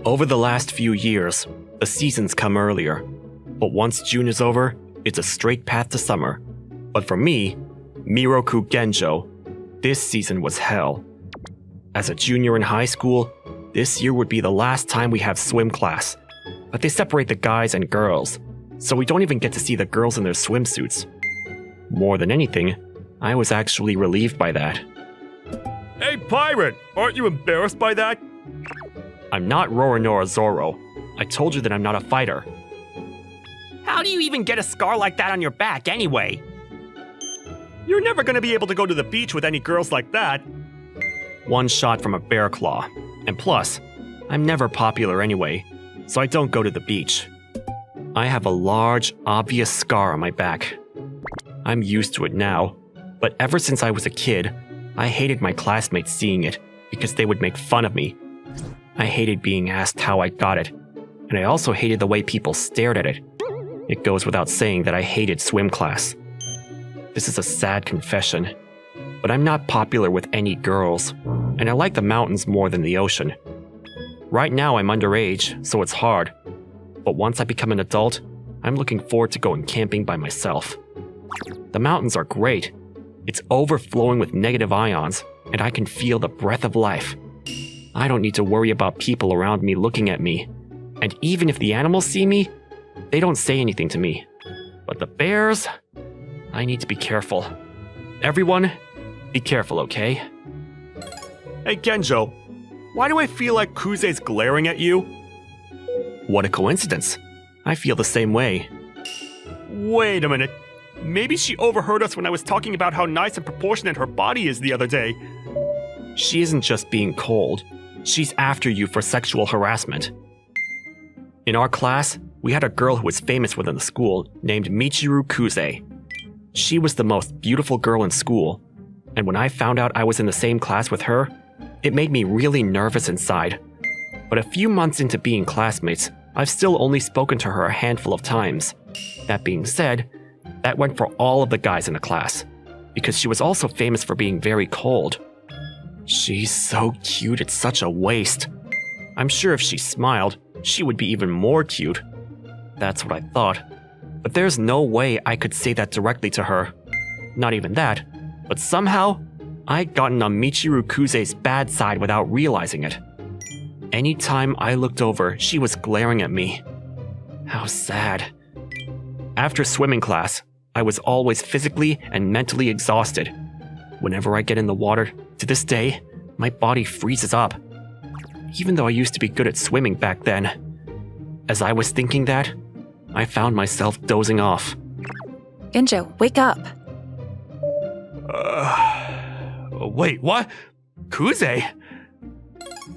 Over the last few years, the seasons come earlier. But once June is over, it's a straight path to summer. But for me, Miroku Genjo, this season was hell. As a junior in high school, this year would be the last time we have swim class. But they separate the guys and girls, so we don't even get to see the girls in their swimsuits. More than anything, I was actually relieved by that. Hey, pirate! Aren't you embarrassed by that? I'm not Roronoa Zoro. I told you that I'm not a fighter. How do you even get a scar like that on your back anyway? You're never gonna be able to go to the beach with any girls like that. One shot from a bear claw. And plus, I'm never popular anyway, so I don't go to the beach. I have a large, obvious scar on my back. I'm used to it now, but ever since I was a kid, I hated my classmates seeing it because they would make fun of me. I hated being asked how I got it, and I also hated the way people stared at it. It goes without saying that I hated swim class. This is a sad confession, but I'm not popular with any girls, and I like the mountains more than the ocean. Right now I'm underage, so it's hard, but once I become an adult, I'm looking forward to going camping by myself. The mountains are great. It's overflowing with negative ions, and I can feel the breath of life. I don't need to worry about people around me looking at me, and even if the animals see me, they don't say anything to me. But the bears, I need to be careful. Everyone, be careful, okay? Hey, Genjo, why do I feel like Kuze's glaring at you? What a coincidence. I feel the same way. Wait a minute. Maybe she overheard us when I was talking about how nice and proportionate her body is the other day. She isn't just being cold. She's after you for sexual harassment. In our class, we had a girl who was famous within the school named Michiru Kuze. She was the most beautiful girl in school, and when I found out I was in the same class with her, it made me really nervous inside. But a few months into being classmates, I've still only spoken to her a handful of times. That being said, that went for all of the guys in the class, because she was also famous for being very cold. She's so cute, it's such a waste. I'm sure if she smiled, she would be even more cute. That's what I thought. But there's no way I could say that directly to her. Not even that, but somehow, I'd gotten on Michiru Kuze's bad side without realizing it. Anytime I looked over, she was glaring at me. How sad. After swimming class, I was always physically and mentally exhausted. Whenever I get in the water, to this day, my body freezes up. Even though I used to be good at swimming back then. As I was thinking that, I found myself dozing off. Genjo, wake up. Wait, what? Kuze?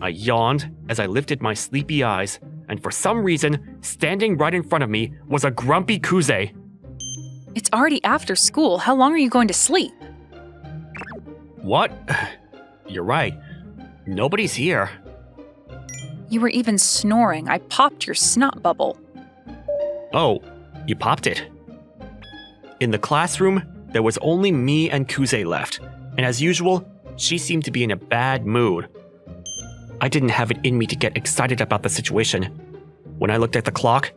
I yawned as I lifted my sleepy eyes, and for some reason, standing right in front of me was a grumpy Kuze. It's already after school. How long are you going to sleep? What? You're right. Nobody's here. You were even snoring. I popped your snot bubble. Oh, you popped it. In the classroom, there was only me and Kuze left, and as usual, she seemed to be in a bad mood. I didn't have it in me to get excited about the situation. When I looked at the clock,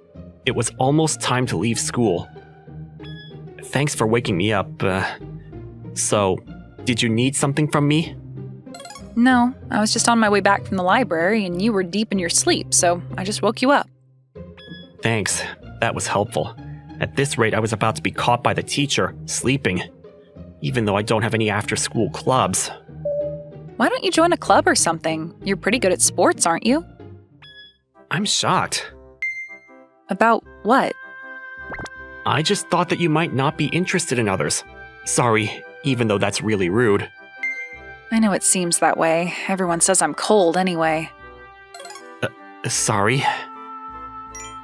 it was almost time to leave school. Thanks for waking me up. So, did you need something from me? No, I was just on my way back from the library and you were deep in your sleep, so I just woke you up. Thanks, that was helpful. At this rate, I was about to be caught by the teacher, sleeping. Even though I don't have any after-school clubs. Why don't you join a club or something? You're pretty good at sports, aren't you? I'm shocked. About what? I just thought that you might not be interested in others. Sorry, even though that's really rude. I know it seems that way. Everyone says I'm cold anyway. Sorry.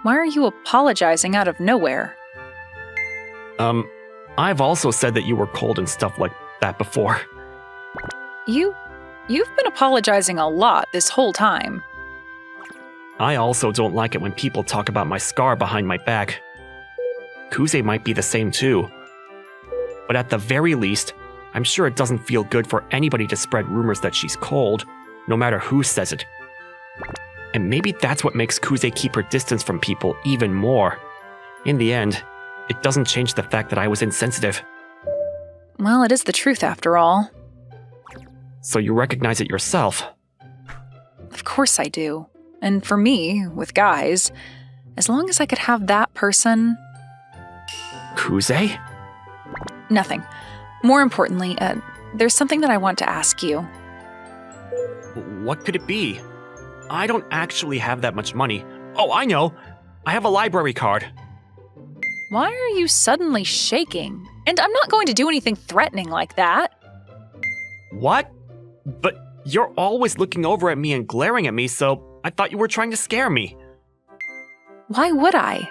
Why are you apologizing out of nowhere? I've also said that you were cold and stuff like that before. You've been apologizing a lot this whole time. I also don't like it when people talk about my scar behind my back. Kuze might be the same too. But at the very least, I'm sure it doesn't feel good for anybody to spread rumors that she's cold, no matter who says it. And maybe that's what makes Kuze keep her distance from people even more. In the end, it doesn't change the fact that I was insensitive. Well, it is the truth after all. So you recognize it yourself. Of course I do. And for me, with guys, as long as I could have that person... Kuze? Nothing. More importantly, there's something that I want to ask you. What could it be? I don't actually have that much money. Oh, I know! I have a library card. Why are you suddenly shaking? And I'm not going to do anything threatening like that. What? But you're always looking over at me and glaring at me, so I thought you were trying to scare me. Why would I?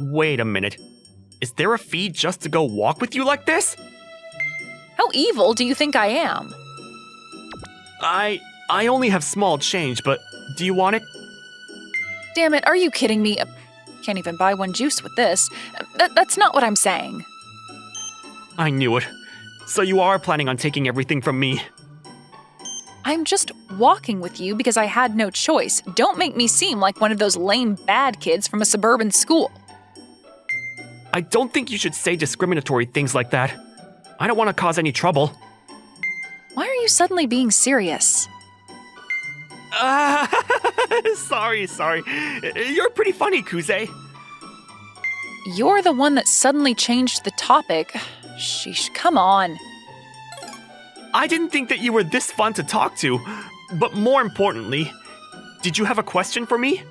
Wait a minute. Is there a fee just to go walk with you like this? How evil do you think I am? I only have small change, but do you want it? Damn it, are you kidding me? Can't even buy one juice with this. That's not what I'm saying. I knew it. So you are planning on taking everything from me. I'm just walking with you because I had no choice. Don't make me seem like one of those lame bad kids from a suburban school. I don't think you should say discriminatory things like that. I don't want to cause any trouble. Why are you suddenly being serious? Sorry. You're pretty funny, Kuze. You're the one that suddenly changed the topic. Sheesh, come on. I didn't think that you were this fun to talk to. But more importantly, did you have a question for me?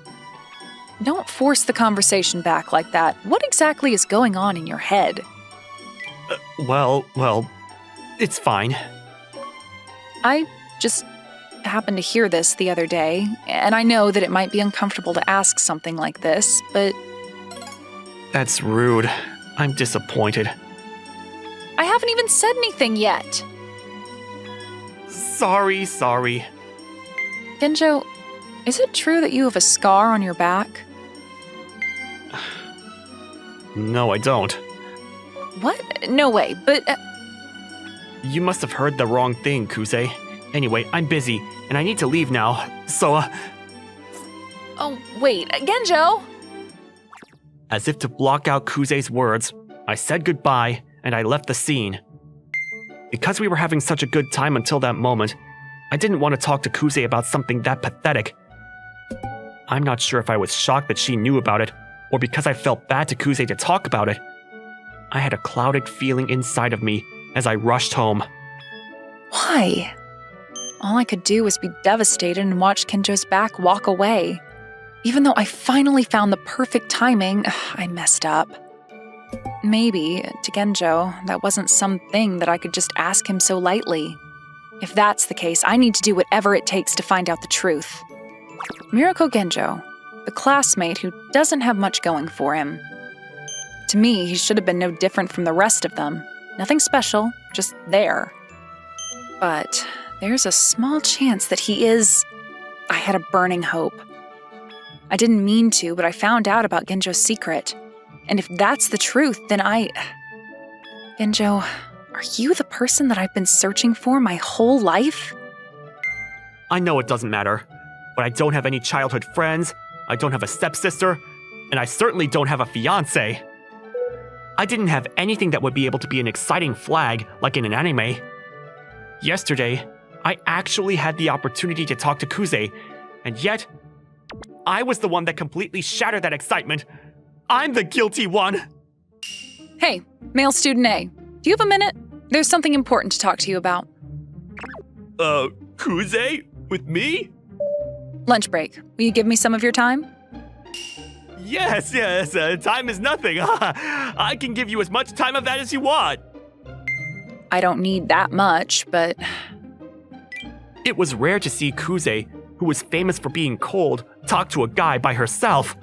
Don't force the conversation back like that. What exactly is going on in your head? Well, it's fine. I just happened to hear this the other day, and I know that it might be uncomfortable to ask something like this, but... That's rude. I'm disappointed. I haven't even said anything yet. Sorry. Genjo, is it true that you have a scar on your back? No, I don't. What? No way, but... You must have heard the wrong thing, Kuze. Anyway, I'm busy, and I need to leave now, so, Oh, wait, Genjo! As if to block out Kuze's words, I said goodbye, and I left the scene. Because we were having such a good time until that moment, I didn't want to talk to Kuze about something that pathetic. I'm not sure if I was shocked that she knew about it, or because I felt bad to Kuze to talk about it. I had a clouded feeling inside of me as I rushed home. Why? All I could do was be devastated and watch Genjo's back walk away. Even though I finally found the perfect timing, I messed up. Maybe, to Genjo, that wasn't something that I could just ask him so lightly. If that's the case, I need to do whatever it takes to find out the truth. Mirako Genjo, the classmate who doesn't have much going for him. To me, he should have been no different from the rest of them. Nothing special, just there. But there's a small chance that he is... I had a burning hope. I didn't mean to, but I found out about Genjo's secret. And if that's the truth, then Genjo, are you the person that I've been searching for my whole life? I know it doesn't matter, but I don't have any childhood friends, I don't have a stepsister, and I certainly don't have a fiancé. I didn't have anything that would be able to be an exciting flag like in an anime. Yesterday, I actually had the opportunity to talk to Kuze, and yet, I was the one that completely shattered that excitement. I'm the guilty one. Hey, male student A, do you have a minute? There's something important to talk to you about. Kuze? With me? Lunch break. Will you give me some of your time? Yes, time is nothing. I can give you as much time of that as you want. I don't need that much, but... It was rare to see Kuze, who was famous for being cold, talk to a guy by herself.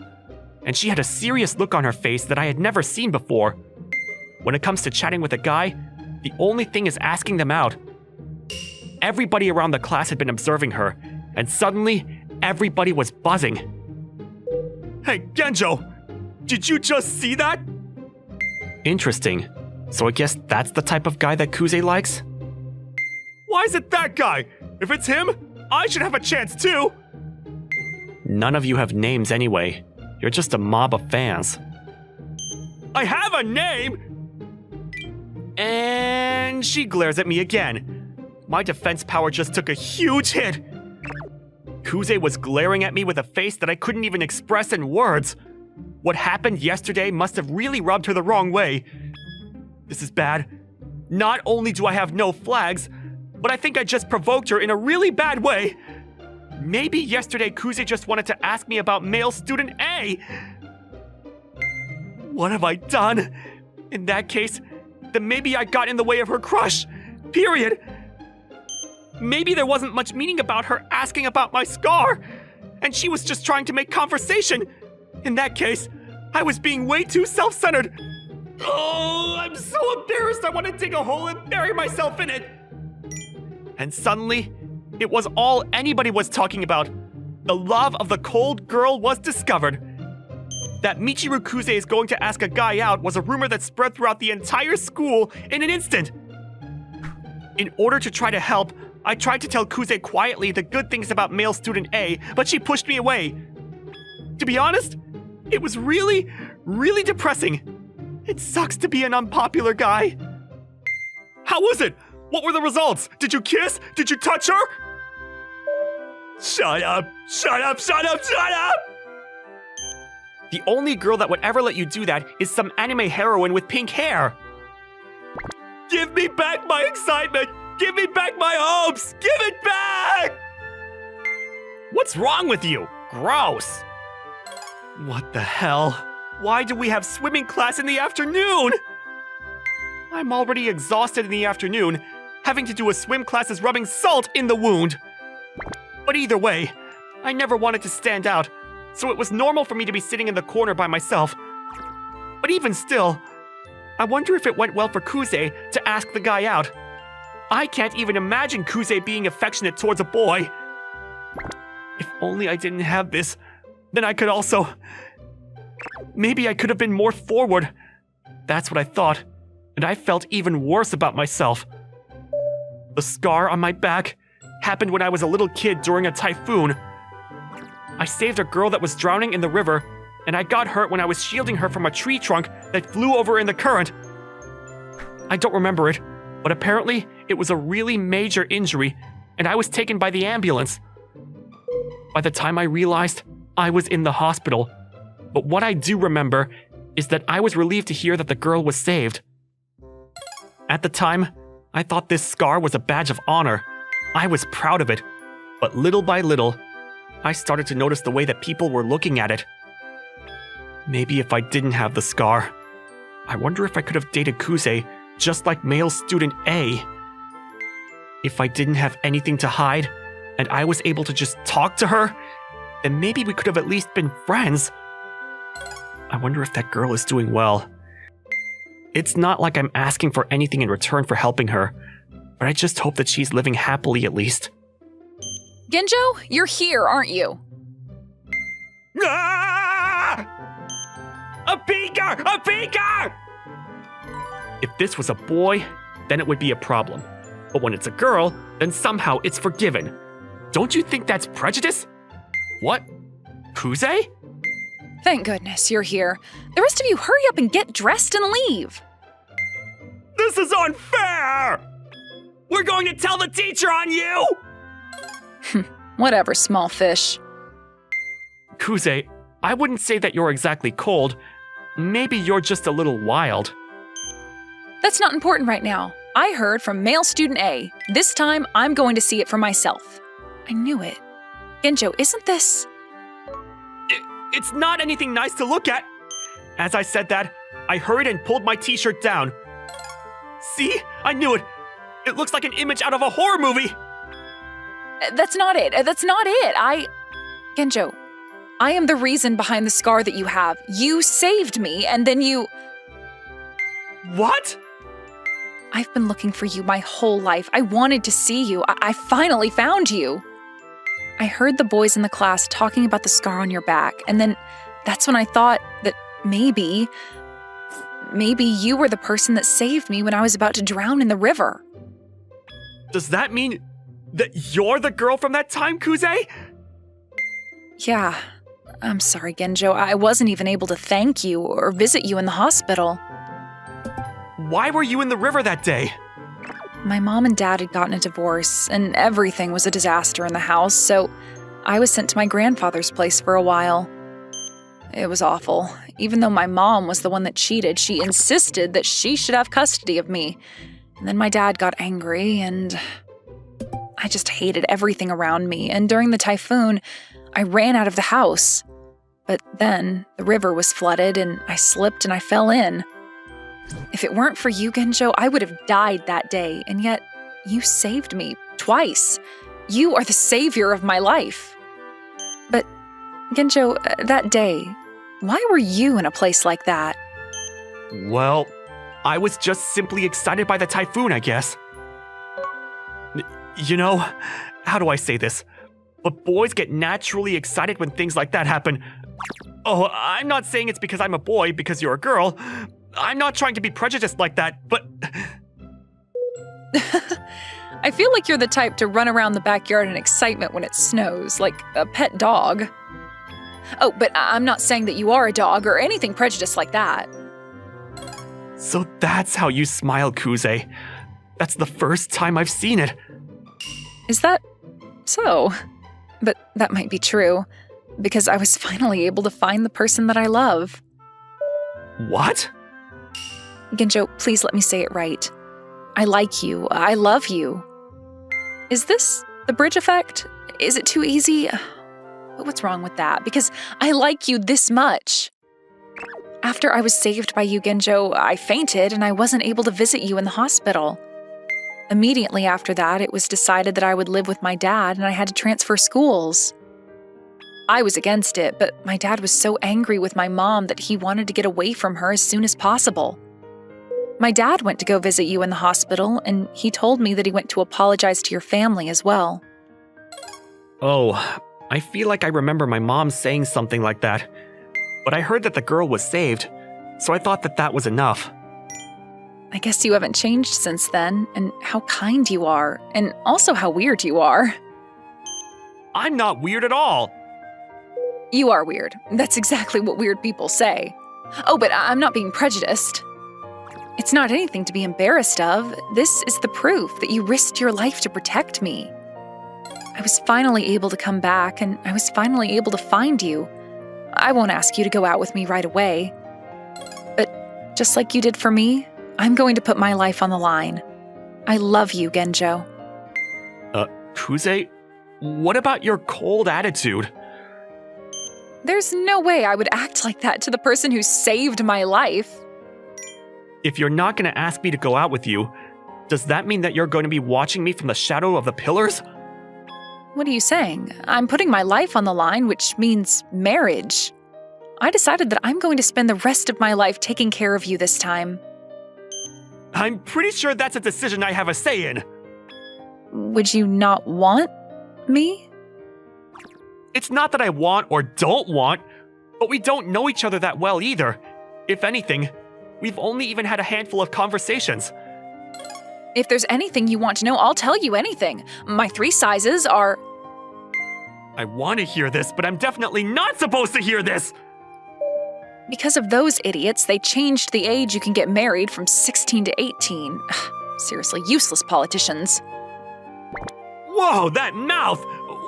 And she had a serious look on her face that I had never seen before. When it comes to chatting with a guy, the only thing is asking them out. Everybody around the class had been observing her, and suddenly, everybody was buzzing. Hey, Genjo! Did you just see that? Interesting. So I guess that's the type of guy that Kuze likes? Why is it that guy? If it's him, I should have a chance too! None of you have names anyway. You're just a mob of fans. I have a name! And she glares at me again. My defense power just took a huge hit. Kuze was glaring at me with a face that I couldn't even express in words. What happened yesterday must have really rubbed her the wrong way. This is bad. Not only do I have no flags, but I think I just provoked her in a really bad way. Maybe yesterday Kuze just wanted to ask me about male student A. What have I done? In that case, then maybe I got in the way of her crush. Period. Maybe there wasn't much meaning about her asking about my scar, and she was just trying to make conversation. In that case, I was being way too self-centered. Oh, I'm so embarrassed I want to dig a hole and bury myself in it. And suddenly, it was all anybody was talking about. The love of the cold girl was discovered. That Michiru Kuze is going to ask a guy out was a rumor that spread throughout the entire school in an instant. In order to try to help, I tried to tell Kuze quietly the good things about male student A, but she pushed me away. To be honest, it was really, really depressing. It sucks to be an unpopular guy. How was it? What were the results? Did you kiss? Did you touch her? Shut up! Shut up! Shut up! Shut up! The only girl that would ever let you do that is some anime heroine with pink hair. Give me back my excitement! Give me back my hopes! Give it back! What's wrong with you? Gross! What the hell? Why do we have swimming class in the afternoon? I'm already exhausted in the afternoon. Having to do a swim class is rubbing salt in the wound. But either way, I never wanted to stand out, so it was normal for me to be sitting in the corner by myself. But even still, I wonder if it went well for Kuze to ask the guy out. I can't even imagine Kuze being affectionate towards a boy. If only I didn't have this, then I could also... Maybe I could have been more forward. That's what I thought, and I felt even worse about myself. The scar on my back happened when I was a little kid during a typhoon. I saved a girl that was drowning in the river, and I got hurt when I was shielding her from a tree trunk that flew over in the current. I don't remember it, but apparently it was a really major injury, and I was taken by the ambulance. By the time I realized, I was in the hospital. But what I do remember is that I was relieved to hear that the girl was saved. At the time, I thought this scar was a badge of honor. I was proud of it. But little by little, I started to notice the way that people were looking at it. Maybe if I didn't have the scar, I wonder if I could have dated Kuze just like male student A. If I didn't have anything to hide, and I was able to just talk to her, then maybe we could have at least been friends. I wonder if that girl is doing well. It's not like I'm asking for anything in return for helping her, but I just hope that she's living happily at least. Genjo, you're here, aren't you? Ah! A peeker! A peeker! If this was a boy, then it would be a problem. But when it's a girl, then somehow it's forgiven. Don't you think that's prejudice? What? Kuze? Thank goodness you're here. The rest of you hurry up and get dressed and leave. This is unfair! We're going to tell the teacher on you! Whatever, small fish. Kuze, I wouldn't say that you're exactly cold. Maybe you're just a little wild. That's not important right now. I heard from male student A. This time, I'm going to see it for myself. I knew it. Genjo, isn't this... It's not anything nice to look at. As I said that, I hurried and pulled my t-shirt down. See? I knew it. It looks like an image out of a horror movie. That's not it. That's not it. Genjo, I am the reason behind the scar that you have. You saved me, and then you... What? I've been looking for you my whole life. I wanted to see you. I finally found you. I heard the boys in the class talking about the scar on your back, and then that's when I thought that maybe you were the person that saved me when I was about to drown in the river. Does that mean that you're the girl from that time, Kuze? Yeah, I'm sorry, Genjo. I wasn't even able to thank you or visit you in the hospital. Why were you in the river that day? My mom and dad had gotten a divorce, and everything was a disaster in the house, so I was sent to my grandfather's place for a while. It was awful. Even though my mom was the one that cheated, she insisted that she should have custody of me. And then my dad got angry, and I just hated everything around me. And during the typhoon, I ran out of the house. But then the river was flooded, and I slipped and I fell in. If it weren't for you, Genjo, I would have died that day, and yet you saved me twice. You are the savior of my life. But, Genjo, that day, why were you in a place like that? Well, I was just simply excited by the typhoon, I guess. You know, how do I say this? But boys get naturally excited when things like that happen. Oh, I'm not saying it's because I'm a boy, because you're a girl. I'm not trying to be prejudiced like that, but... I feel like you're the type to run around the backyard in excitement when it snows, like a pet dog. Oh, but I'm not saying that you are a dog or anything prejudiced like that. So that's how you smile, Kuze. That's the first time I've seen it. Is that so? But that might be true, because I was finally able to find the person that I love. What? Genjo, please let me say it right. I like you. I love you. Is this the bridge effect? Is it too easy? But what's wrong with that? Because I like you this much. After I was saved by you, Genjo, I fainted and I wasn't able to visit you in the hospital. Immediately after that, it was decided that I would live with my dad and I had to transfer schools. I was against it, but my dad was so angry with my mom that he wanted to get away from her as soon as possible. My dad went to go visit you in the hospital, and he told me that he went to apologize to your family as well. Oh, I feel like I remember my mom saying something like that. But I heard that the girl was saved, so I thought that was enough. I guess you haven't changed since then, and how kind you are, and also how weird you are. I'm not weird at all. You are weird. That's exactly what weird people say. Oh, but I'm not being prejudiced. It's not anything to be embarrassed of. This is the proof that you risked your life to protect me. I was finally able to come back, and I was finally able to find you. I won't ask you to go out with me right away. But just like you did for me, I'm going to put my life on the line. I love you, Genjo. Kuze, what about your cold attitude? There's no way I would act like that to the person who saved my life. If you're not going to ask me to go out with you, does that mean that you're going to be watching me from the shadow of the pillars? What are you saying? I'm putting my life on the line, which means marriage. I decided that I'm going to spend the rest of my life taking care of you this time. I'm pretty sure that's a decision I have a say in. Would you not want me? It's not that I want or don't want, but we don't know each other that well either. If anything, we've only even had a handful of conversations. If there's anything you want to know, I'll tell you anything. My 3 sizes are... I want to hear this, but I'm definitely not supposed to hear this! Because of those idiots, they changed the age you can get married from 16 to 18. Seriously, useless politicians. Whoa, that mouth!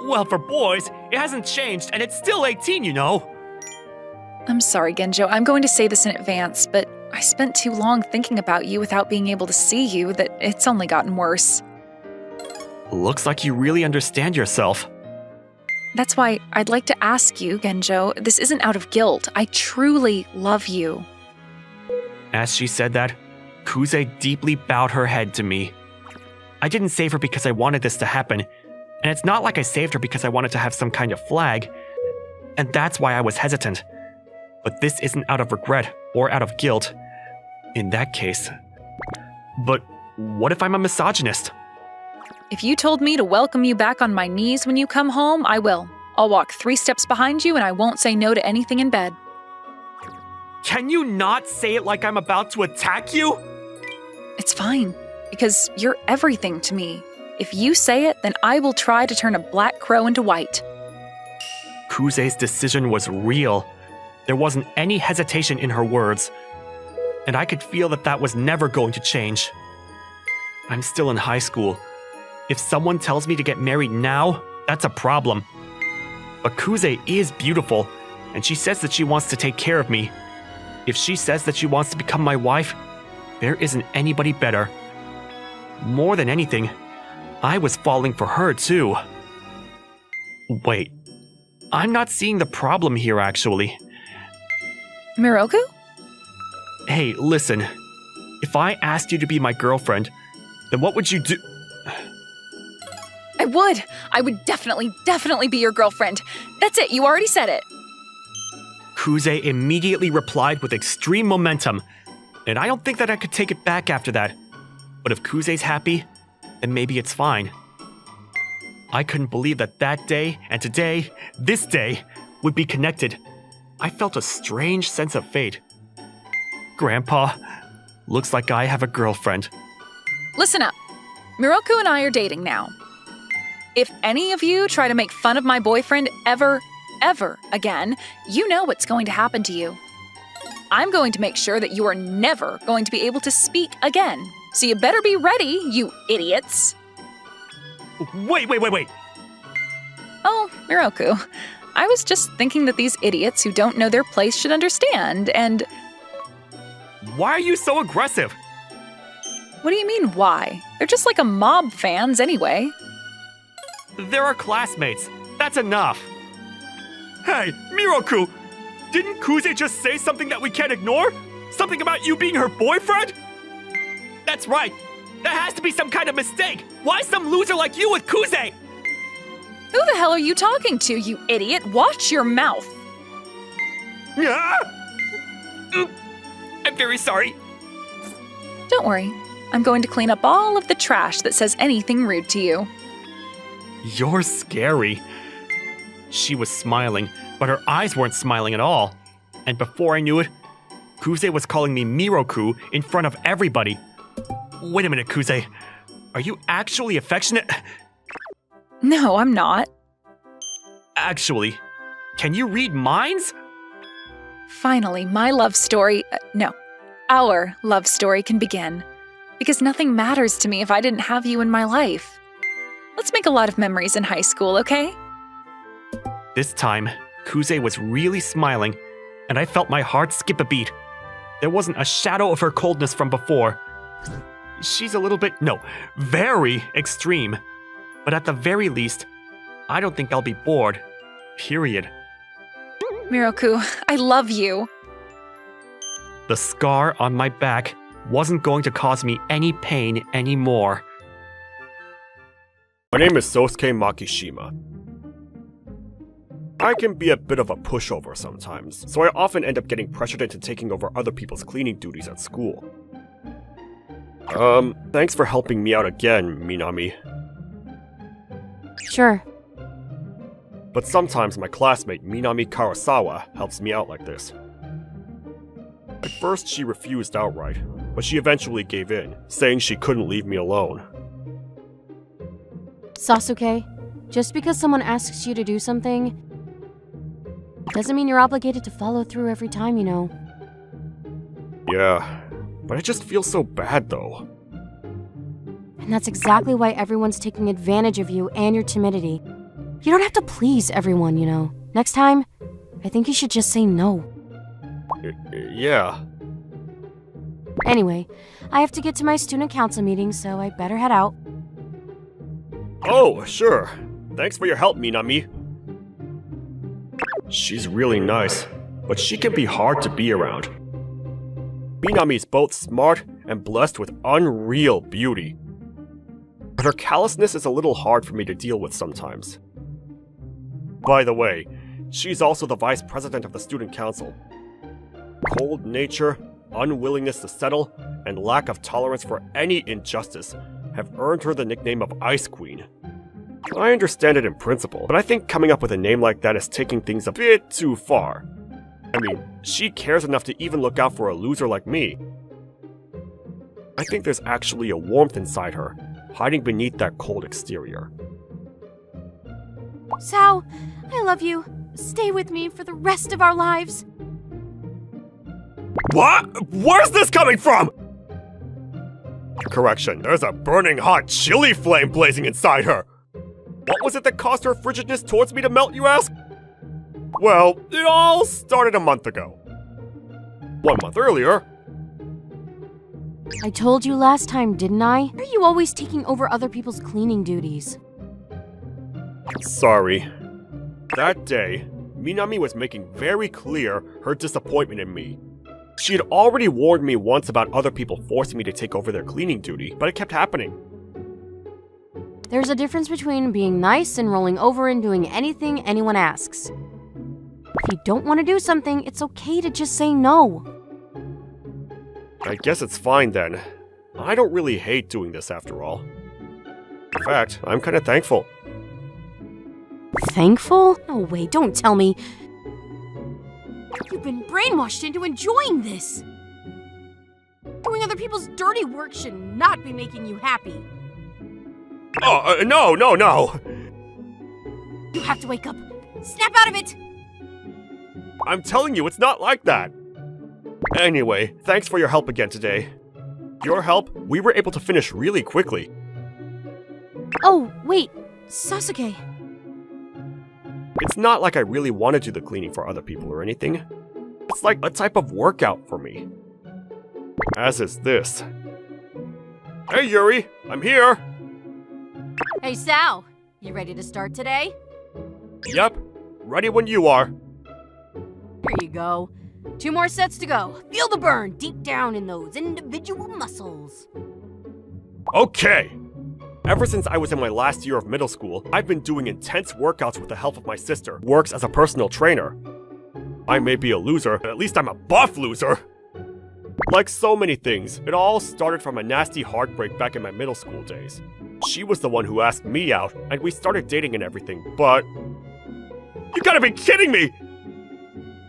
Well, for boys, it hasn't changed, and it's still 18, you know. I'm sorry, Genjo. I'm going to say this in advance, but I spent too long thinking about you without being able to see you that it's only gotten worse. Looks like you really understand yourself. That's why I'd like to ask you, Genjo, this isn't out of guilt. I truly love you. As she said that, Kuze deeply bowed her head to me. I didn't save her because I wanted this to happen, and it's not like I saved her because I wanted to have some kind of flag, and that's why I was hesitant. But this isn't out of regret or out of guilt. In that case. But what if I'm a misogynist? If you told me to welcome you back on my knees when you come home, I will. I'll walk 3 steps behind you and I won't say no to anything in bed. Can you not say it like I'm about to attack you? It's fine, because you're everything to me. If you say it, then I will try to turn a black crow into white. Kuze's decision was real. There wasn't any hesitation in her words, and I could feel that that was never going to change. I'm still in high school. If someone tells me to get married now, that's a problem. But Kuze is beautiful, and she says that she wants to take care of me. If she says that she wants to become my wife, there isn't anybody better. More than anything, I was falling for her too. Wait, I'm not seeing the problem here actually. Miroku? Hey, listen. If I asked you to be my girlfriend, then what would you do? I would. I would definitely be your girlfriend. That's it, you already said it. Kuze immediately replied with extreme momentum, and I don't think that I could take it back after that. But if Kuze's happy, then maybe it's fine. I couldn't believe that that day and today, this day, would be connected. I felt a strange sense of fate. Grandpa, looks like I have a girlfriend. Listen up. Miroku and I are dating now. If any of you try to make fun of my boyfriend ever again, you know what's going to happen to you. I'm going to make sure that you are never going to be able to speak again. So you better be ready, you idiots. Wait. Oh, Miroku, I was just thinking that these idiots who don't know their place should understand, and... Why are you so aggressive? What do you mean, why? They're just like a mob fans anyway. They're our classmates. That's enough. Hey, Miroku! Didn't Kuze just say something that we can't ignore? Something about you being her boyfriend? That's right. That has to be some kind of mistake. Why some loser like you with Kuze? Who the hell are you talking to, you idiot? Watch your mouth. I'm very sorry. Don't worry. I'm going to clean up all of the trash that says anything rude to you. You're scary. She was smiling, but her eyes weren't smiling at all. And before I knew it, Kuze was calling me Miroku in front of everybody. Wait a minute, Kuze. Are you actually affectionate? No, I'm not. Actually, can you read minds? Finally, my love story, our love story can begin. Because nothing matters to me if I didn't have you in my life. Let's make a lot of memories in high school, okay? This time, Kuze was really smiling, and I felt my heart skip a beat. There wasn't a shadow of her coldness from before. She's a little bit, very extreme. But at the very least, I don't think I'll be bored. Period. Miroku, I love you. The scar on my back wasn't going to cause me any pain anymore. My name is Sosuke Makishima. I can be a bit of a pushover sometimes, so I often end up getting pressured into taking over other people's cleaning duties at school. Thanks for helping me out again, Minami. Sure. But sometimes my classmate Minami Karasawa helps me out like this. At first she refused outright, but she eventually gave in, saying she couldn't leave me alone. Sasuke, just because someone asks you to do something doesn't mean you're obligated to follow through every time, you know. Yeah, but it just feels so bad though. And that's exactly why everyone's taking advantage of you and your timidity. You don't have to please everyone, you know. Next time, I think you should just say no. Yeah. Anyway, I have to get to my student council meeting, so I better head out. Oh, sure. Thanks for your help, Minami. She's really nice, but she can be hard to be around. Minami's both smart and blessed with unreal beauty. But her callousness is a little hard for me to deal with sometimes. By the way, she's also the vice president of the student council. Cold nature, unwillingness to settle, and lack of tolerance for any injustice have earned her the nickname of Ice Queen. I understand it in principle, but I think coming up with a name like that is taking things a bit too far. I mean, she cares enough to even look out for a loser like me. I think there's actually a warmth inside her, hiding beneath that cold exterior. Sao, I love you. stay with me for the rest of our lives? What? Where's this coming from? Correction, there's a burning hot chili flame blazing inside her. What was it that caused her frigidness towards me to melt, you ask? Well, it all started a month ago. 1 month earlier. I told you last time, didn't I? Why are you always taking over other people's cleaning duties? Sorry. That day, Minami was making very clear her disappointment in me. She had already warned me once about other people forcing me to take over their cleaning duty, but it kept happening. There's a difference between being nice and rolling over and doing anything anyone asks. If you don't want to do something, it's okay to just say no. I guess it's fine then. I don't really hate doing this after all. In fact, I'm kinda thankful. Thankful? No way, don't tell me. You've been brainwashed into enjoying this. Doing other people's dirty work should not be making you happy. Oh, no! You have to wake up. Snap out of it! I'm telling you, it's not like that. Anyway, thanks for your help again today. Your help, we were able to finish really quickly. Oh, wait, Sasuke. It's not like I really want to do the cleaning for other people or anything. It's like a type of workout for me. As is this. Hey Yuri, I'm here! Hey Sal, you ready to start today? Yep, ready when you are. Here you go. 2 more sets to go. Feel the burn deep down in those individual muscles. Okay! Ever since I was in my last year of middle school, I've been doing intense workouts with the help of my sister, who works as a personal trainer. I may be a loser, but at least I'm a buff loser! Like so many things, it all started from a nasty heartbreak back in my middle school days. She was the one who asked me out, and we started dating and everything, but... You gotta be kidding me!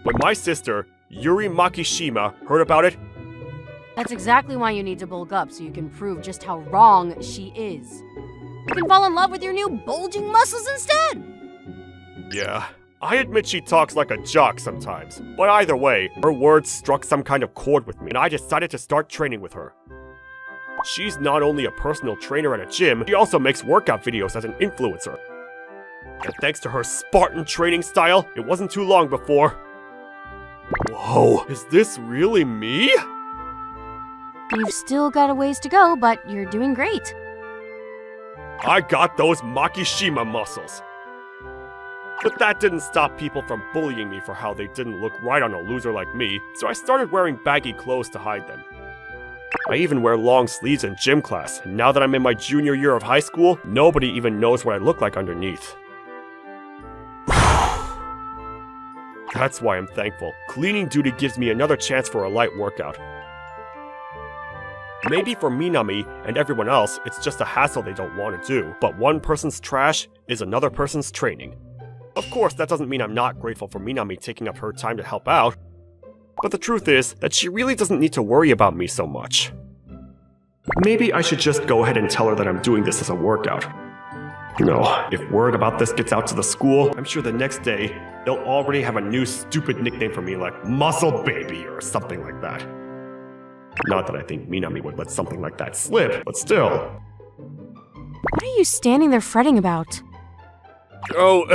When my sister, Yuri Makishima, heard about it, That's exactly why you need to bulk up, so you can prove just how wrong she is. You can fall in love with your new bulging muscles instead! yeah, I admit she talks like a jock sometimes, but either way, her words struck some kind of chord with me, and I decided to start training with her. She's not only a personal trainer at a gym, she also makes workout videos as an influencer. And thanks to her Spartan training style, it wasn't too long before... Whoa, is this really me? You've still got a ways to go, but you're doing great. I got those Makishima muscles. But that didn't stop people from bullying me for how they didn't look right on a loser like me, so I started wearing baggy clothes to hide them. I even wear long sleeves in gym class, and now that I'm in my junior year of high school, nobody even knows what I look like underneath. That's why I'm thankful. Cleaning duty gives me another chance for a light workout. Maybe for Minami and everyone else, it's just a hassle they don't want to do, but one person's trash is another person's training. Of course, that doesn't mean I'm not grateful for Minami taking up her time to help out, but the truth is that she really doesn't need to worry about me so much. Maybe I should just go ahead and tell her that I'm doing this as a workout. No, if word about this gets out to the school, I'm sure the next day, they'll already have a new stupid nickname for me like Muscle Baby or something like that. Not that I think Minami would let something like that slip, but still. What are you standing there fretting about? Oh,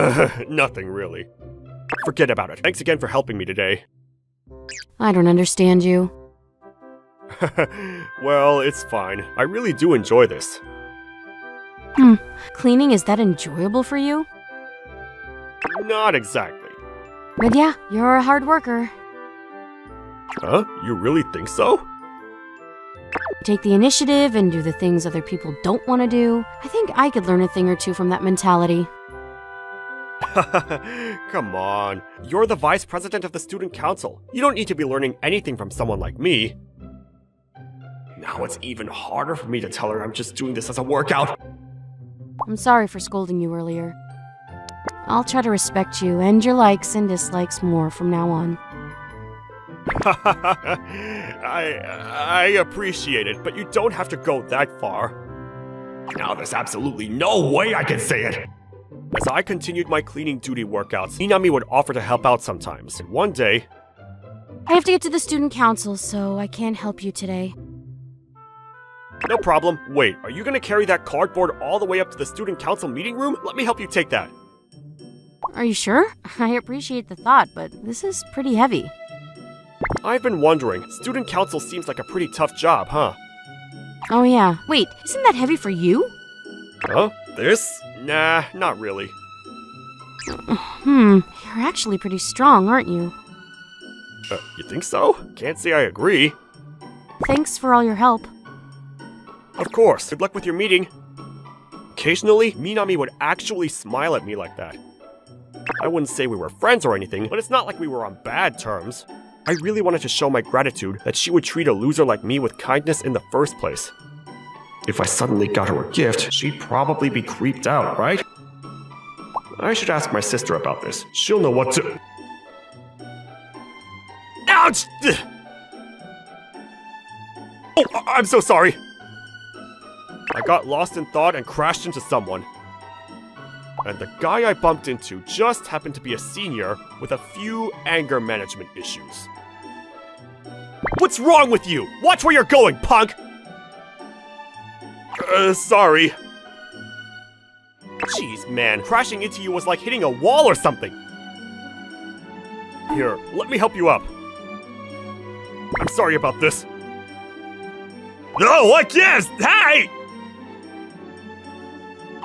nothing really. Forget about it. Thanks again for helping me today. I don't understand you. Well, it's fine. I really do enjoy this. Cleaning, is that enjoyable for you? Not exactly. But yeah, you're a hard worker. Huh? You really think so? Take the initiative and do the things other people don't want to do. I think I could learn a thing or two from that mentality. Come on. You're the vice president of the student council. You don't need to be learning anything from someone like me. Now it's even harder for me to tell her I'm just doing this as a workout. I'm sorry for scolding you earlier. I'll try to respect you and your likes and dislikes more from now on. I appreciate it, but you don't have to go that far. Now there's absolutely no way I can say it. As I continued my cleaning duty workouts, Minami would offer to help out sometimes. And one day, I have to get to the student council, so I can't help you today. no problem. Wait, are you gonna carry that cardboard all the way up to the student council meeting room? Let me help you take that. Are you sure? I appreciate the thought, but this is pretty heavy. I've been wondering, student council seems like a pretty tough job, huh? Oh yeah. Wait, isn't that heavy for you? Huh? This? Nah, not really. You're actually pretty strong, aren't you? You think so? Can't say I agree. Thanks for all your help. Of course, good luck with your meeting. Occasionally, Minami would actually smile at me like that. I wouldn't say we were friends or anything, but it's not like we were on bad terms. I really wanted to show my gratitude that she would treat a loser like me with kindness in the first place. If I suddenly got her a gift, she'd probably be creeped out, right? I should ask my sister about this. She'll know what to... Ouch! Oh, I'm so sorry. I got lost in thought and crashed into someone. And the guy I bumped into just happened to be a senior with a few anger management issues. What's wrong with you? Watch where you're going, punk! Sorry. Jeez, man, crashing into you was like hitting a wall or something. Here, let me help you up. I'm sorry about this. No, what gives? Hey!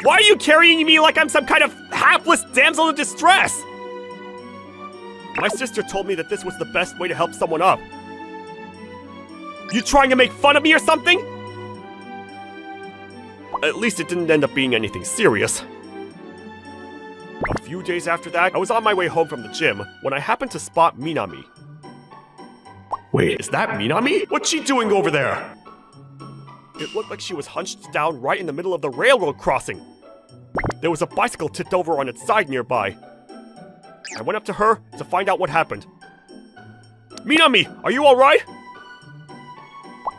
Why are you carrying me like I'm some kind of hapless damsel in distress? My sister told me that this was the best way to help someone up. You trying to make fun of me or something? At least it didn't end up being anything serious. A few days after that, I was on my way home from the gym when I happened to spot Minami. Wait, is that Minami? What's she doing over there? It looked like she was hunched down right in the middle of the railroad crossing. There was a bicycle tipped over on its side nearby. I went up to her to find out what happened. Minami, are you alright?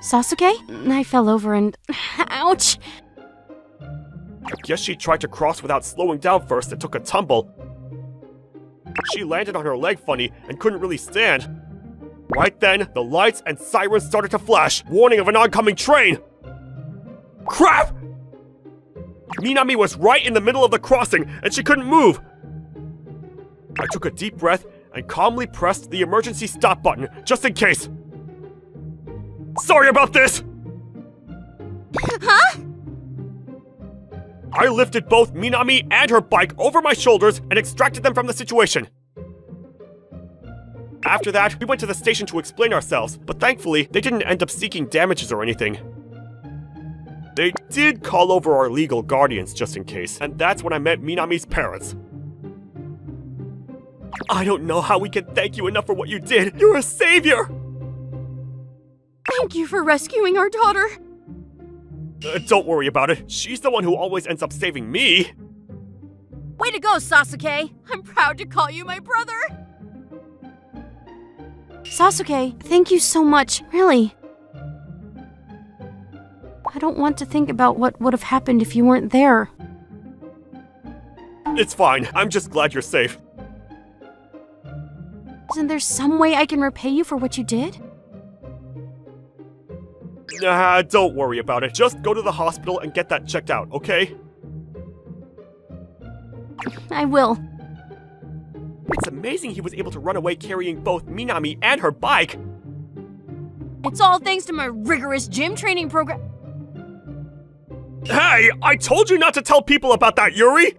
Sasuke? I fell over and... Ouch! I guess she tried to cross without slowing down first and took a tumble. She landed on her leg funny and couldn't really stand. Right then, the lights and sirens started to flash, warning of an oncoming train. Crap! Minami was right in the middle of the crossing and she couldn't move. I took a deep breath and calmly pressed the emergency stop button just in case. Sorry about this! Huh? I lifted both Minami and her bike over my shoulders and extracted them from the situation. After that, we went to the station to explain ourselves, but thankfully, they didn't end up seeking damages or anything. They did call over our legal guardians just in case, and that's when I met Minami's parents. I don't know how we can thank you enough for what you did. You're a savior! Thank you for rescuing our daughter. Don't worry about it. She's the one who always ends up saving me. Way to go, Sasuke! I'm proud to call you my brother! Sasuke, thank you so much, really. I don't want to think about what would have happened if you weren't there. It's fine. I'm just glad you're safe. Isn't there some way I can repay you for what you did? Nah, don't worry about it. Just go to the hospital and get that checked out, okay? I will. It's amazing he was able to run away carrying both Minami and her bike. It's all thanks to my rigorous gym training program. Hey, I told you not to tell people about that, Yuri!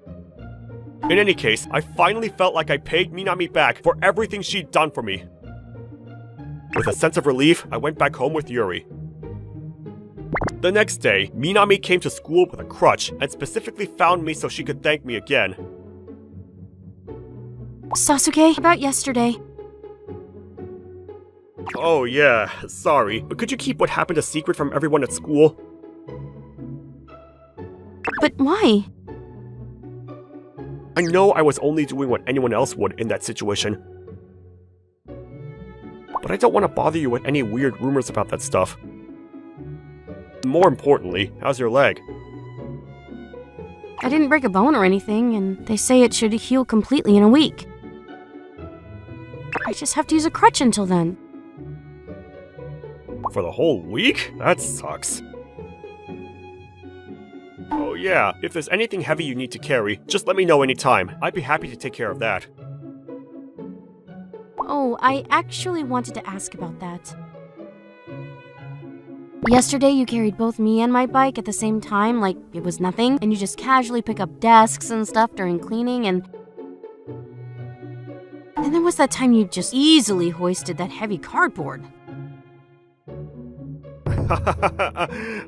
In any case, I finally felt like I paid Minami back for everything she'd done for me. With a sense of relief, I went back home with Yuri. The next day, Minami came to school with a crutch and specifically found me so she could thank me again. Sasuke, about yesterday. Oh yeah, sorry, but could you keep what happened a secret from everyone at school? But why? I know I was only doing what anyone else would in that situation. But I don't want to bother you with any weird rumors about that stuff. More importantly, how's your leg? I didn't break a bone or anything, and they say it should heal completely in a week. I just have to use a crutch until then. For the whole week? That sucks. Oh yeah, if there's anything heavy you need to carry, just let me know anytime. I'd be happy to take care of that. Oh, I actually wanted to ask about that. Yesterday you carried both me and my bike at the same time, like it was nothing, and you just casually pick up desks and stuff during cleaning, and then there was that time you just easily hoisted that heavy cardboard.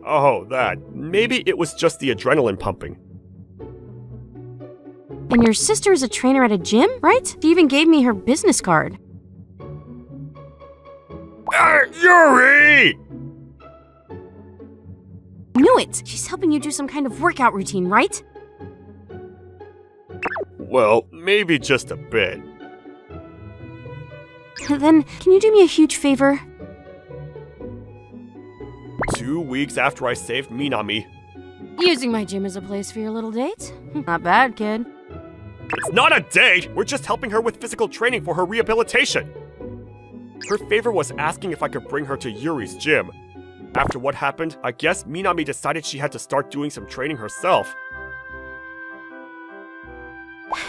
Oh, that. Maybe it was just the adrenaline pumping. And your sister is a trainer at a gym, right? She even gave me her business card. Yuri! Knew it! She's helping you do some kind of workout routine, right? Well, maybe just a bit. Then, can you do me a huge favor? 2 weeks after I saved Minami. Using my gym as a place for your little date? Not bad, kid. It's not a date! We're just helping her with physical training for her rehabilitation. Her favor was asking if I could bring her to Yuri's gym. After what happened, I guess Minami decided she had to start doing some training herself.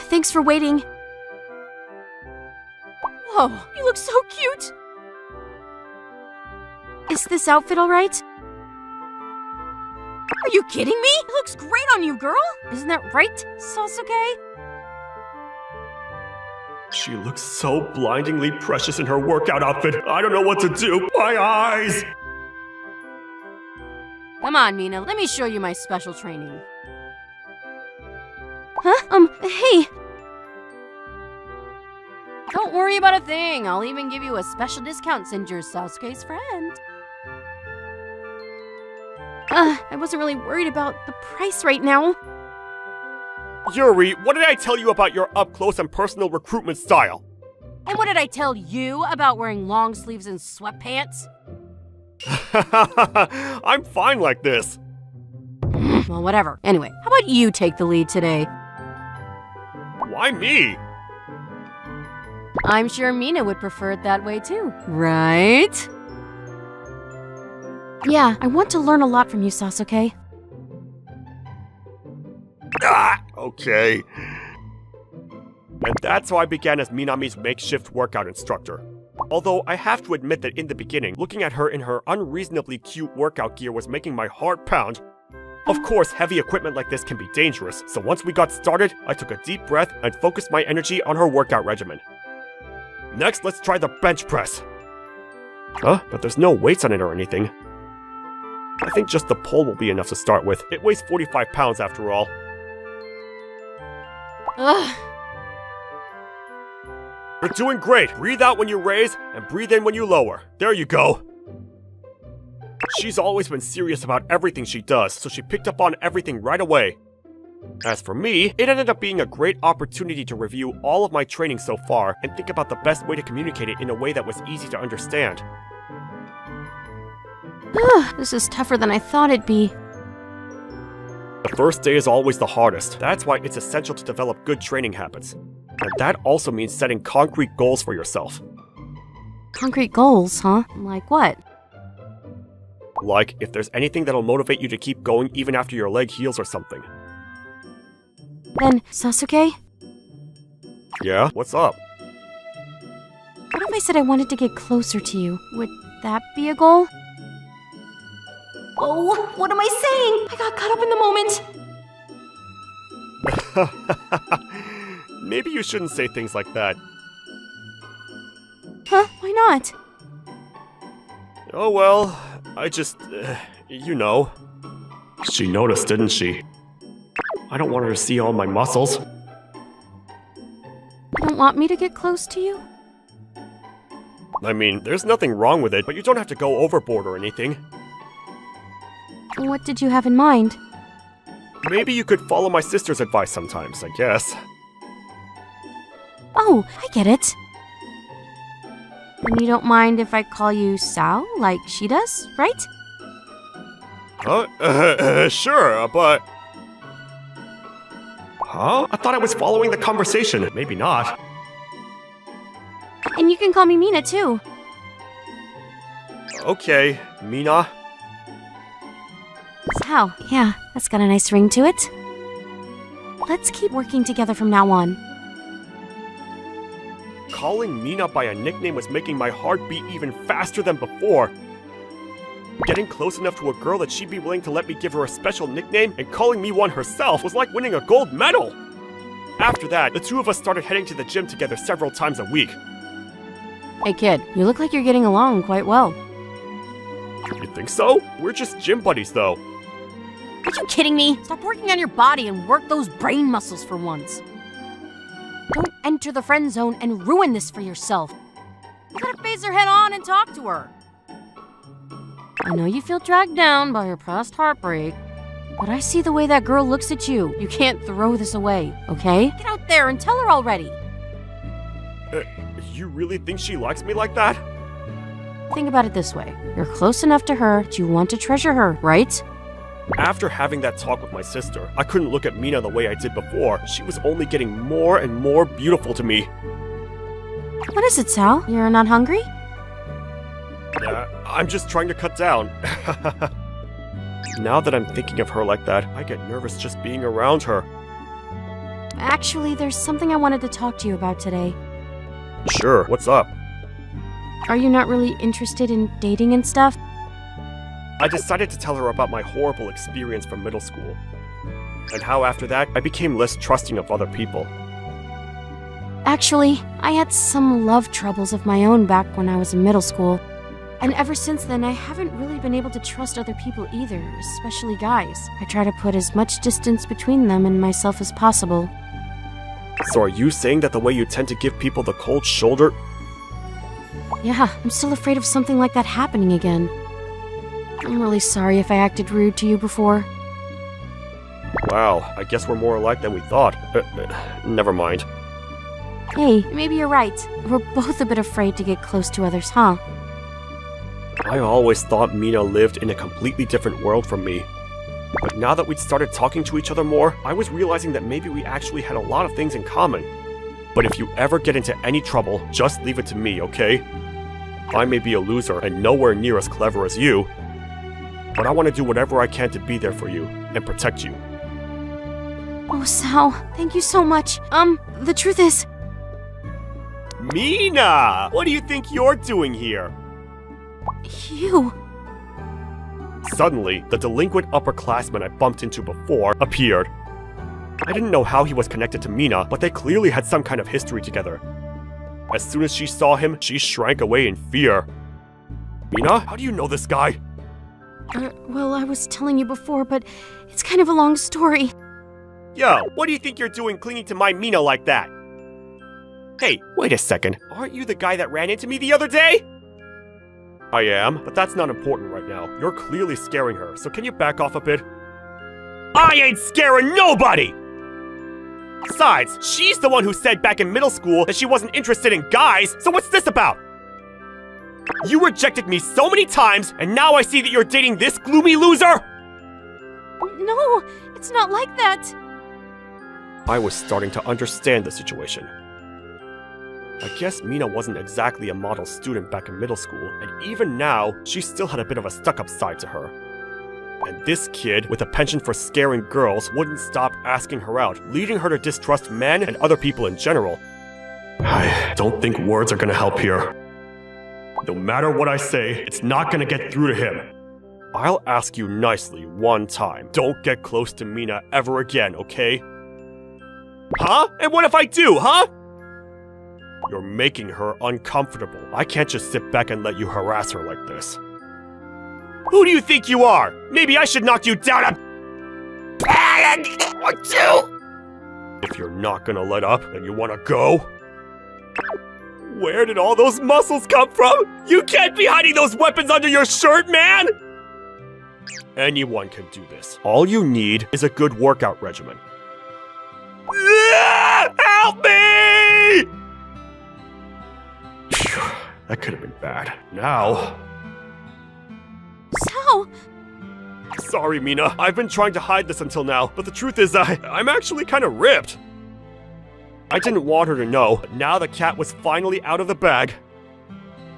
Thanks for waiting. Whoa, you look so cute! Is this outfit alright? Are you kidding me? It looks great on you, girl! Isn't that right, Sasuke? She looks so blindingly precious in her workout outfit. I don't know what to do. My eyes! Come on, Mina, let me show you my special training. Huh? Hey! Don't worry about a thing. I'll even give you a special discount since you're Sasuke's friend. I wasn't really worried about the price right now. Yuri, what did I tell you about your up-close and personal recruitment style? And what did I tell you about wearing long sleeves and sweatpants? I'm fine like this. Well, whatever. Anyway, how about you take the lead today? Why me? I'm sure Mina would prefer it that way too, right? Yeah, I want to learn a lot from you, Sasuke. Okay. And that's how I began as Minami's makeshift workout instructor. Although I have to admit that in the beginning, looking at her in her unreasonably cute workout gear was making my heart pound. Of course, heavy equipment like this can be dangerous, so once we got started, I took a deep breath and focused my energy on her workout regimen. Next, let's try the bench press. Huh? But there's no weights on it or anything. I think just the pole will be enough to start with. It weighs 45 pounds after all. Ugh. You're doing great. Breathe out when you raise and breathe in when you lower. There you go. She's always been serious about everything she does, so she picked up on everything right away. As for me, it ended up being a great opportunity to review all of my training so far and think about the best way to communicate it in a way that was easy to understand. This is tougher than I thought it'd be. The first day is always the hardest. That's why it's essential to develop good training habits. And that also means setting concrete goals for yourself. Concrete goals, huh? Like what? Like, if there's anything that'll motivate you to keep going even after your leg heals or something. Then, Sasuke? Yeah? What's up? What if I said I wanted to get closer to you? Would that be a goal? Oh, what am I saying? I got caught up in the moment. Maybe you shouldn't say things like that. Huh? Why not? Oh well, I just, you know. She noticed, didn't she? I don't want her to see all my muscles. You don't want me to get close to you? I mean, there's nothing wrong with it, but you don't have to go overboard or anything. What did you have in mind? Maybe you could follow my sister's advice sometimes, I guess. Oh, I get it. And you don't mind if I call you Sao, like she does, right? Sure, but... Huh? I thought I was following the conversation. Maybe not. And you can call me Mina, too. Okay, Mina. Sal, yeah, that's got a nice ring to it. Let's keep working together from now on. Calling Mina by a nickname was making my heart beat even faster than before. Getting close enough to a girl that she'd be willing to let me give her a special nickname and calling me one herself was like winning a gold medal. After that, the two of us started heading to the gym together several times a week. Hey kid, you look like you're getting along quite well. You think so? We're just gym buddies though. Are you kidding me? Stop working on your body and work those brain muscles for once. Don't enter the friend zone and ruin this for yourself. You gotta face her head on and talk to her. I know you feel dragged down by your past heartbreak, but I see the way that girl looks at you. You can't throw this away, okay? Get out there and tell her already. You really think she likes me like that? Think about it this way. You're close enough to her that you want to treasure her, right? After having that talk with my sister, I couldn't look at Mina the way I did before. She was only getting more and more beautiful to me. What is it, Sal? You're not hungry? Yeah, I'm just trying to cut down. Now that I'm thinking of her like that, I get nervous just being around her. Actually, there's something I wanted to talk to you about today. Sure, what's up? Are you not really interested in dating and stuff? I decided to tell her about my horrible experience from middle school, and how after that, I became less trusting of other people. Actually, I had some love troubles of my own back when I was in middle school. And ever since then, I haven't really been able to trust other people either, especially guys. I try to put as much distance between them and myself as possible. So are you saying that the way you tend to give people the cold shoulder? Yeah, I'm still afraid of something like that happening again. I'm really sorry if I acted rude to you before. Wow, I guess we're more alike than we thought. Never mind. Hey, maybe you're right. We're both a bit afraid to get close to others, huh? I always thought Mina lived in a completely different world from me. But now that we'd started talking to each other more, I was realizing that maybe we actually had a lot of things in common. But if you ever get into any trouble, just leave it to me, okay? I may be a loser and nowhere near as clever as you, but I want to do whatever I can to be there for you and protect you. Oh, Sal, thank you so much. The truth is... Mina! What do you think you're doing here? You... Suddenly, the delinquent upperclassman I bumped into before appeared. I didn't know how he was connected to Mina, but they clearly had some kind of history together. As soon as she saw him, she shrank away in fear. Mina, how do you know this guy? Well, I was telling you before, but it's kind of a long story. Yo, what do you think you're doing clinging to my Mina like that? Hey, wait a second. Aren't you the guy that ran into me the other day? I am, but that's not important right now. You're clearly scaring her, so can you back off a bit? I ain't scaring nobody! Besides, she's the one who said back in middle school that she wasn't interested in guys, so what's this about? You rejected me so many times, and now I see that you're dating this gloomy loser? No, it's not like that. I was starting to understand the situation. I guess Mina wasn't exactly a model student back in middle school, and even now, she still had a bit of a stuck-up side to her. And this kid, with a penchant for scaring girls, wouldn't stop asking her out, leading her to distrust men and other people in general. I don't think words are gonna help here. No matter what I say, it's not gonna get through to him. I'll ask you nicely one time. Don't get close to Mina ever again, okay? Huh? And what if I do, huh? You're making her uncomfortable. I can't just sit back and let you harass her like this. Who do you think you are? Maybe I should knock you down a... If you're not gonna let up, then you wanna go? Where did all those muscles come from? You can't be hiding those weapons under your shirt, man! Anyone can do this. All you need is a good workout regimen. Help me! Phew, that could have been bad. Now... Sorry, Mina. I've been trying to hide this until now, but the truth is I'm actually kind of ripped. I didn't want her to know, but now the cat was finally out of the bag.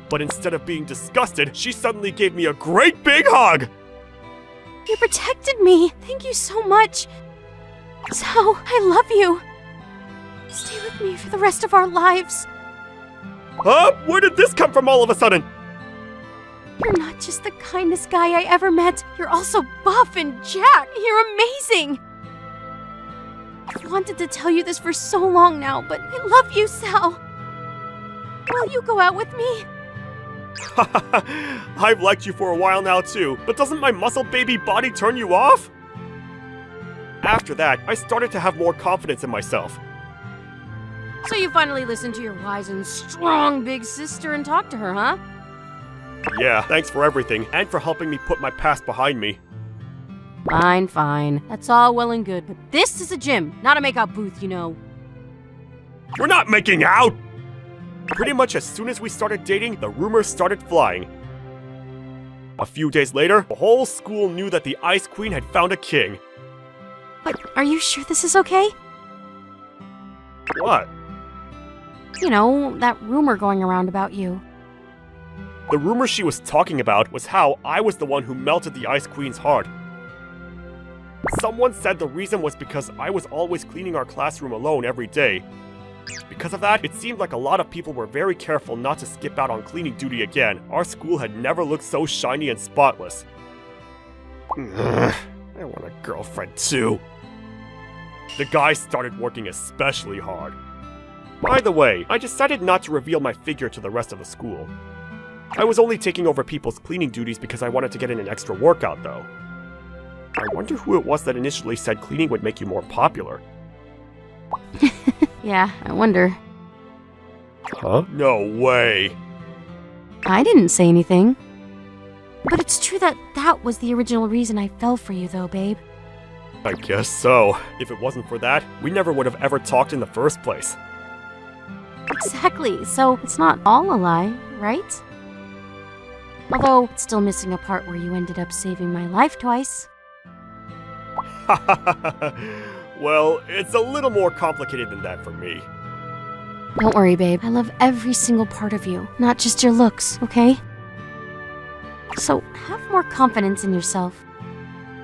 But instead of being disgusted, she suddenly gave me a great big hug! You protected me. Thank you so much. So, I love you. Stay with me for the rest of our lives. Huh? Where did this come from all of a sudden? You're not just the kindest guy I ever met. You're also buff and jacked. You're amazing. I've wanted to tell you this for so long now, but I love you, Sal. Will you go out with me? I've liked you for a while now too, but doesn't my muscle baby body turn you off? After that, I started to have more confidence in myself. So you finally listened to your wise and strong big sister and talked to her, huh? Yeah, thanks for everything, and for helping me put my past behind me. Fine, fine. That's all well and good, but this is a gym, not a makeup booth, you know. We're not making out! Pretty much as soon as we started dating, the rumors started flying. A few days later, the whole school knew that the Ice Queen had found a king. But are you sure this is okay? What? You know, that rumor going around about you. The rumor she was talking about was how I was the one who melted the Ice Queen's heart. Someone said the reason was because I was always cleaning our classroom alone every day. Because of that, it seemed like a lot of people were very careful not to skip out on cleaning duty again. Our school had never looked so shiny and spotless. I want a girlfriend too. The guys started working especially hard. By the way, I decided not to reveal my figure to the rest of the school. I was only taking over people's cleaning duties because I wanted to get in an extra workout though. I wonder who it was that initially said cleaning would make you more popular. Yeah, I wonder. Huh? No way. I didn't say anything. But it's true that that was the original reason I fell for you, though, babe. I guess so. If it wasn't for that, we never would have ever talked in the first place. Exactly, so it's not all a lie, right? Although, it's still missing a part where you ended up saving my life twice. Well, it's a little more complicated than that for me. Don't worry, babe. I love every single part of you, not just your looks, okay? So, have more confidence in yourself.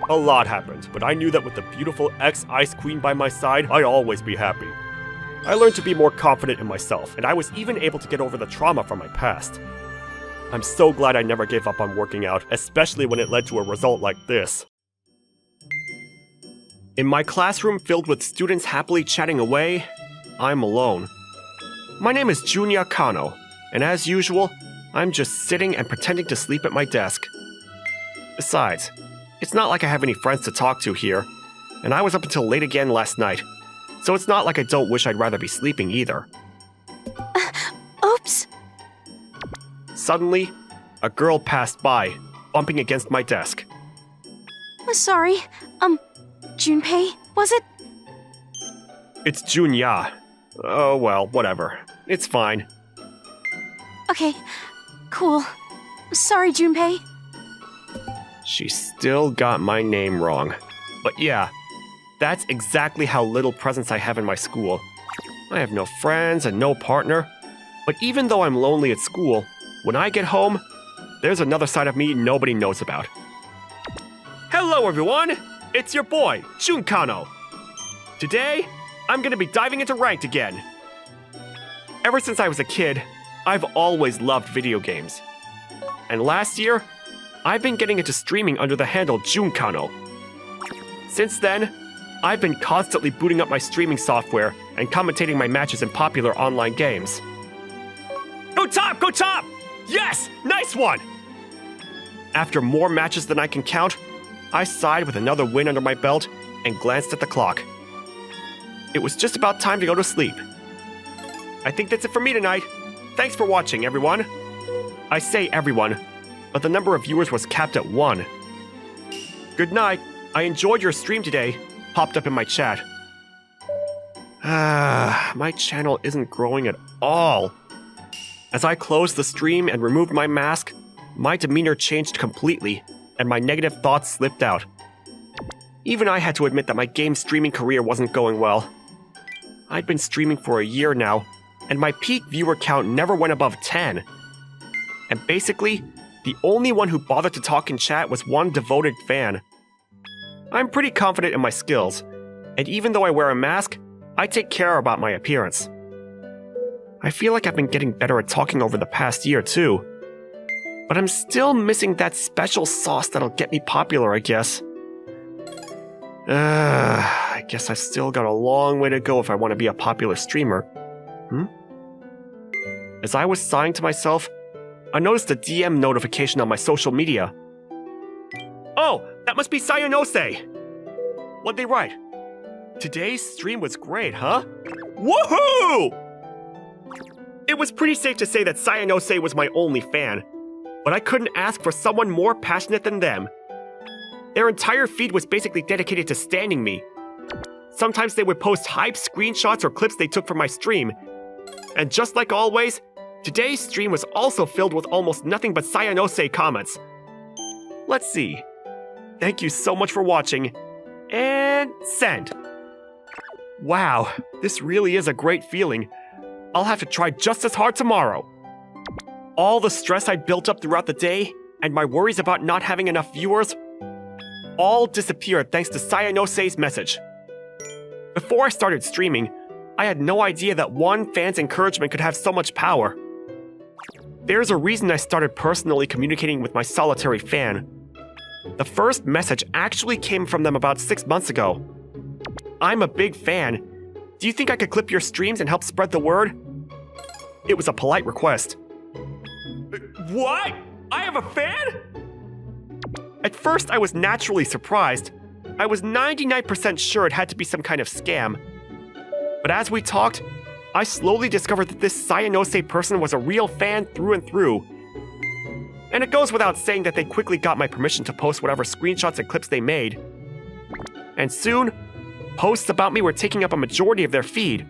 A lot happened, but I knew that with the beautiful ex-Ice Queen by my side, I'd always be happy. I learned to be more confident in myself, and I was even able to get over the trauma from my past. I'm so glad I never gave up on working out, especially when it led to a result like this. In my classroom filled with students happily chatting away, I'm alone. My name is Junya Kano, and as usual, I'm just sitting and pretending to sleep at my desk. Besides, it's not like I have any friends to talk to here, and I was up until late again last night, so it's not like I don't wish I'd rather be sleeping either. Oops. Suddenly, a girl passed by, bumping against my desk. Sorry, Junpei, was it? It's Junya. Oh well, whatever. It's fine. Okay, cool. Sorry, Junpei. She still got my name wrong. But yeah, that's exactly how little presence I have in my school. I have no friends and no partner. But even though I'm lonely at school, when I get home, there's another side of me nobody knows about. Hello everyone! It's your boy, Jun Kano. Today, I'm gonna be diving into Ranked again. Ever since I was a kid, I've always loved video games. And last year, I've been getting into streaming under the handle Jun Kano. Since then, I've been constantly booting up my streaming software and commentating my matches in popular online games. Go top! Go top! Yes! Nice one! After more matches than I can count, I sighed with another win under my belt and glanced at the clock. It was just about time to go to sleep. I think that's it for me tonight. Thanks for watching, everyone. I say everyone, but the number of viewers was capped at 1. Good night. I enjoyed your stream today. Popped up in my chat. My channel isn't growing at all. As I closed the stream and removed my mask, my demeanor changed completely, and my negative thoughts slipped out. Even I had to admit that my game streaming career wasn't going well. I'd been streaming for a year now, and my peak viewer count never went above 10. And basically, the only one who bothered to talk in chat was one devoted fan. I'm pretty confident in my skills, and even though I wear a mask, I take care about my appearance. I feel like I've been getting better at talking over the past year too. But I'm still missing that special sauce that'll get me popular, I guess. I guess I've still got a long way to go if I want to be a popular streamer. As I was sighing to myself, I noticed a DM notification on my social media. Oh, that must be Sayanose! What'd they write? Today's stream was great, huh? Woohoo! It was pretty safe to say that Sayanose was my only fan, but I couldn't ask for someone more passionate than them. Their entire feed was basically dedicated to standing me. Sometimes they would post hype screenshots or clips they took from my stream. And just like always, today's stream was also filled with almost nothing but Sayanose comments. Let's see. Thank you so much for watching. And send. Wow, this really is a great feeling. I'll have to try just as hard tomorrow. All the stress I built up throughout the day, and my worries about not having enough viewers, all disappeared thanks to Sayanose's message. Before I started streaming, I had no idea that one fan's encouragement could have so much power. There's a reason I started personally communicating with my solitary fan. The first message actually came from them about 6 months ago. I'm a big fan. Do you think I could clip your streams and help spread the word? It was a polite request. What? I have a fan? At first, I was naturally surprised. I was 99% sure it had to be some kind of scam. But as we talked, I slowly discovered that this Sayanose person was a real fan through and through. And it goes without saying that they quickly got my permission to post whatever screenshots and clips they made. And soon, posts about me were taking up a majority of their feed.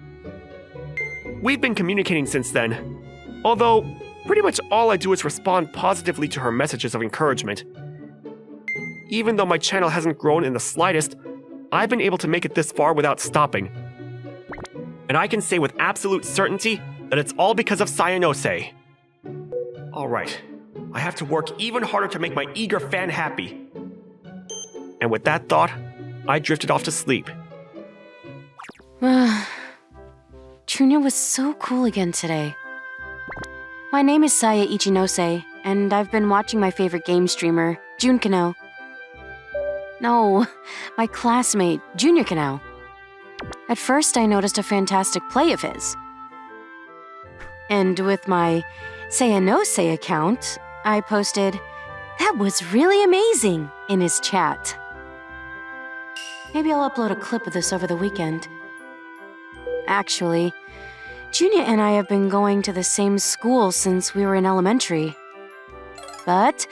We've been communicating since then, although pretty much all I do is respond positively to her messages of encouragement. Even though my channel hasn't grown in the slightest, I've been able to make it this far without stopping. And I can say with absolute certainty that it's all because of Sayanose. Alright, I have to work even harder to make my eager fan happy. And with that thought, I drifted off to sleep. Junya was so cool again today. My name is Saya Ichinose, and I've been watching my favorite game streamer, Jun Kano. No, my classmate, Junior Kano. At first, I noticed a fantastic play of his. And with my Sayanose account, I posted, "That was really amazing," in his chat. Maybe I'll upload a clip of this over the weekend. Actually, Junya and I have been going to the same school since we were in elementary. But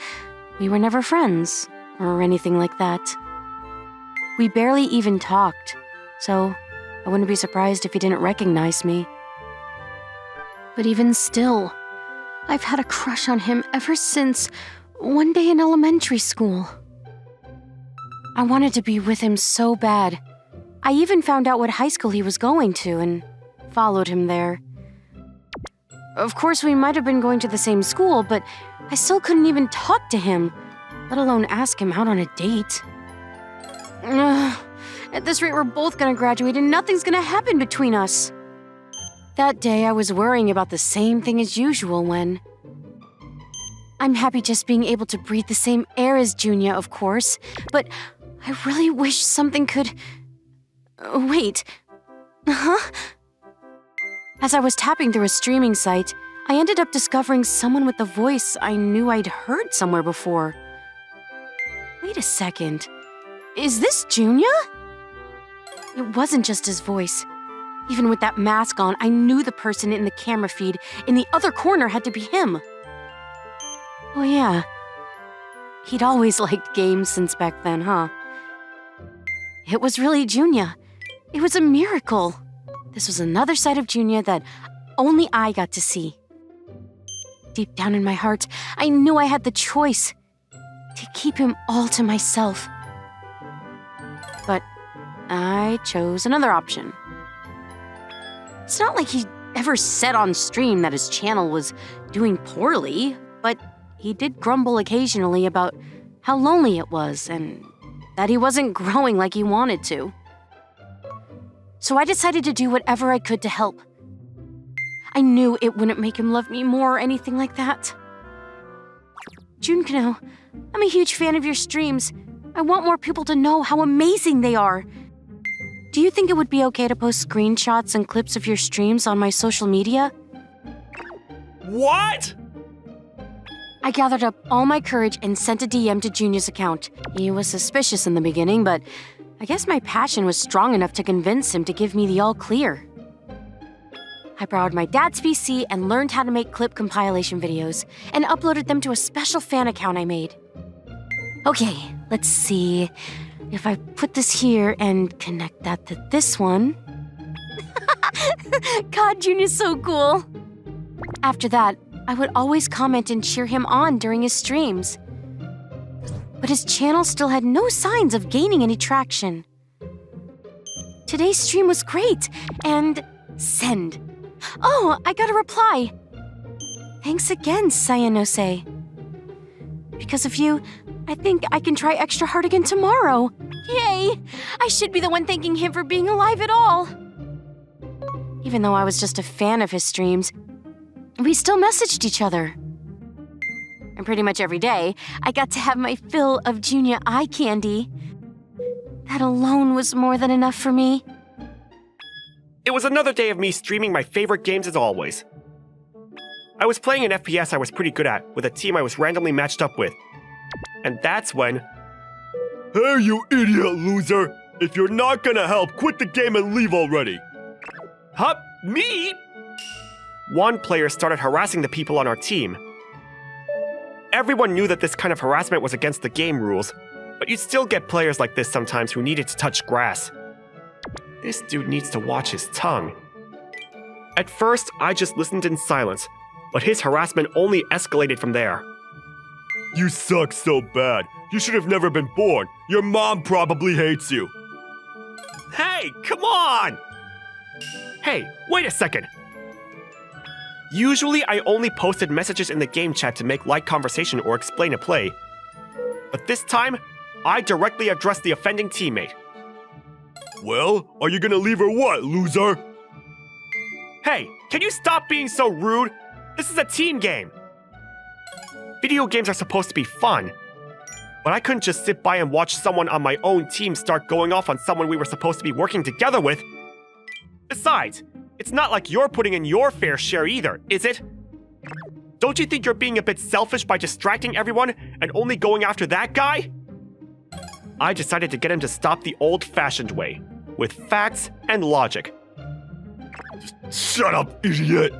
we were never friends, or anything like that. We barely even talked, so I wouldn't be surprised if he didn't recognize me. But even still, I've had a crush on him ever since one day in elementary school. I wanted to be with him so bad. I even found out what high school he was going to and followed him there. Of course, we might have been going to the same school, but I still couldn't even talk to him, let alone ask him out on a date. At this rate, we're both gonna graduate and nothing's gonna happen between us. That day, I was worrying about the same thing as usual when... I'm happy just being able to breathe the same air as Junya, of course, but I really wish something could... Wait. Huh? As I was tapping through a streaming site, I ended up discovering someone with a voice I knew I'd heard somewhere before. Wait a second. Is this Junya? It wasn't just his voice. Even with that mask on, I knew the person in the camera feed in the other corner had to be him. Oh yeah. He'd always liked games since back then, huh? It was really Junya. It was a miracle. This was another side of Junya that only I got to see. Deep down in my heart, I knew I had the choice to keep him all to myself. But I chose another option. It's not like he ever said on stream that his channel was doing poorly, but he did grumble occasionally about how lonely it was and that he wasn't growing like he wanted to. So I decided to do whatever I could to help. I knew it wouldn't make him love me more or anything like that. Junkino, I'm a huge fan of your streams. I want more people to know how amazing they are. Do you think it would be okay to post screenshots and clips of your streams on my social media? What? I gathered up all my courage and sent a DM to Junior's account. He was suspicious in the beginning, but I guess my passion was strong enough to convince him to give me the all clear. I borrowed my dad's PC and learned how to make clip compilation videos and uploaded them to a special fan account I made. Okay, let's see. If I put this here and connect that to this one... God, Junior's so cool! After that, I would always comment and cheer him on during his streams. But his channel still had no signs of gaining any traction. Today's stream was great, and send. Oh, I got a reply. Thanks again, Sayanose. Because of you, I think I can try extra hard again tomorrow. Yay! I should be the one thanking him for being alive at all. Even though I was just a fan of his streams, we still messaged each other. And pretty much every day, I got to have my fill of Junior eye candy. That alone was more than enough for me. It was another day of me streaming my favorite games as always. I was playing an FPS I was pretty good at with a team I was randomly matched up with. And that's when... Hey, you idiot loser! If you're not gonna help, quit the game and leave already! Huh? Me? One player started harassing the people on our team. Everyone knew that this kind of harassment was against the game rules, but you'd still get players like this sometimes who needed to touch grass. This dude needs to watch his tongue. At first, I just listened in silence, but his harassment only escalated from there. You suck so bad. You should have never been born. Your mom probably hates you. Hey, come on! Hey, wait a second. Usually I only posted messages in the game chat to make light conversation or explain a play. But this time, I directly addressed the offending teammate. Well, are you gonna leave or what, loser? Hey, can you stop being so rude? This is a team game. Video games are supposed to be fun. But I couldn't just sit by and watch someone on my own team start going off on someone we were supposed to be working together with. Besides, it's not like you're putting in your fair share either, is it? Don't you think you're being a bit selfish by distracting everyone and only going after that guy? I decided to get him to stop the old-fashioned way, with facts and logic. Shut up, idiot!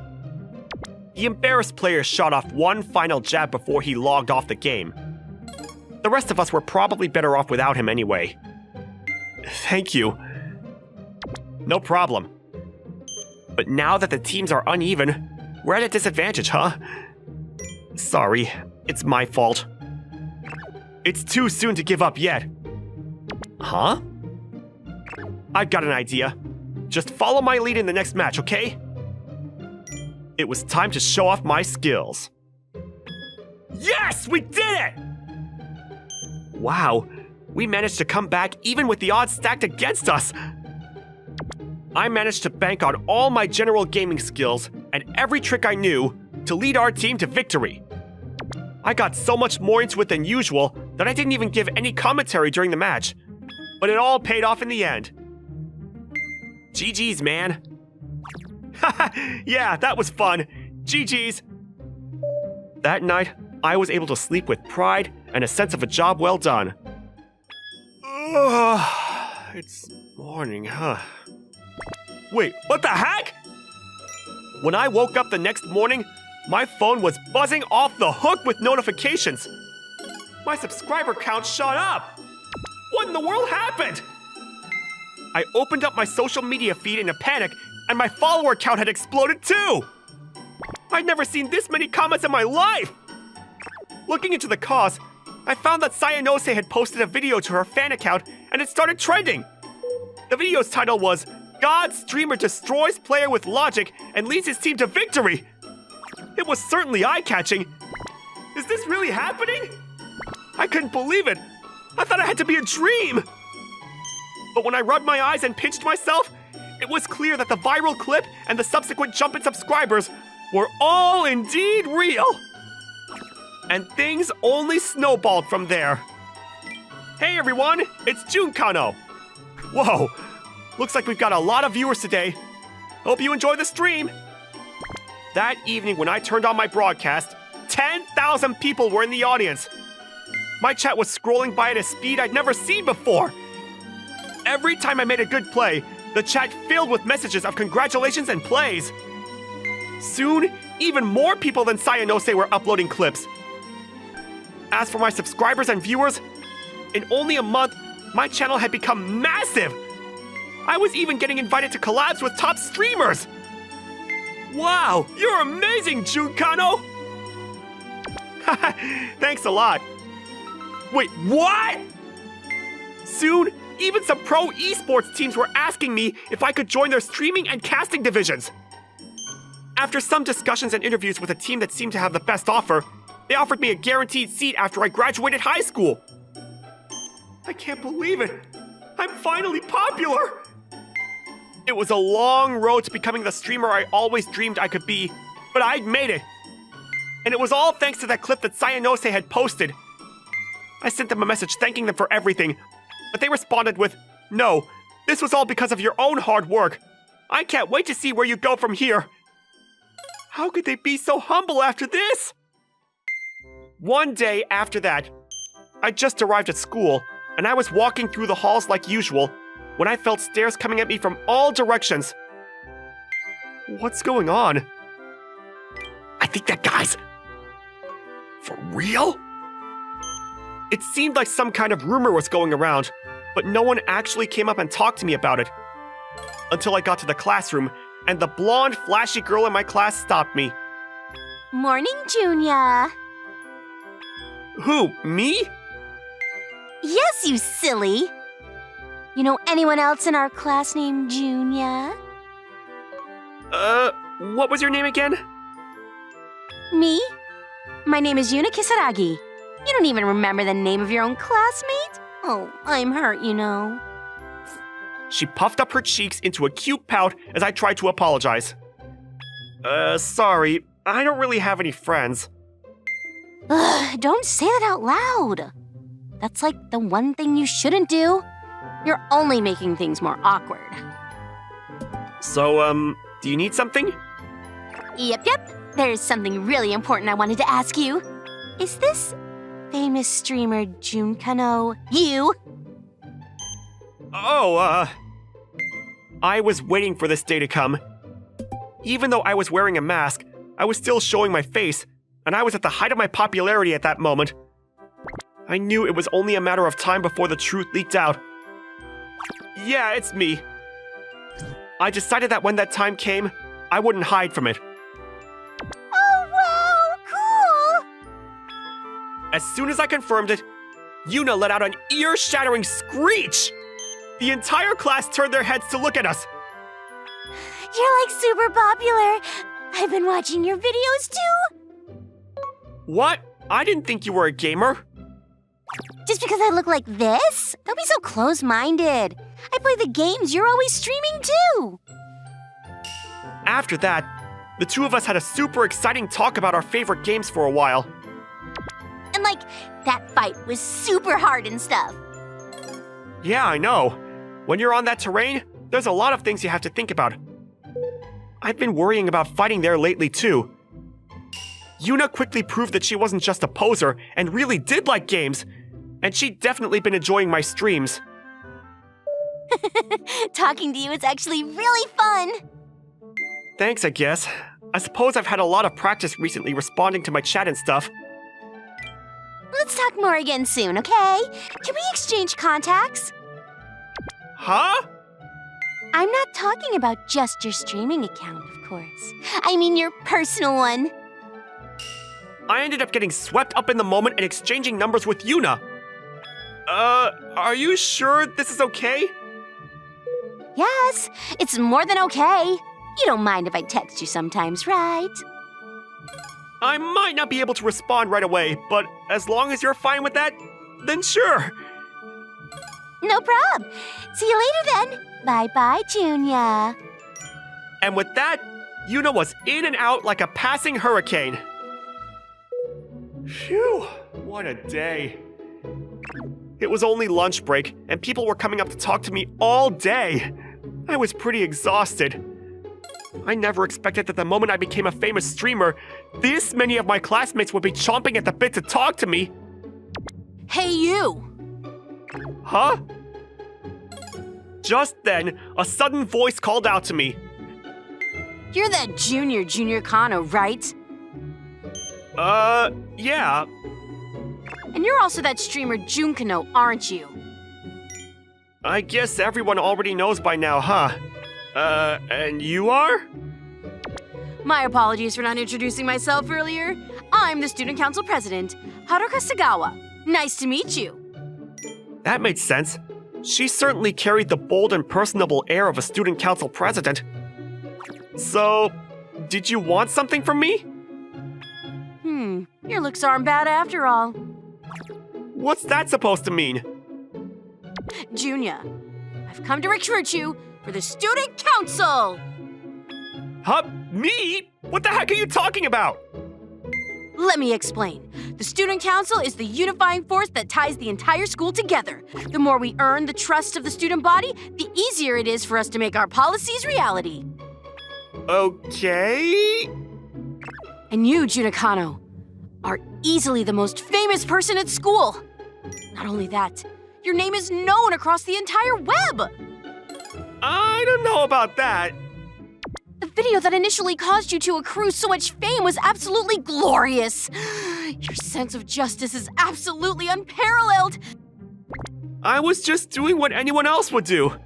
The embarrassed player shot off one final jab before he logged off the game. The rest of us were probably better off without him anyway. Thank you. No problem. But now that the teams are uneven, we're at a disadvantage, huh? Sorry, it's my fault. It's too soon to give up yet. Huh? I've got an idea. Just follow my lead in the next match, okay? It was time to show off my skills. Yes, we did it! Wow, we managed to come back even with the odds stacked against us. I managed to bank on all my general gaming skills and every trick I knew to lead our team to victory. I got so much more into it than usual that I didn't even give any commentary during the match, but it all paid off in the end. GG's, man. Yeah, that was fun. GG's. That night, I was able to sleep with pride and a sense of a job well done. It's morning, huh? Wait, what the heck? When I woke up the next morning, my phone was buzzing off the hook with notifications. My subscriber count shot up. What in the world happened? I opened up my social media feed in a panic, and my follower count had exploded too. I'd never seen this many comments in my life. Looking into the cause, I found that Sayanose had posted a video to her fan account and it started trending. The video's title was, God Streamer Destroys Player with Logic and Leads His Team to Victory. It was certainly eye-catching. Is this really happening? I couldn't believe it. I thought it had to be a dream. But when I rubbed my eyes and pinched myself, it was clear that the viral clip and the subsequent jump in subscribers were all indeed real. And things only snowballed from there. Hey everyone, it's Junkano. Whoa, looks like we've got a lot of viewers today. Hope you enjoy the stream. That evening when I turned on my broadcast, 10,000 people were in the audience. My chat was scrolling by at a speed I'd never seen before. Every time I made a good play, the chat filled with messages of congratulations and plays. Soon, even more people than Sayanose were uploading clips. As for my subscribers and viewers, in only a month, my channel had become massive. I was even getting invited to collabs with top streamers. Wow, you're amazing, Junkano! Thanks a lot. Wait, what? Soon, even some pro esports teams were asking me if I could join their streaming and casting divisions. After some discussions and interviews with a team that seemed to have the best offer, they offered me a guaranteed seat after I graduated high school. I can't believe it. I'm finally popular. It was a long road to becoming the streamer I always dreamed I could be, but I'd made it. And it was all thanks to that clip that Sayanose had posted. I sent them a message thanking them for everything, but they responded with, "No, this was all because of your own hard work. I can't wait to see where you go from here." How could they be so humble after this? One day after that, I just arrived at school, and I was walking through the halls like usual when I felt stares coming at me from all directions. What's going on? I think that guy's... for real? It seemed like some kind of rumor was going around, but no one actually came up and talked to me about it. Until I got to the classroom, and the blonde, flashy girl in my class stopped me. Morning, Junya. Who, me? Yes, you silly. You know anyone else in our class named Junya? What was your name again? Me? My name is Yuna Kisaragi. You don't even remember the name of your own classmate? Oh, I'm hurt, you know. She puffed up her cheeks into a cute pout as I tried to apologize. Sorry, I don't really have any friends. Ugh, don't say that out loud. That's like the one thing you shouldn't do. You're only making things more awkward. So, do you need something? Yep. There's something really important I wanted to ask you. Is this famous streamer Junkano you? Oh, I was waiting for this day to come. Even though I was wearing a mask, I was still showing my face, and I was at the height of my popularity at that moment. I knew it was only a matter of time before the truth leaked out. Yeah, it's me. I decided that when that time came, I wouldn't hide from it. Oh, wow, cool! As soon as I confirmed it, Yuna let out an ear-shattering screech! The entire class turned their heads to look at us. You're like super popular. I've been watching your videos too. What? I didn't think you were a gamer. Just because I look like this? Don't be so close-minded. I play the games you're always streaming too. After that, the two of us had a super exciting talk about our favorite games for a while. And like, that fight was super hard and stuff. Yeah, I know. When you're on that terrain, there's a lot of things you have to think about. I've been worrying about fighting there lately too. Yuna quickly proved that she wasn't just a poser and really did like games, and she'd definitely been enjoying my streams. Talking to you is actually really fun. Thanks, I guess. I suppose I've had a lot of practice recently responding to my chat and stuff. Let's talk more again soon, okay? Can we exchange contacts? Huh? I'm not talking about just your streaming account, of course. I mean your personal one. I ended up getting swept up in the moment and exchanging numbers with Yuna. Are you sure this is okay? Yes, it's more than okay. You don't mind if I text you sometimes, right? I might not be able to respond right away, but as long as you're fine with that, then sure. No prob. See you later then. Bye-bye, Junior. And with that, Yuna was in and out like a passing hurricane. Phew, what a day. It was only lunch break, and people were coming up to talk to me all day. I was pretty exhausted. I never expected that the moment I became a famous streamer, this many of my classmates would be chomping at the bit to talk to me. Hey, you! Huh? Just then, a sudden voice called out to me. You're that Junior Kano, right? Yeah. And you're also that streamer Junkano, aren't you? I guess everyone already knows by now, huh? And you are? My apologies for not introducing myself earlier. I'm the student council president, Haruka Sagawa. Nice to meet you. That made sense. She certainly carried the bold and personable air of a student council president. So, did you want something from me? Your looks aren't bad after all. What's that supposed to mean? Junior, I've come to recruit you for the student council! Huh? Me? What the heck are you talking about? Let me explain. The student council is the unifying force that ties the entire school together. The more we earn the trust of the student body, the easier it is for us to make our policies reality. Okay. And you, Junakano, are easily the most famous person at school. Not only that, your name is known across the entire web. I don't know about that. The video that initially caused you to accrue so much fame was absolutely glorious. Your sense of justice is absolutely unparalleled. I was just doing what anyone else would do.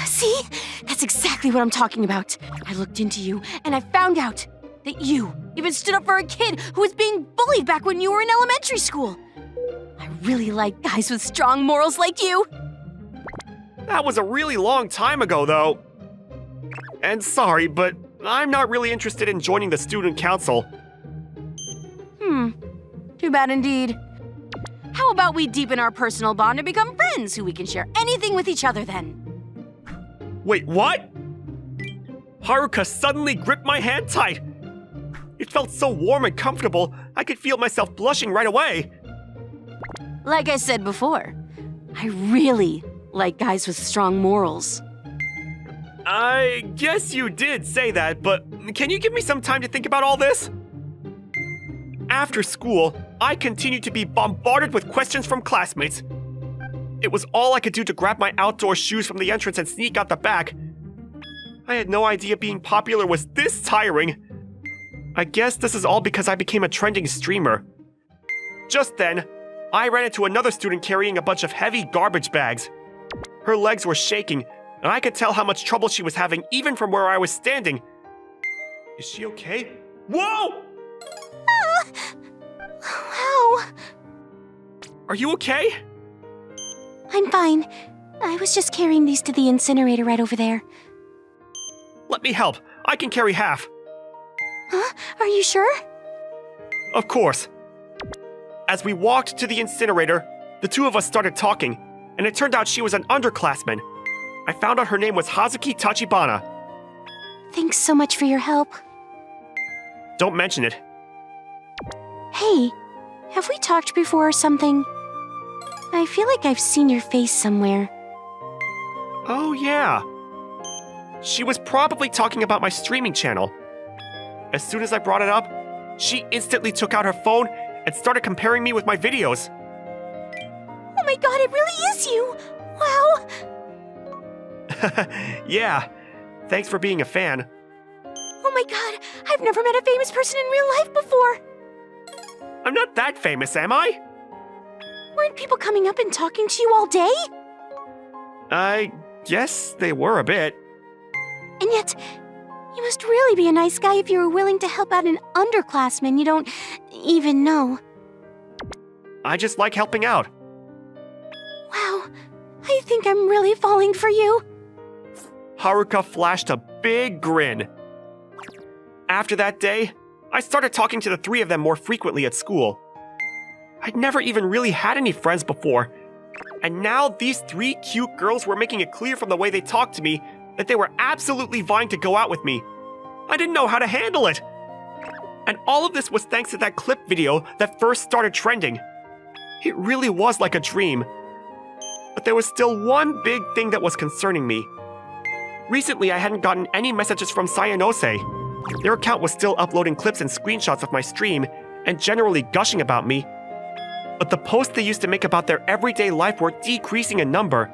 See? That's exactly what I'm talking about. I looked into you, and I found out that you even stood up for a kid who was being bullied back when you were in elementary school. I really like guys with strong morals like you. That was a really long time ago, though. And sorry, but I'm not really interested in joining the student council. Too bad indeed. How about we deepen our personal bond and become friends who we can share anything with each other then? Wait, what? Haruka suddenly gripped my hand tight. It felt so warm and comfortable, I could feel myself blushing right away. Like I said before, I really like guys with strong morals. I guess you did say that, but can you give me some time to think about all this? After school, I continued to be bombarded with questions from classmates. It was all I could do to grab my outdoor shoes from the entrance and sneak out the back. I had no idea being popular was this tiring. I guess this is all because I became a trending streamer. Just then, I ran into another student carrying a bunch of heavy garbage bags. Her legs were shaking, and I could tell how much trouble she was having even from where I was standing. Is she okay? Whoa! Wow. Are you okay? I'm fine. I was just carrying these to the incinerator right over there. Let me help. I can carry half. Huh? Are you sure? Of course. As we walked to the incinerator, the two of us started talking, and it turned out she was an underclassman. I found out her name was Hazuki Tachibana. Thanks so much for your help. Don't mention it. Hey, have we talked before or something? I feel like I've seen your face somewhere. Oh, yeah. She was probably talking about my streaming channel. As soon as I brought it up, she instantly took out her phone and started comparing me with my videos. Oh my god, it really is you! Wow! Yeah, thanks for being a fan. Oh my god, I've never met a famous person in real life before! I'm not that famous, am I? Weren't people coming up and talking to you all day? I guess they were a bit. And yet, you must really be a nice guy if you were willing to help out an underclassman you don't even know. I just like helping out. Wow, I think I'm really falling for you. Haruka flashed a big grin. After that day, I started talking to the three of them more frequently at school. I'd never even really had any friends before, and now these three cute girls were making it clear from the way they talked to me that they were absolutely vying to go out with me. I didn't know how to handle it. And all of this was thanks to that clip video that first started trending. It really was like a dream. But there was still one big thing that was concerning me. Recently, I hadn't gotten any messages from Sayanose. Their account was still uploading clips and screenshots of my stream and generally gushing about me. But the posts they used to make about their everyday life were decreasing in number.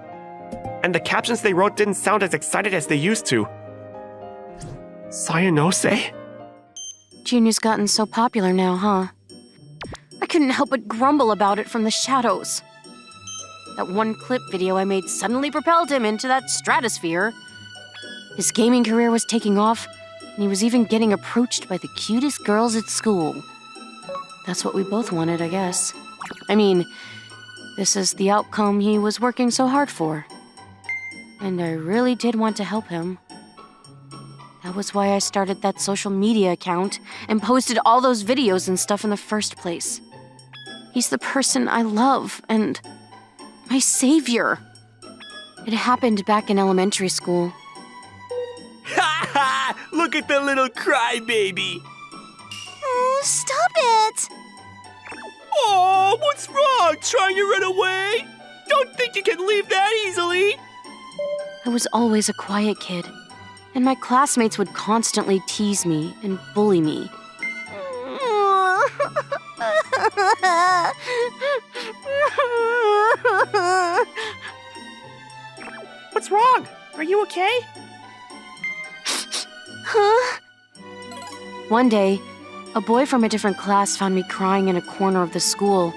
And the captions they wrote didn't sound as excited as they used to. Sayanose? Junior's gotten so popular now, huh? I couldn't help but grumble about it from the shadows. That one clip video I made suddenly propelled him into that stratosphere. His gaming career was taking off, and he was even getting approached by the cutest girls at school. That's what we both wanted, I guess. I mean, this is the outcome he was working so hard for. And I really did want to help him. That was why I started that social media account and posted all those videos and stuff in the first place. He's the person I love and my savior. It happened back in elementary school. Ha ha! Look at the little crybaby. Oh, stop it! Oh, what's wrong? Trying to run away? Don't think you can leave that easily. I was always a quiet kid, and my classmates would constantly tease me and bully me. What's wrong? Are you okay? Huh? One day, a boy from a different class found me crying in a corner of the school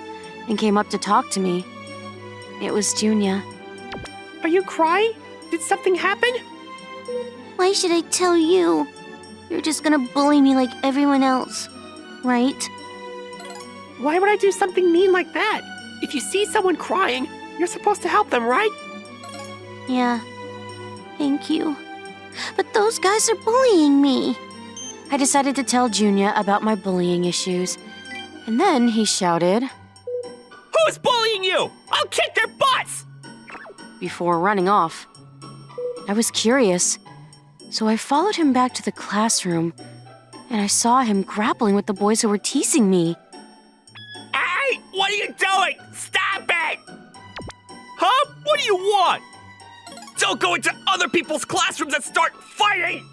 and came up to talk to me. It was Junya. Are you crying? Did something happen? Why should I tell you? You're just gonna bully me like everyone else, right? Why would I do something mean like that? If you see someone crying, you're supposed to help them, right? Yeah, thank you. But those guys are bullying me. I decided to tell Junya about my bullying issues. And then he shouted, Who's bullying you? I'll kick their butts! before running off. I was curious, so I followed him back to the classroom, and I saw him grappling with the boys who were teasing me. Hey, what are you doing? Stop it! Huh? What do you want? Don't go into other people's classrooms and start fighting!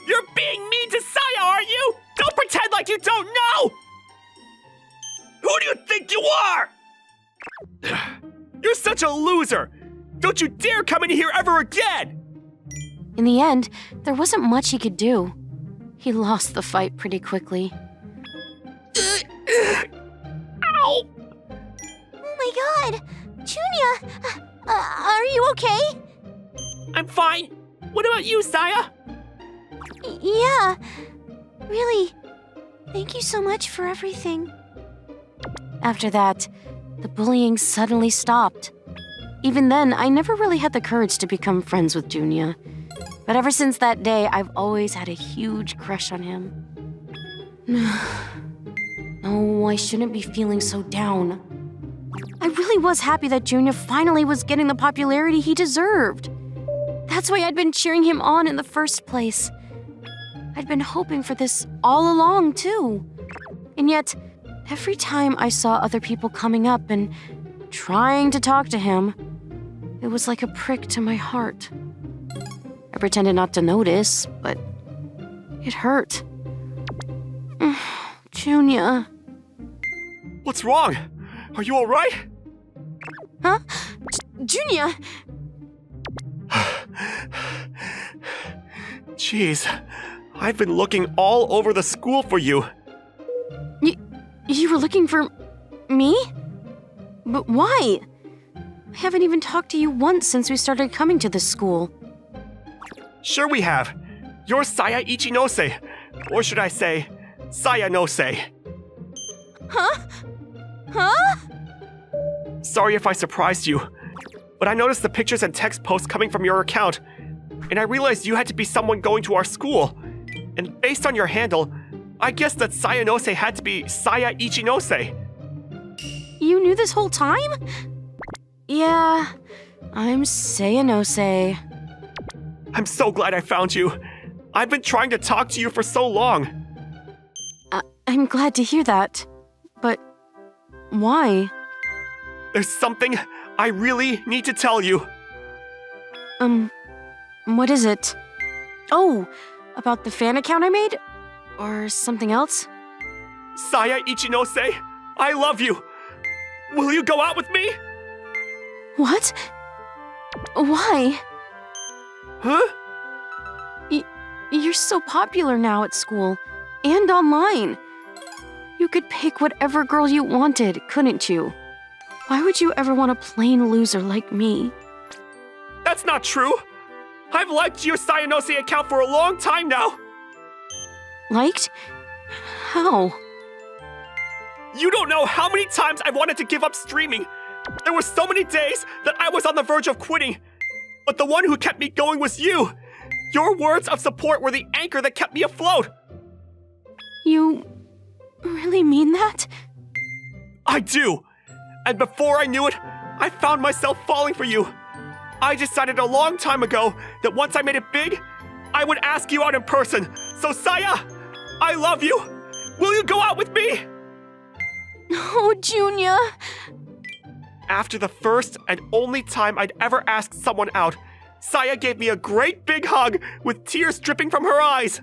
You're being mean to Saya, are you? Don't pretend like you don't know! Who do you think you are? You're such a loser! Don't you dare come in here ever again! In the end, there wasn't much he could do. He lost the fight pretty quickly. Ow! Oh my god! Junya! Are you okay? I'm fine. What about you, Saya? Yeah. Really, thank you so much for everything. After that, the bullying suddenly stopped. Even then, I never really had the courage to become friends with Junya. But ever since that day, I've always had a huge crush on him. No, I shouldn't be feeling so down. I really was happy that Junya finally was getting the popularity he deserved. That's why I'd been cheering him on in the first place. I'd been hoping for this all along, too. And yet, every time I saw other people coming up and trying to talk to him, it was like a prick to my heart. I pretended not to notice, but it hurt. Junya. What's wrong? Are you alright? Huh? Junya! Jeez, I've been looking all over the school for you. You were looking for me? But why? I haven't even talked to you once since we started coming to this school. Sure we have. You're Saya Ichinose. Or should I say, Sayanose. Huh? Huh? Sorry if I surprised you, but I noticed the pictures and text posts coming from your account, and I realized you had to be someone going to our school. And based on your handle, I guess that Sayanose had to be Saya Ichinose. You knew this whole time? Yeah, I'm Sayanose. I'm so glad I found you. I've been trying to talk to you for so long. I'm glad to hear that. But why? There's something I really need to tell you. What is it? Oh, about the fan account I made? Or something else? Saya Ichinose, I love you. Will you go out with me? What? Why? Huh? You're so popular now at school and online. You could pick whatever girl you wanted, couldn't you? Why would you ever want a plain loser like me? That's not true. I've liked your Sayanose account for a long time now. Liked? How? You don't know how many times I wanted to give up streaming. There were so many days that I was on the verge of quitting. But the one who kept me going was you. Your words of support were the anchor that kept me afloat. You really mean that? I do. And before I knew it, I found myself falling for you. I decided a long time ago that once I made it big, I would ask you out in person. So Saya, I love you. Will you go out with me? Oh, Junya. After the first and only time I'd ever asked someone out, Saya gave me a great big hug with tears dripping from her eyes.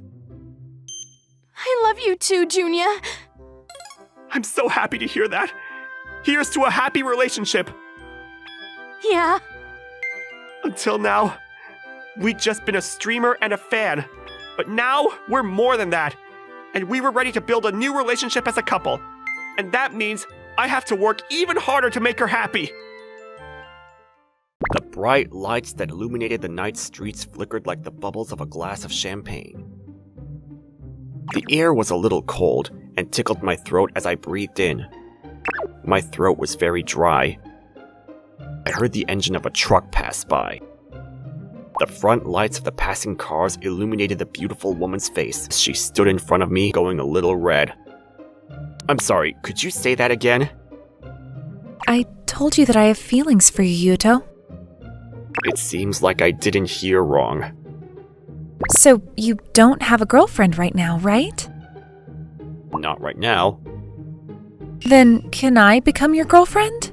I love you too, Junya. I'm so happy to hear that. Here's to a happy relationship. Yeah. Until now, we'd just been a streamer and a fan. But now, we're more than that. And we were ready to build a new relationship as a couple. And that means I have to work even harder to make her happy. The bright lights that illuminated the night streets flickered like the bubbles of a glass of champagne. The air was a little cold and tickled my throat as I breathed in. My throat was very dry. I heard the engine of a truck pass by. The front lights of the passing cars illuminated the beautiful woman's face as she stood in front of me, going a little red. I'm sorry, could you say that again? I told you that I have feelings for you, Yuto. It seems like I didn't hear wrong. So you don't have a girlfriend right now, right? Not right now. Then can I become your girlfriend?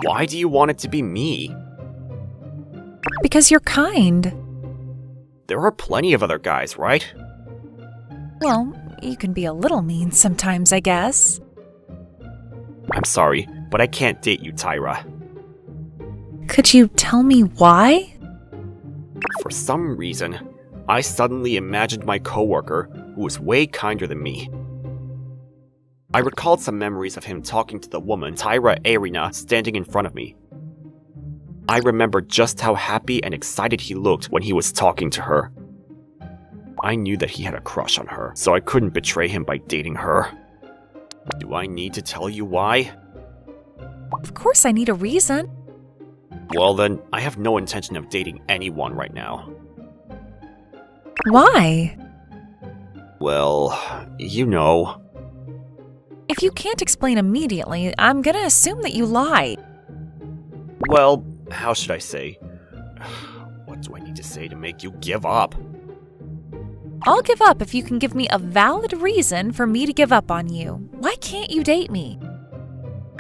Why do you want it to be me? Because you're kind. There are plenty of other guys, right? Well, you can be a little mean sometimes, I guess. I'm sorry, but I can't date you, Tyra. Could you tell me why? For some reason, I suddenly imagined my coworker, who was way kinder than me. I recalled some memories of him talking to the woman, Tyra Arena, standing in front of me. I remembered just how happy and excited he looked when he was talking to her. I knew that he had a crush on her, so I couldn't betray him by dating her. Do I need to tell you why? Of course I need a reason. Well then, I have no intention of dating anyone right now. Why? Well, you know. If you can't explain immediately, I'm gonna assume that you lied. Well, how should I say? What do I need to say to make you give up? I'll give up if you can give me a valid reason for me to give up on you. Why can't you date me?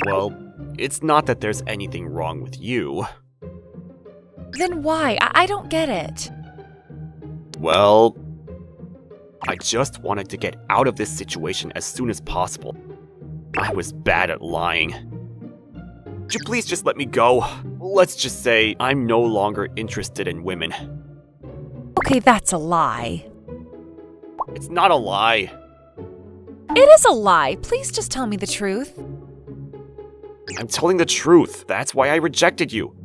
Well, it's not that there's anything wrong with you. Then why? I don't get it. Well, I just wanted to get out of this situation as soon as possible. I was bad at lying. Would you please just let me go? Let's just say I'm no longer interested in women. Okay, that's a lie. It's not a lie. It is a lie. Please just tell me the truth. I'm telling the truth. That's why I rejected you.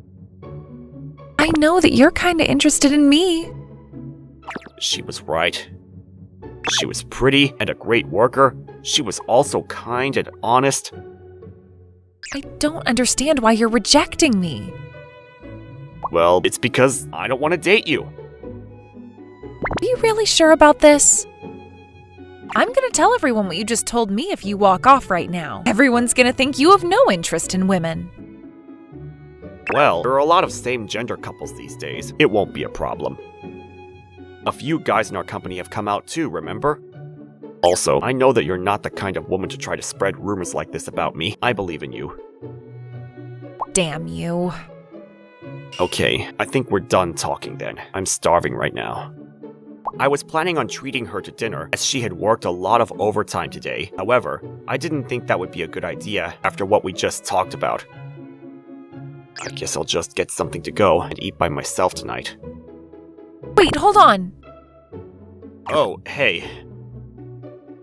I know that you're kinda interested in me. She was right. She was pretty and a great worker. She was also kind and honest. I don't understand why you're rejecting me. Well, it's because I don't want to date you. Are you really sure about this? I'm gonna tell everyone what you just told me if you walk off right now. Everyone's gonna think you have no interest in women. Well, there are a lot of same-gender couples these days. It won't be a problem. A few guys in our company have come out too, remember? Also, I know that you're not the kind of woman to try to spread rumors like this about me. I believe in you. Damn you. Okay, I think we're done talking then. I'm starving right now. I was planning on treating her to dinner, as she had worked a lot of overtime today. However, I didn't think that would be a good idea after what we just talked about. I guess I'll just get something to go and eat by myself tonight. Wait, hold on. Oh, hey.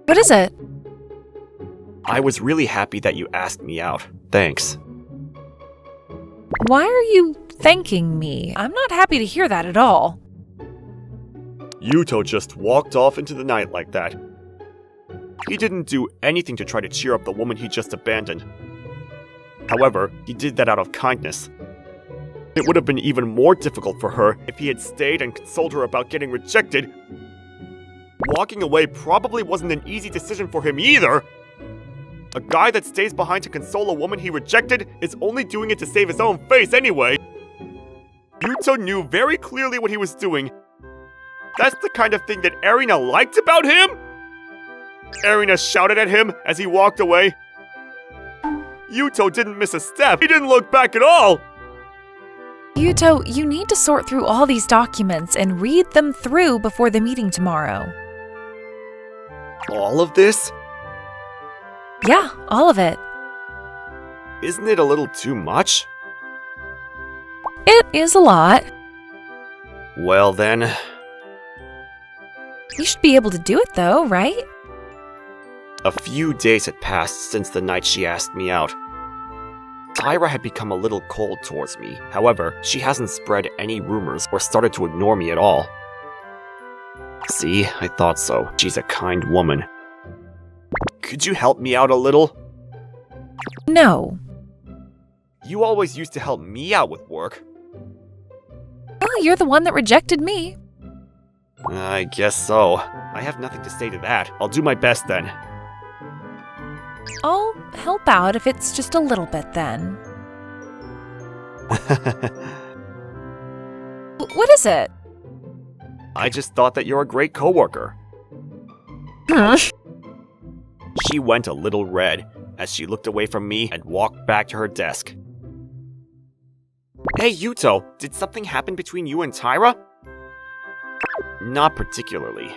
What is it? I was really happy that you asked me out. Thanks. Why are you thanking me? I'm not happy to hear that at all. Yuto just walked off into the night like that. He didn't do anything to try to cheer up the woman he just abandoned. However, he did that out of kindness. It would have been even more difficult for her if he had stayed and consoled her about getting rejected. Walking away probably wasn't an easy decision for him either. A guy that stays behind to console a woman he rejected is only doing it to save his own face anyway. Yuto knew very clearly what he was doing. That's the kind of thing that Erina liked about him? Erina shouted at him as he walked away. Yuto didn't miss a step. He didn't look back at all. Yuto, you need to sort through all these documents and read them through before the meeting tomorrow. All of this? Yeah, all of it. Isn't it a little too much? It is a lot. Well then... You should be able to do it though, right? A few days had passed since the night she asked me out. Tyra had become a little cold towards me. However, she hasn't spread any rumors or started to ignore me at all. See, I thought so. She's a kind woman. Could you help me out a little? No. You always used to help me out with work. Well, you're the one that rejected me. I guess so. I have nothing to say to that. I'll do my best then. I'll help out if it's just a little bit then. What is it? I just thought that you're a great coworker. She went a little red as she looked away from me and walked back to her desk. Hey Yuto, did something happen between you and Tyra? Not particularly.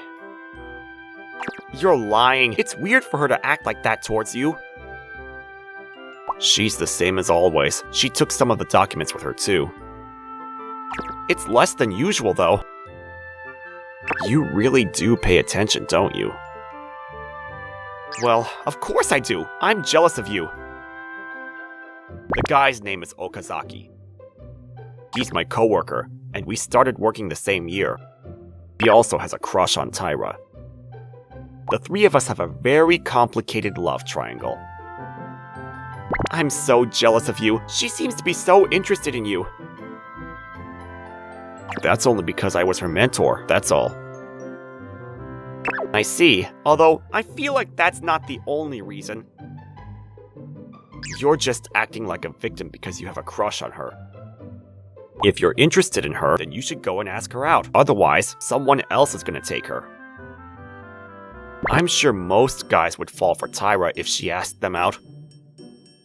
You're lying. It's weird for her to act like that towards you. She's the same as always. She took some of the documents with her too. It's less than usual though. You really do pay attention, don't you? Well, of course I do. I'm jealous of you. The guy's name is Okazaki. He's my coworker, and we started working the same year. He also has a crush on Tyra. The three of us have a very complicated love triangle. I'm so jealous of you. She seems to be so interested in you. That's only because I was her mentor, that's all. I see, although I feel like that's not the only reason. You're just acting like a victim because you have a crush on her. If you're interested in her, then you should go and ask her out. Otherwise, someone else is gonna take her. I'm sure most guys would fall for Tyra if she asked them out.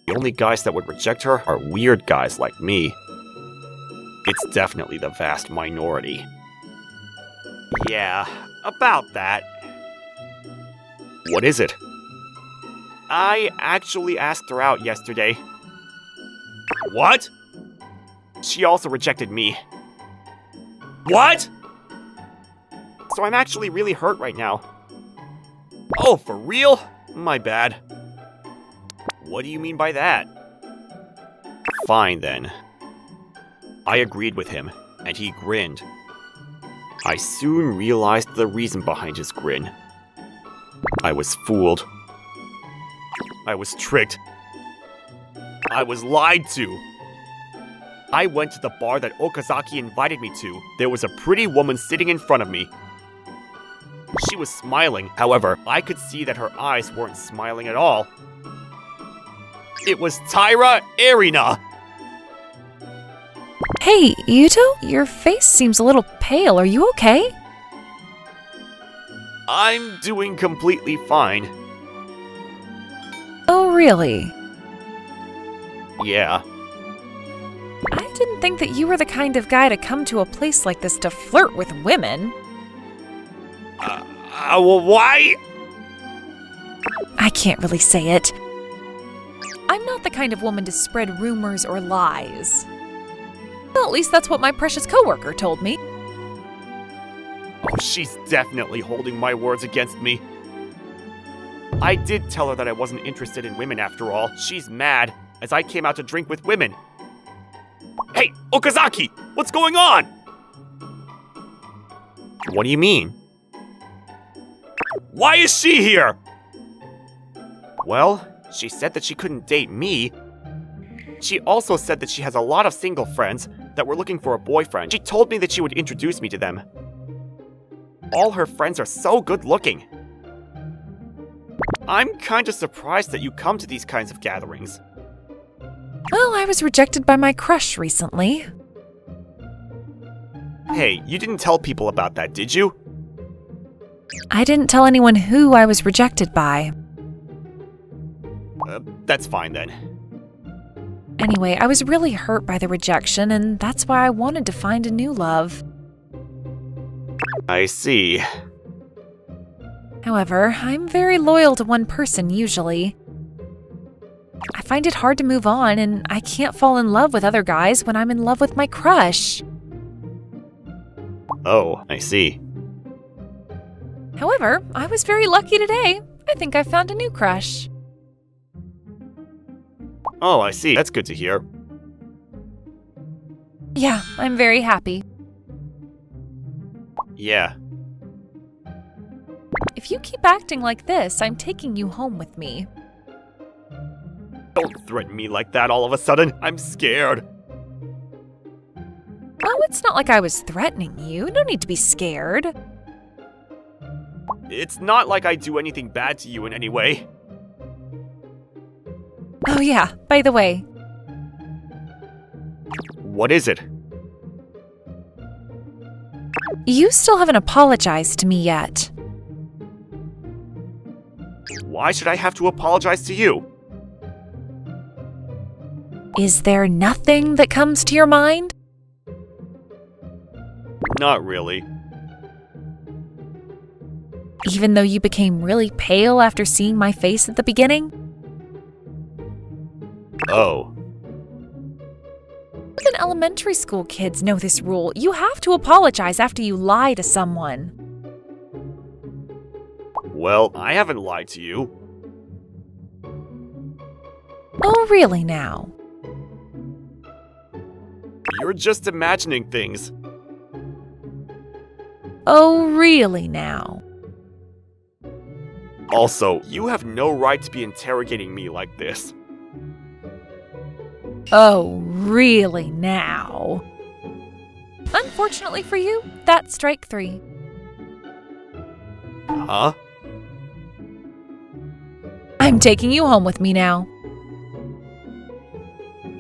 The only guys that would reject her are weird guys like me. It's definitely the vast minority. Yeah, about that. What is it? I actually asked her out yesterday. What? She also rejected me. What? So I'm actually really hurt right now. Oh, for real? My bad. What do you mean by that? Fine then. I agreed with him, and he grinned. I soon realized the reason behind his grin. I was fooled. I was tricked. I was lied to. I went to the bar that Okazaki invited me to. There was a pretty woman sitting in front of me. She was smiling. However, I could see that her eyes weren't smiling at all. It was Tyra Arena. Hey, Yuto, your face seems a little pale. Are you okay? I'm doing completely fine. Oh, really? Yeah. I didn't think that you were the kind of guy to come to a place like this to flirt with women. Well, why? I can't really say it. I'm not the kind of woman to spread rumors or lies. Well, at least that's what my precious coworker told me. Oh, she's definitely holding my words against me. I did tell her that I wasn't interested in women after all. She's mad, as I came out to drink with women. Hey, Okazaki! What's going on? What do you mean? Why is she here? Well, she said that she couldn't date me. She also said that she has a lot of single friends that were looking for a boyfriend. She told me that she would introduce me to them. All her friends are so good looking. I'm kinda surprised that you come to these kinds of gatherings. Well, I was rejected by my crush recently. Hey, you didn't tell people about that, did you? I didn't tell anyone who I was rejected by. That's fine then. Anyway, I was really hurt by the rejection, and that's why I wanted to find a new love. I see. However, I'm very loyal to one person usually. I find it hard to move on, and I can't fall in love with other guys when I'm in love with my crush. Oh, I see. However, I was very lucky today. I think I found a new crush. Oh, I see. That's good to hear. Yeah, I'm very happy. Yeah. If you keep acting like this, I'm taking you home with me. Don't threaten me like that all of a sudden. I'm scared. Oh, it's not like I was threatening you. No need to be scared. It's not like I do anything bad to you in any way. Oh yeah, by the way, What is it? you still haven't apologized to me yet. Why should I have to apologize to you? Is there nothing that comes to your mind? Not really. Even though you became really pale after seeing my face at the beginning? Oh. Even elementary school kids know this rule. You have to apologize after you lie to someone. Well, I haven't lied to you. Oh, really now? You're just imagining things. Oh, really now? Also, you have no right to be interrogating me like this. Oh, really now? Unfortunately for you, that's strike 3. Huh? I'm taking you home with me now.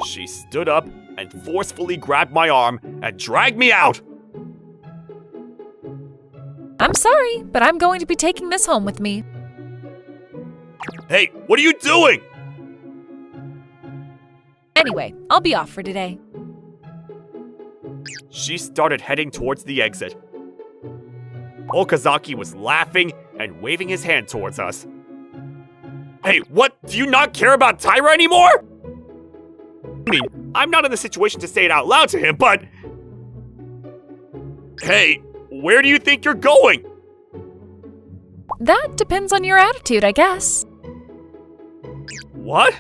She stood up and forcefully grabbed my arm and dragged me out. I'm sorry, but I'm going to be taking this home with me. Hey, what are you doing? Anyway, I'll be off for today. She started heading towards the exit. Okazaki was laughing and waving his hand towards us. Hey, what? Do you not care about Tyra anymore? I mean, I'm not in the situation to say it out loud to him, but... Hey, where do you think you're going? That depends on your attitude, I guess. What?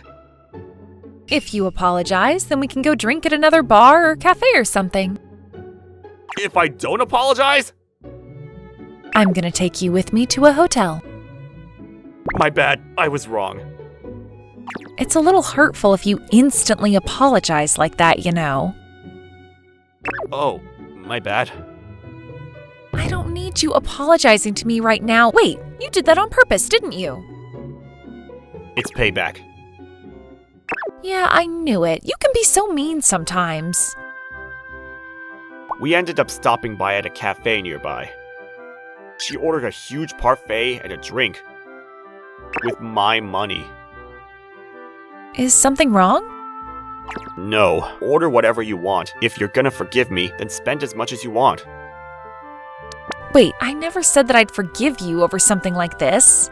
If you apologize, then we can go drink at another bar or cafe or something. If I don't apologize? I'm gonna take you with me to a hotel. My bad, I was wrong. It's a little hurtful if you instantly apologize like that, you know. Oh, my bad. I don't need you apologizing to me right now. Wait, you did that on purpose, didn't you? It's payback. Yeah, I knew it. You can be so mean sometimes. We ended up stopping by at a cafe nearby. She ordered a huge parfait and a drink. With my money. Is something wrong? No, order whatever you want. If you're gonna forgive me, then spend as much as you want. Wait, I never said that I'd forgive you over something like this.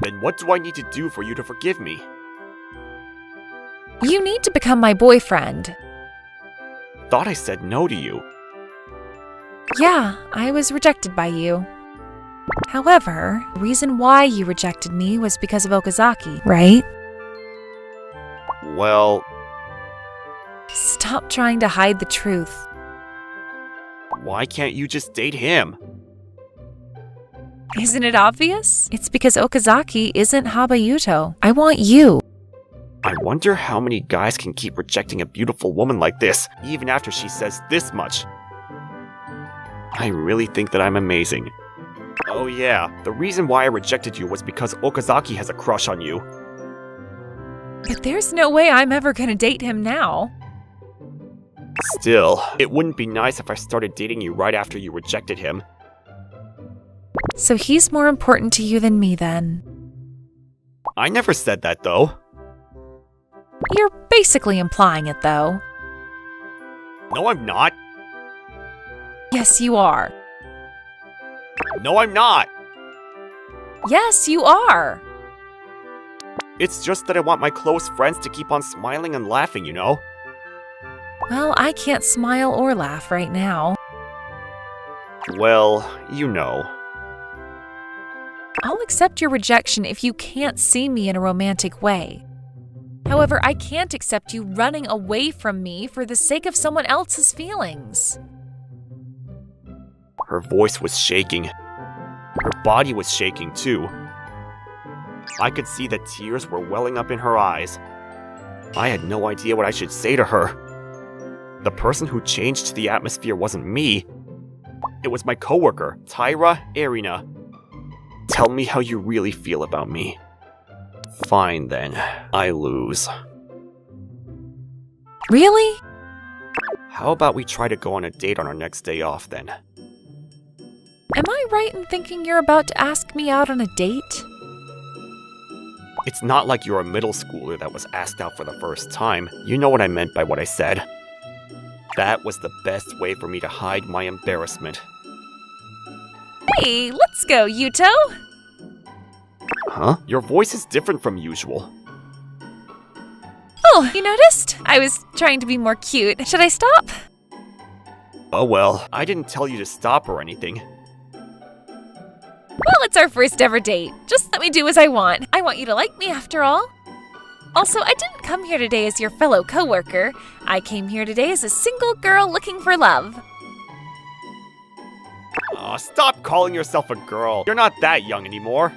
Then what do I need to do for you to forgive me? You need to become my boyfriend. Thought I said no to you. Yeah, I was rejected by you. However, the reason why you rejected me was because of Okazaki, right? Well, Stop trying to hide the truth. why can't you just date him? Isn't it obvious? It's because Okazaki isn't Habayuto. I want you. I wonder how many guys can keep rejecting a beautiful woman like this, even after she says this much. I really think that I'm amazing. Oh yeah, the reason why I rejected you was because Okazaki has a crush on you. But there's no way I'm ever gonna date him now. Still, it wouldn't be nice if I started dating you right after you rejected him. So he's more important to you than me then. I never said that though. You're basically implying it though. No, I'm not. Yes, you are. No, I'm not. Yes, you are. It's just that I want my close friends to keep on smiling and laughing, you know? Well, I can't smile or laugh right now. Well, you know. I'll accept your rejection if you can't see me in a romantic way. However, I can't accept you running away from me for the sake of someone else's feelings. Her voice was shaking. Her body was shaking too. I could see that tears were welling up in her eyes. I had no idea what I should say to her. The person who changed the atmosphere wasn't me. It was my coworker, Tyra Arena. Tell me how you really feel about me. Fine then, I lose. Really? How about we try to go on a date on our next day off then? Am I right in thinking you're about to ask me out on a date? It's not like you're a middle schooler that was asked out for the first time. You know what I meant by what I said. That was the best way for me to hide my embarrassment. Hey, let's go, Yuto! Huh? Your voice is different from usual. Oh, you noticed? I was trying to be more cute. Should I stop? Oh well, I didn't tell you to stop or anything. Well, it's our first ever date. Just let me do as I want. I want you to like me after all. Also, I didn't come here today as your fellow coworker. I came here today as a single girl looking for love. Aw, stop calling yourself a girl. You're not that young anymore.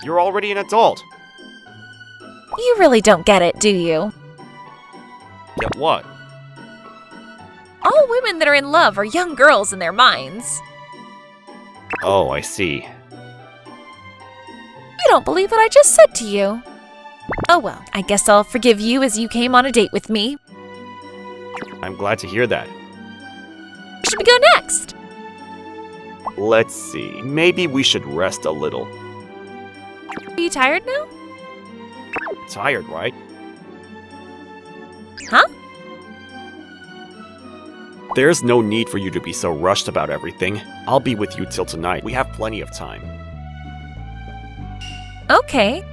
You're already an adult. You really don't get it, do you? Get what? All women that are in love are young girls in their minds. Oh, I see. You don't believe what I just said to you. Oh well, I guess I'll forgive you as you came on a date with me. I'm glad to hear that. Where should we go next? Let's see. Maybe we should rest a little. Are you tired now? Tired, right? Huh? There's no need for you to be so rushed about everything. I'll be with you till tonight. We have plenty of time. Okay.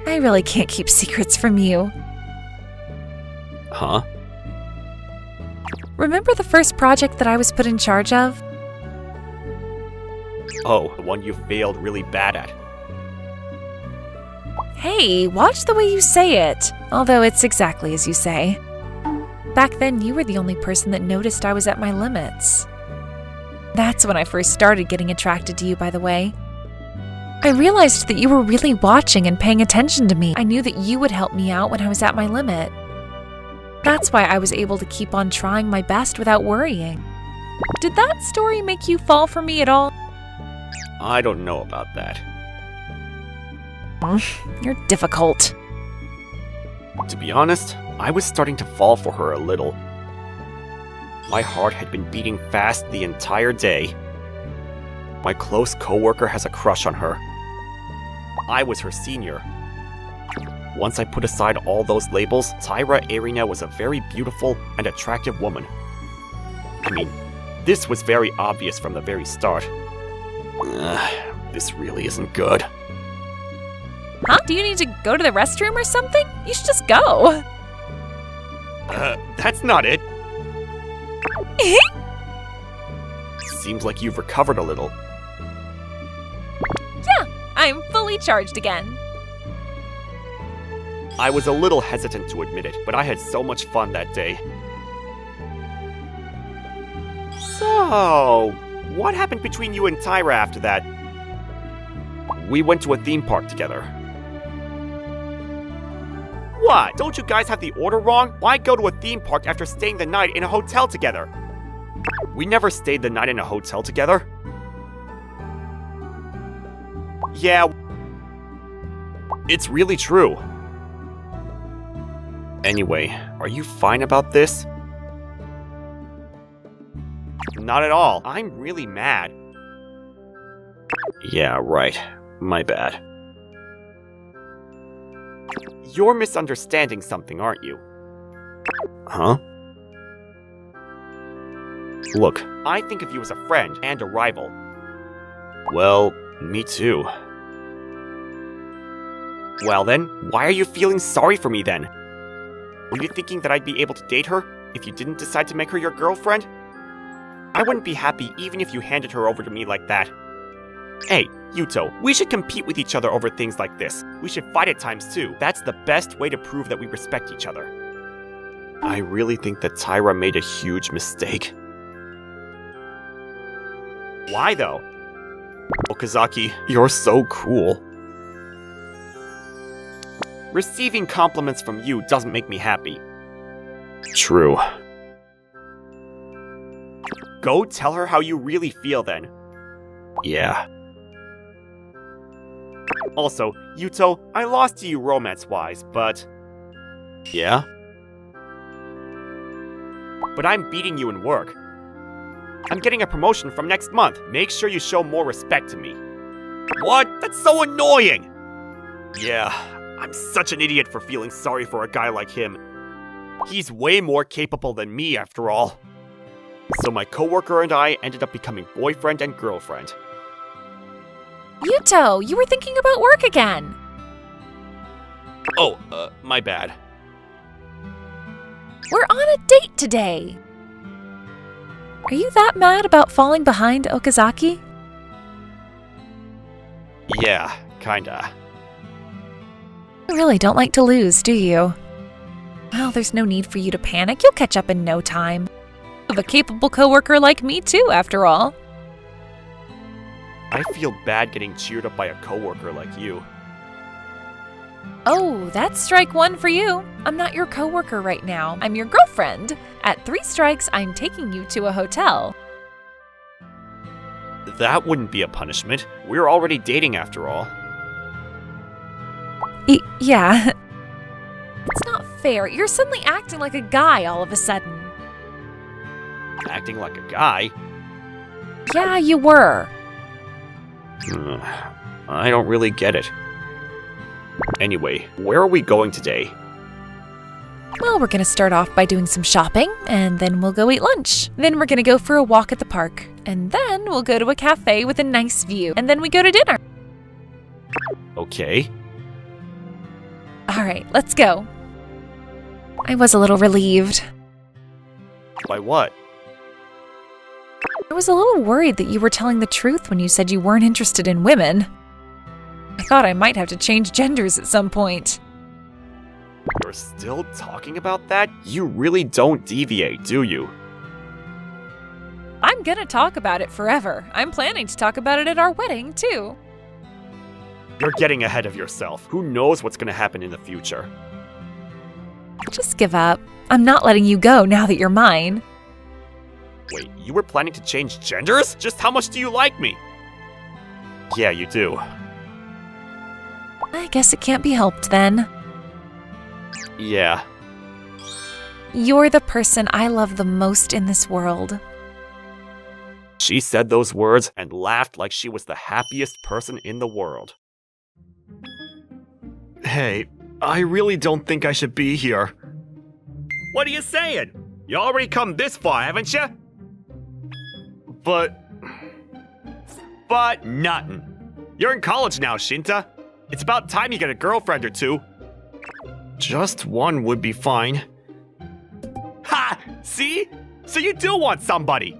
I really can't keep secrets from you. Huh? Remember the first project that I was put in charge of? Oh, the one you failed really bad at. Hey, watch the way you say it. Although it's exactly as you say. Back then, you were the only person that noticed I was at my limits. That's when I first started getting attracted to you, by the way. I realized that you were really watching and paying attention to me. I knew that you would help me out when I was at my limit. That's why I was able to keep on trying my best without worrying. Did that story make you fall for me at all? I don't know about that. You're difficult. To be honest, I was starting to fall for her a little. My heart had been beating fast the entire day. My close coworker has a crush on her. I was her senior. Once I put aside all those labels, Tyra Arena was a very beautiful and attractive woman. I mean, this was very obvious from the very start. This really isn't good. Huh? Do you need to go to the restroom or something? You should just go. That's not it. Seems like you've recovered a little. Yeah, I'm fully charged again. I was a little hesitant to admit it, but I had so much fun that day. So, what happened between you and Tyra after that? We went to a theme park together. What? Don't you guys have the order wrong? Why go to a theme park after staying the night in a hotel together? We never stayed the night in a hotel together. Yeah, it's really true. Anyway, are you fine about this? Not at all. I'm really mad. Yeah, right. My bad. You're misunderstanding something, aren't you? Huh? Look, I think of you as a friend and a rival. Well, me too. Well then, why are you feeling sorry for me then? Were you thinking that I'd be able to date her if you didn't decide to make her your girlfriend? I wouldn't be happy even if you handed her over to me like that. Hey, Yuto, we should compete with each other over things like this. We should fight at times too. That's the best way to prove that we respect each other. I really think that Tyra made a huge mistake. Why though? Okazaki, you're so cool. Receiving compliments from you doesn't make me happy. True. Go tell her how you really feel then. Yeah. Also, Yuto, I lost to you romance-wise, but... Yeah? But I'm beating you in work. I'm getting a promotion from next month. Make sure you show more respect to me. What? That's so annoying! Yeah, I'm such an idiot for feeling sorry for a guy like him. He's way more capable than me, after all. So my coworker and I ended up becoming boyfriend and girlfriend. Yuto, you were thinking about work again. Oh, my bad. We're on a date today. Are you that mad about falling behind Okazaki? Yeah, kinda. You really don't like to lose, do you? Well, there's no need for you to panic. You'll catch up in no time. You have a capable coworker like me too, after all. I feel bad getting cheered up by a coworker like you. Oh, that's strike one for you. I'm not your coworker right now. I'm your girlfriend. At 3 strikes, I'm taking you to a hotel. That wouldn't be a punishment. We're already dating after all. Yeah. It's not fair. You're suddenly acting like a guy all of a sudden. Acting like a guy? Yeah, you were. I don't really get it. Anyway, where are we going today? Well, we're gonna start off by doing some shopping, and then we'll go eat lunch. Then we're gonna go for a walk at the park, and then we'll go to a cafe with a nice view, and then we go to dinner. Okay. Alright, let's go. I was a little relieved. By what? I was a little worried that you were telling the truth when you said you weren't interested in women. I thought I might have to change genders at some point. You're still talking about that? You really don't deviate, do you? I'm gonna talk about it forever. I'm planning to talk about it at our wedding, too. You're getting ahead of yourself. Who knows what's gonna happen in the future? Just give up. I'm not letting you go now that you're mine. Wait, you were planning to change genders? Just how much do you like me? Yeah, you do. I guess it can't be helped then. Yeah. You're the person I love the most in this world. She said those words and laughed like she was the happiest person in the world. Hey, I really don't think I should be here. What are you saying? You already come this far, haven't you? But Nothing. You're in college now, Shinta. It's about time you get a girlfriend or two. just one would be fine. Ha! See? So you do want somebody.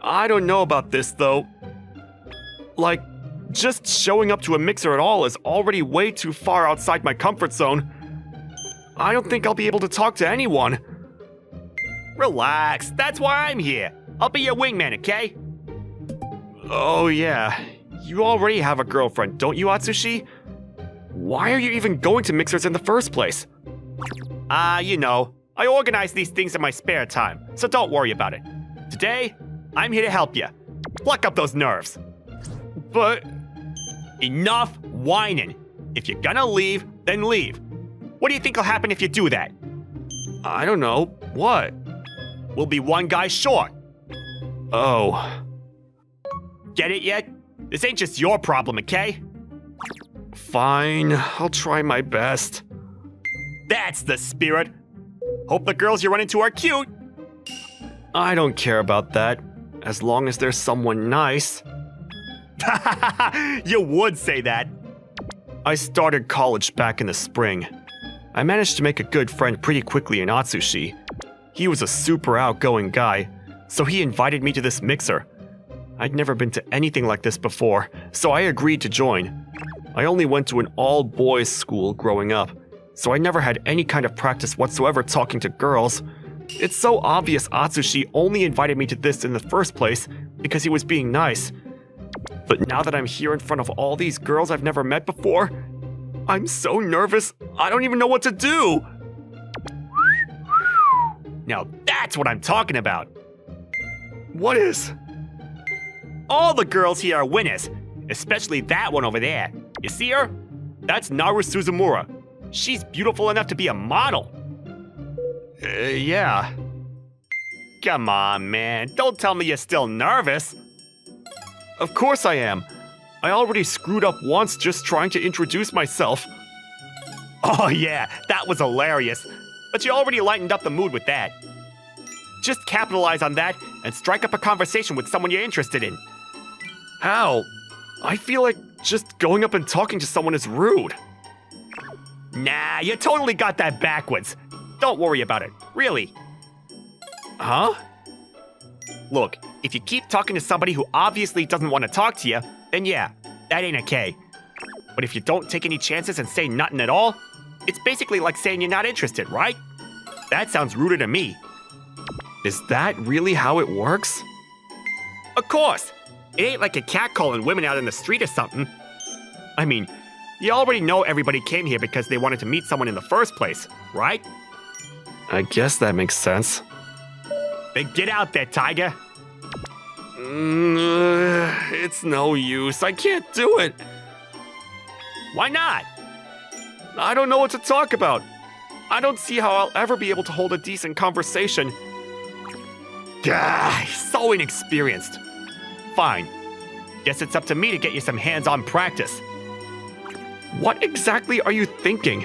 I don't know about this though. Like, just showing up to a mixer at all is already way too far outside my comfort zone. I don't think I'll be able to talk to anyone. Relax. That's why I'm here. I'll be your wingman, okay? Oh yeah, you already have a girlfriend, don't you, Atsushi? Why are you even going to mixers in the first place? You know, I organize these things in my spare time, so don't worry about it. Today, I'm here to help you. Pluck up those nerves. But Enough whining. If you're gonna leave, then leave. What do you think will happen if you do that? I don't know. What? We'll be one guy short. Oh, Get it yet? This ain't just your problem, okay? fine. I'll try my best. That's the spirit. Hope the girls you run into are cute. I don't care about that, as long as there's someone nice. You would say that. I started college back in the spring. I managed to make a good friend pretty quickly in Atsushi. He was a super outgoing guy, so he invited me to this mixer. I'd never been to anything like this before, so I agreed to join. I only went to an all-boys school growing up, so I never had any kind of practice whatsoever talking to girls. It's so obvious Atsushi only invited me to this in the first place because he was being nice. But now that I'm here in front of all these girls I've never met before, I'm so nervous, I don't even know what to do. Now that's what I'm talking about. What is? All the girls here are winners, especially that one over there. You see her? That's Naru Suzumura. She's beautiful enough to be a model. Yeah. Come on, man. Don't tell me you're still nervous. Of course I am. I already screwed up once just trying to introduce myself. Oh yeah, that was hilarious. But you already lightened up the mood with that. Just capitalize on that and strike up a conversation with someone you're interested in. How? I feel like just going up and talking to someone is rude. Nah, you totally got that backwards. Don't worry about it, really. Huh? Look, if you keep talking to somebody who obviously doesn't want to talk to you, then yeah, that ain't okay. But if you don't take any chances and say nothing at all, it's basically like saying you're not interested, right? That sounds ruder to me. Is that really how it works? Of course! It ain't like a cat calling women out in the street or something. I mean, you already know everybody came here because they wanted to meet someone in the first place, right? I guess that makes sense. Then get out there, Tiger! It's no use. I can't do it. Why not? I don't know what to talk about. I don't see how I'll ever be able to hold a decent conversation. Gah, so inexperienced. Fine. Guess it's up to me to get you some hands-on practice. What exactly are you thinking?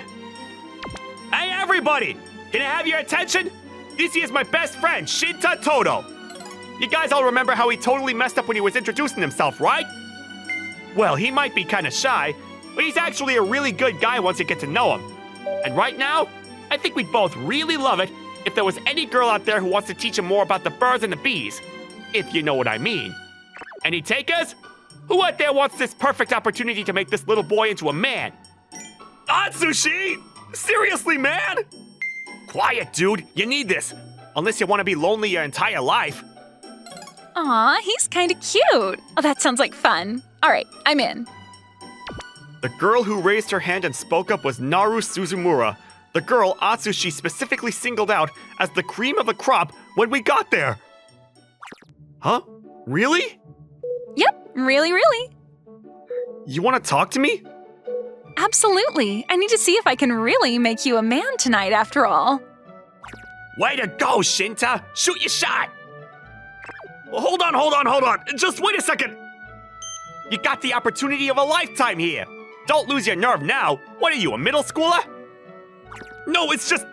Hey, everybody! Can I have your attention? This is my best friend, Shinta Todo. You guys all remember how he totally messed up when he was introducing himself, right? Well, he might be kind of shy, but he's actually a really good guy once you get to know him. And right now, I think we'd both really love it if there was any girl out there who wants to teach him more about the birds and the bees, if you know what I mean. Any takers? Who out there wants this perfect opportunity to make this little boy into a man? Atsushi! Seriously, man? Quiet, dude. You need this. Unless you want to be lonely your entire life. Aw, he's kinda cute. Oh, that sounds like fun. All right, I'm in. The girl who raised her hand and spoke up was Naru Suzumura, the girl Atsushi specifically singled out as the cream of the crop when we got there. Huh? Really? Yep, really. You want to talk to me? Absolutely. I need to see if I can really make you a man tonight after all. Way to go, Shinta! Shoot your shot! Hold on. Just wait a second. You got the opportunity of a lifetime here. Don't lose your nerve now. What are you, a middle schooler? No, it's just...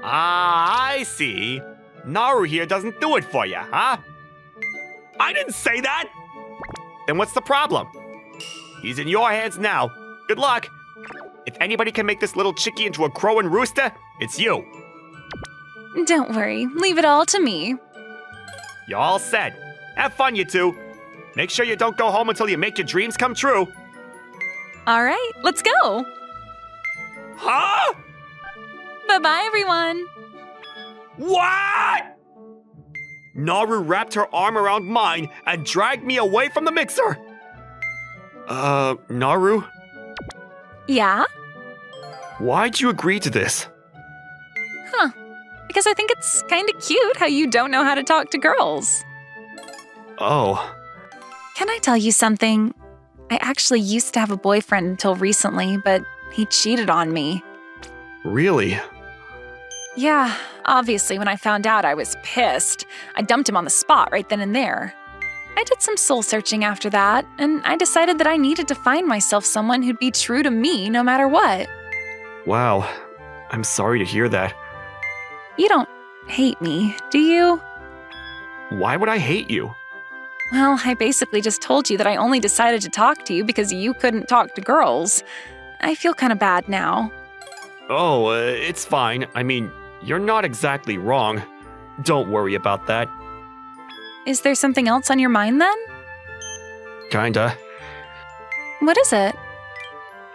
Ah, I see. Naru here doesn't do it for you, huh? I didn't say that! Then what's the problem? He's in your hands now. Good luck. If anybody can make this little chickie into a crow and rooster, it's you. Don't worry, leave it all to me. You're all set. Have fun, you two. Make sure you don't go home until you make your dreams come true. All right, let's go. Huh? Bye-bye, everyone. What? Naru wrapped her arm around mine and dragged me away from the mixer. Naru? Yeah? Why'd you agree to this? Because I think it's kind of cute how you don't know how to talk to girls. Oh. Can I tell you something? I actually used to have a boyfriend until recently, but he cheated on me. Really? Yeah, obviously when I found out I was pissed. I dumped him on the spot right then and there. I did some soul searching after that, and I decided that I needed to find myself someone who'd be true to me no matter what. Wow. I'm sorry to hear that. You don't hate me, do you? Why would I hate you? Well, I basically just told you that I only decided to talk to you because you couldn't talk to girls. I feel kind of bad now. Oh, it's fine. I mean, you're not exactly wrong. Don't worry about that. Is there something else on your mind then? Kinda. What is it?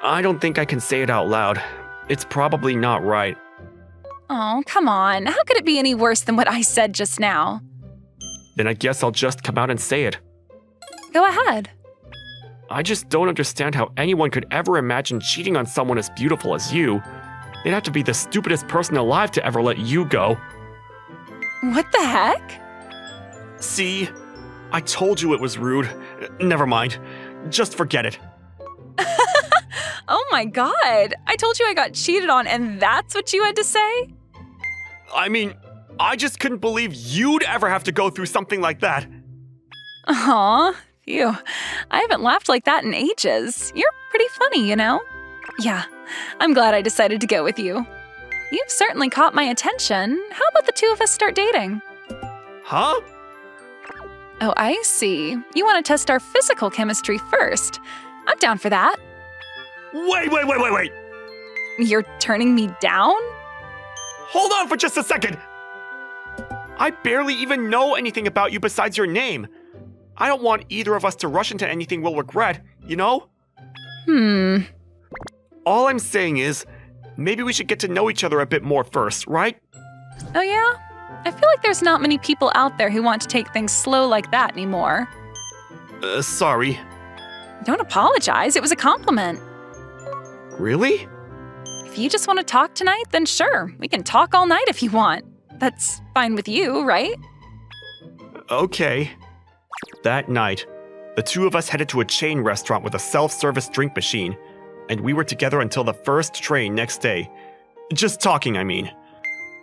I don't think I can say it out loud. It's probably not right. Oh, come on. How could it be any worse than what I said just now? Then I guess I'll just come out and say it. Go ahead. I just don't understand how anyone could ever imagine cheating on someone as beautiful as you. They'd have to be the stupidest person alive to ever let you go. What the heck? See? I told you it was rude. Never mind. Just forget it. Oh my god. I told you I got cheated on and that's what you had to say? I mean, I just couldn't believe you'd ever have to go through something like that. Aw, phew. I haven't laughed like that in ages. You're pretty funny, you know? Yeah, I'm glad I decided to go with you. You've certainly caught my attention. How about the two of us start dating? Huh? Oh, I see. You want to test our physical chemistry first. I'm down for that. Wait. You're turning me down? Hold on for just a second. I barely even know anything about you besides your name. I don't want either of us to rush into anything we'll regret, you know? All I'm saying is, maybe we should get to know each other a bit more first, right? Oh yeah? I feel like there's not many people out there who want to take things slow like that anymore. Sorry. Don't apologize, it was a compliment. Really? If you just want to talk tonight, then sure, we can talk all night if you want. That's fine with you, right? Okay. That night, the two of us headed to a chain restaurant with a self-service drink machine, and we were together until the first train next day. Just talking, I mean.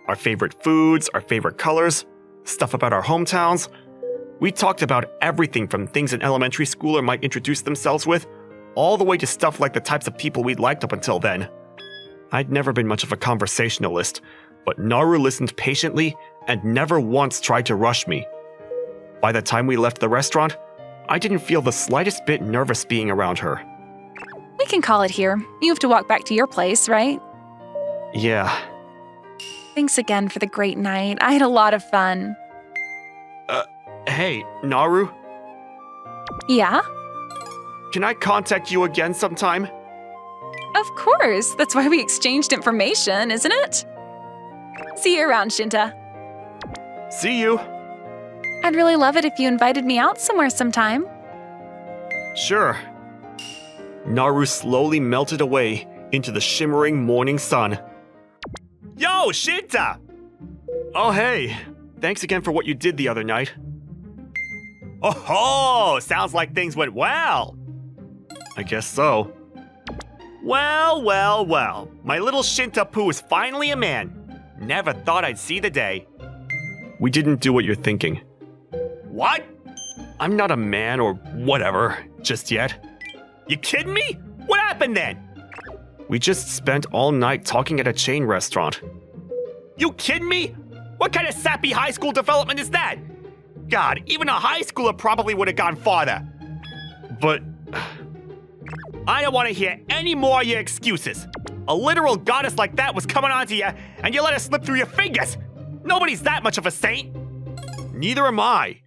Our favorite foods, our favorite colors, stuff about our hometowns. We talked about everything from things an elementary schooler might introduce themselves with, all the way to stuff like the types of people we'd liked up until then. I'd never been much of a conversationalist, but Naru listened patiently and never once tried to rush me. By the time we left the restaurant, I didn't feel the slightest bit nervous being around her. We can call it here. You have to walk back to your place, right? Yeah. Thanks again for the great night. I had a lot of fun. Hey, Naru, Yeah? can I contact you again sometime? Of course. That's why we exchanged information, isn't it? See you around, Shinta. See you. I'd really love it if you invited me out somewhere sometime. Sure. Naru slowly melted away into the shimmering morning sun. Yo, Shinta! Oh hey, thanks again for what you did the other night. Oh, sounds like things went well. I guess so. Well, well, well. My little Shinta-poo is finally a man. Never thought I'd see the day. We didn't do what you're thinking. What? I'm not a man or whatever, just yet. You kidding me? What happened then? We just spent all night talking at a chain restaurant. You kidding me? What kind of sappy high school development is that? God, even a high schooler probably would have gone farther. But I don't want to hear any more of your excuses. A literal goddess like that was coming onto you, and you let it slip through your fingers. Nobody's that much of a saint. neither am I.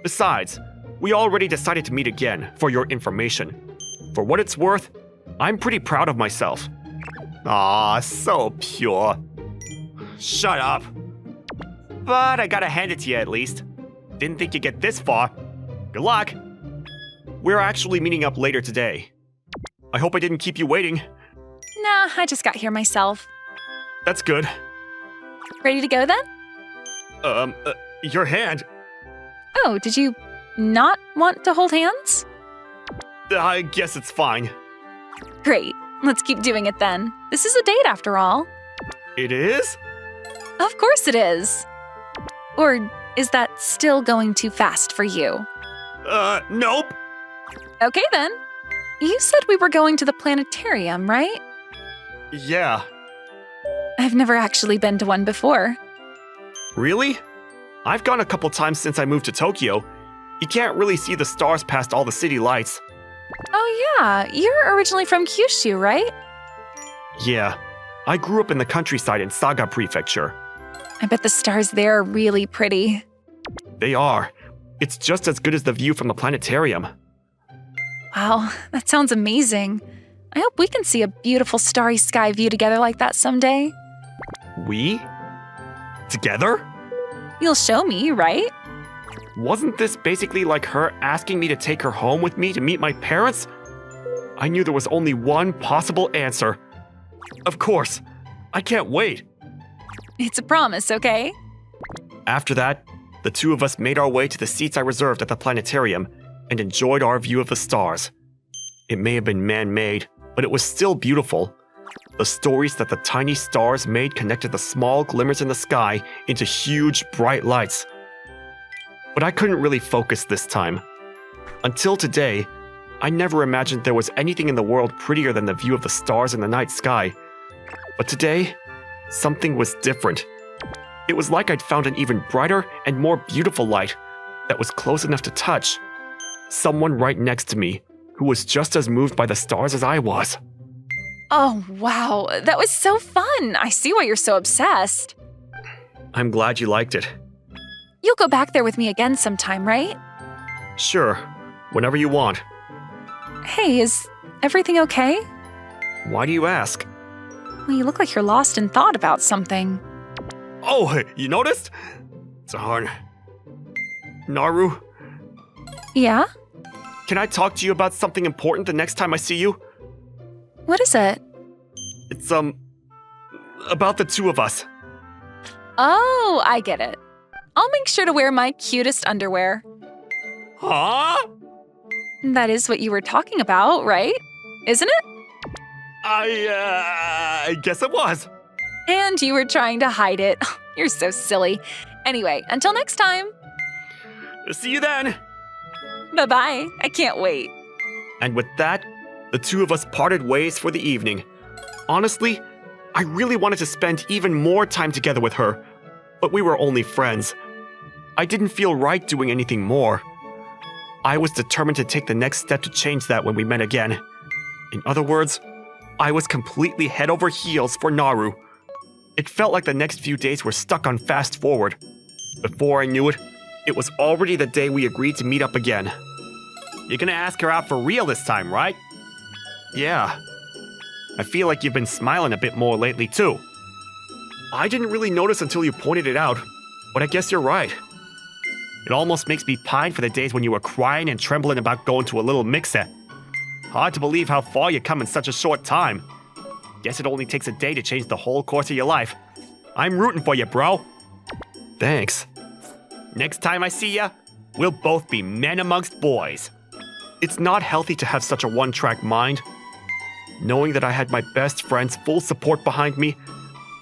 Besides, we already decided to meet again, for your information. For what it's worth, I'm pretty proud of myself. Aw, so pure. Shut up. But I gotta hand it to you at least. Didn't think you'd get this far. Good luck. We're actually meeting up later today. I hope I didn't keep you waiting. Nah, I just got here myself. That's good. Ready to go then? Your hand. Oh, did you not want to hold hands? I guess it's fine. Great. Let's keep doing it then. This is a date after all. It is? Of course it is. Or is that still going too fast for you? Nope. Okay then. You said we were going to the Planetarium, right? Yeah. I've never actually been to one before. Really? I've gone a couple times since I moved to Tokyo. You can't really see the stars past all the city lights. Oh yeah, you're originally from Kyushu, right? Yeah. I grew up in the countryside in Saga Prefecture. I bet the stars there are really pretty. They are. It's just as good as the view from the planetarium. Wow, that sounds amazing. I hope we can see a beautiful starry sky view together like that someday. We? Together? You'll show me, right? Wasn't this basically like her asking me to take her home with me to meet my parents? I knew there was only one possible answer. Of course. I can't wait. It's a promise, okay? After that, the two of us made our way to the seats I reserved at the planetarium and enjoyed our view of the stars. It may have been man-made, but it was still beautiful. The stories that the tiny stars made connected the small glimmers in the sky into huge, bright lights. But I couldn't really focus this time. Until today, I never imagined there was anything in the world prettier than the view of the stars in the night sky. But today, something was different. It was like I'd found an even brighter and more beautiful light that was close enough to touch. Someone right next to me who was just as moved by the stars as I was. Oh, wow, that was so fun. I see why you're so obsessed. I'm glad you liked it. You'll go back there with me again sometime, right? Sure, whenever you want. Hey, is everything okay? Why do you ask? Well, you look like you're lost in thought about something. Oh, you noticed? Darn. Naru, Yeah? can I talk to you about something important the next time I see you? What is it? It's, about the two of us. Oh, I get it. I'll make sure to wear my cutest underwear. Huh? That is what you were talking about, right? Isn't it? I guess it was. And you were trying to hide it. You're so silly. Anyway, until next time. See you then. Bye-bye. I can't wait. And with that, the two of us parted ways for the evening. Honestly, I really wanted to spend even more time together with her, but we were only friends. I didn't feel right doing anything more. I was determined to take the next step to change that when we met again. In other words, I was completely head over heels for Naru. It felt like the next few days were stuck on fast forward. Before I knew it, it was already the day we agreed to meet up again. You're gonna ask her out for real this time, right? Yeah, I feel like you've been smiling a bit more lately, too. I didn't really notice until you pointed it out, but I guess you're right. It almost makes me pine for the days when you were crying and trembling about going to a little mixer. Hard to believe how far you come in such a short time. Guess it only takes a day to change the whole course of your life. I'm rooting for you, bro. Thanks. Next time I see ya, we'll both be men amongst boys. It's not healthy to have such a one-track mind. Knowing that I had my best friend's full support behind me,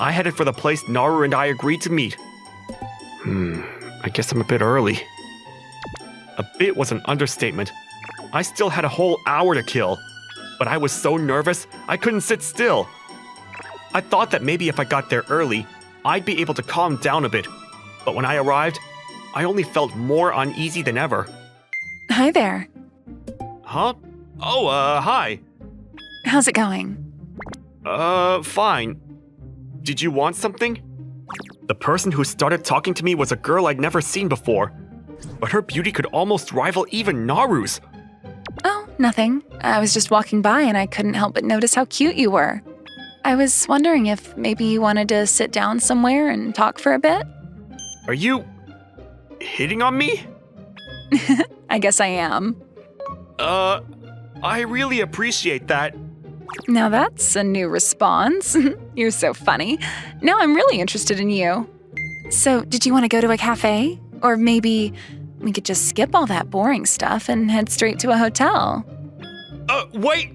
I headed for the place Naru and I agreed to meet. I guess I'm a bit early. A bit was an understatement. I still had a whole hour to kill, but I was so nervous I couldn't sit still. I thought that maybe if I got there early, I'd be able to calm down a bit, but when I arrived, I only felt more uneasy than ever. Hi there. Huh? Oh, hi. How's it going? Fine. Did you want something? The person who started talking to me was a girl I'd never seen before, but her beauty could almost rival even Naru's. Oh, nothing. I was just walking by and I couldn't help but notice how cute you were. I was wondering if maybe you wanted to sit down somewhere and talk for a bit? Are you hitting on me? I guess I am. I really appreciate that. Now that's a new response. You're so funny. Now I'm really interested in you. So, did you want to go to a cafe? Or maybe we could just skip all that boring stuff and head straight to a hotel? Wait!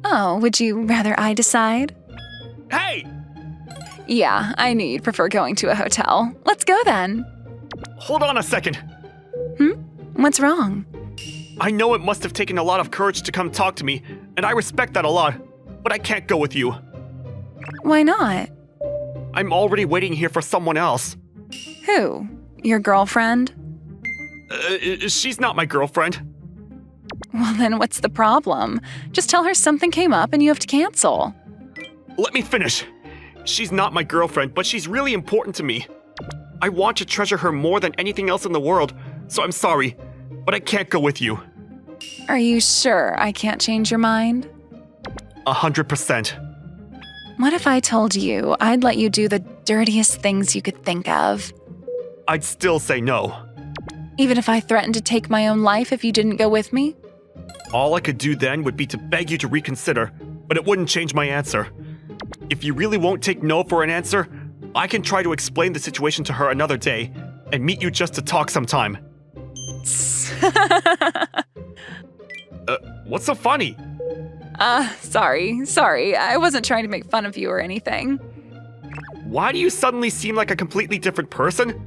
Oh, would you rather I decide? Hey! Yeah, I knew you'd prefer going to a hotel. Let's go then. Hold on a second. What's wrong? I know it must have taken a lot of courage to come talk to me, and I respect that a lot, but I can't go with you. Why not? I'm already waiting here for someone else. Who? Your girlfriend? She's not my girlfriend. Well, then what's the problem? Just tell her something came up and you have to cancel. Let me finish. She's not my girlfriend, but she's really important to me. I want to treasure her more than anything else in the world, so I'm sorry, but I can't go with you. Are you sure I can't change your mind? 100%. What if I told you I'd let you do the dirtiest things you could think of? I'd still say no. Even if I threatened to take my own life if you didn't go with me? All I could do then would be to beg you to reconsider, but it wouldn't change my answer. If you really won't take no for an answer, I can try to explain the situation to her another day and meet you just to talk sometime. What's so funny? Sorry. I wasn't trying to make fun of you or anything. Why do you suddenly seem like a completely different person?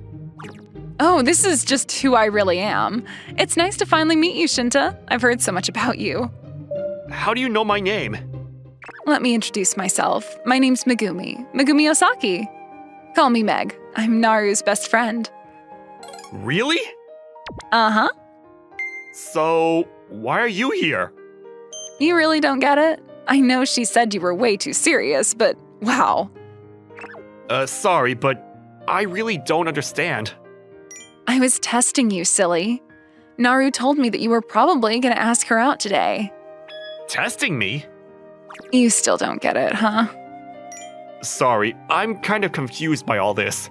Oh, this is just who I really am. It's nice to finally meet you, Shinta. I've heard so much about you. How do you know my name? Let me introduce myself. My name's Megumi Osaki. Call me Meg. I'm Naru's best friend. Really? Uh-huh. So, why are you here? You really don't get it? I know she said you were way too serious, but wow. Sorry, but I really don't understand. I was testing you, silly. Naru told me that you were probably gonna ask her out today. Testing me? You still don't get it, huh? Sorry, I'm kind of confused by all this.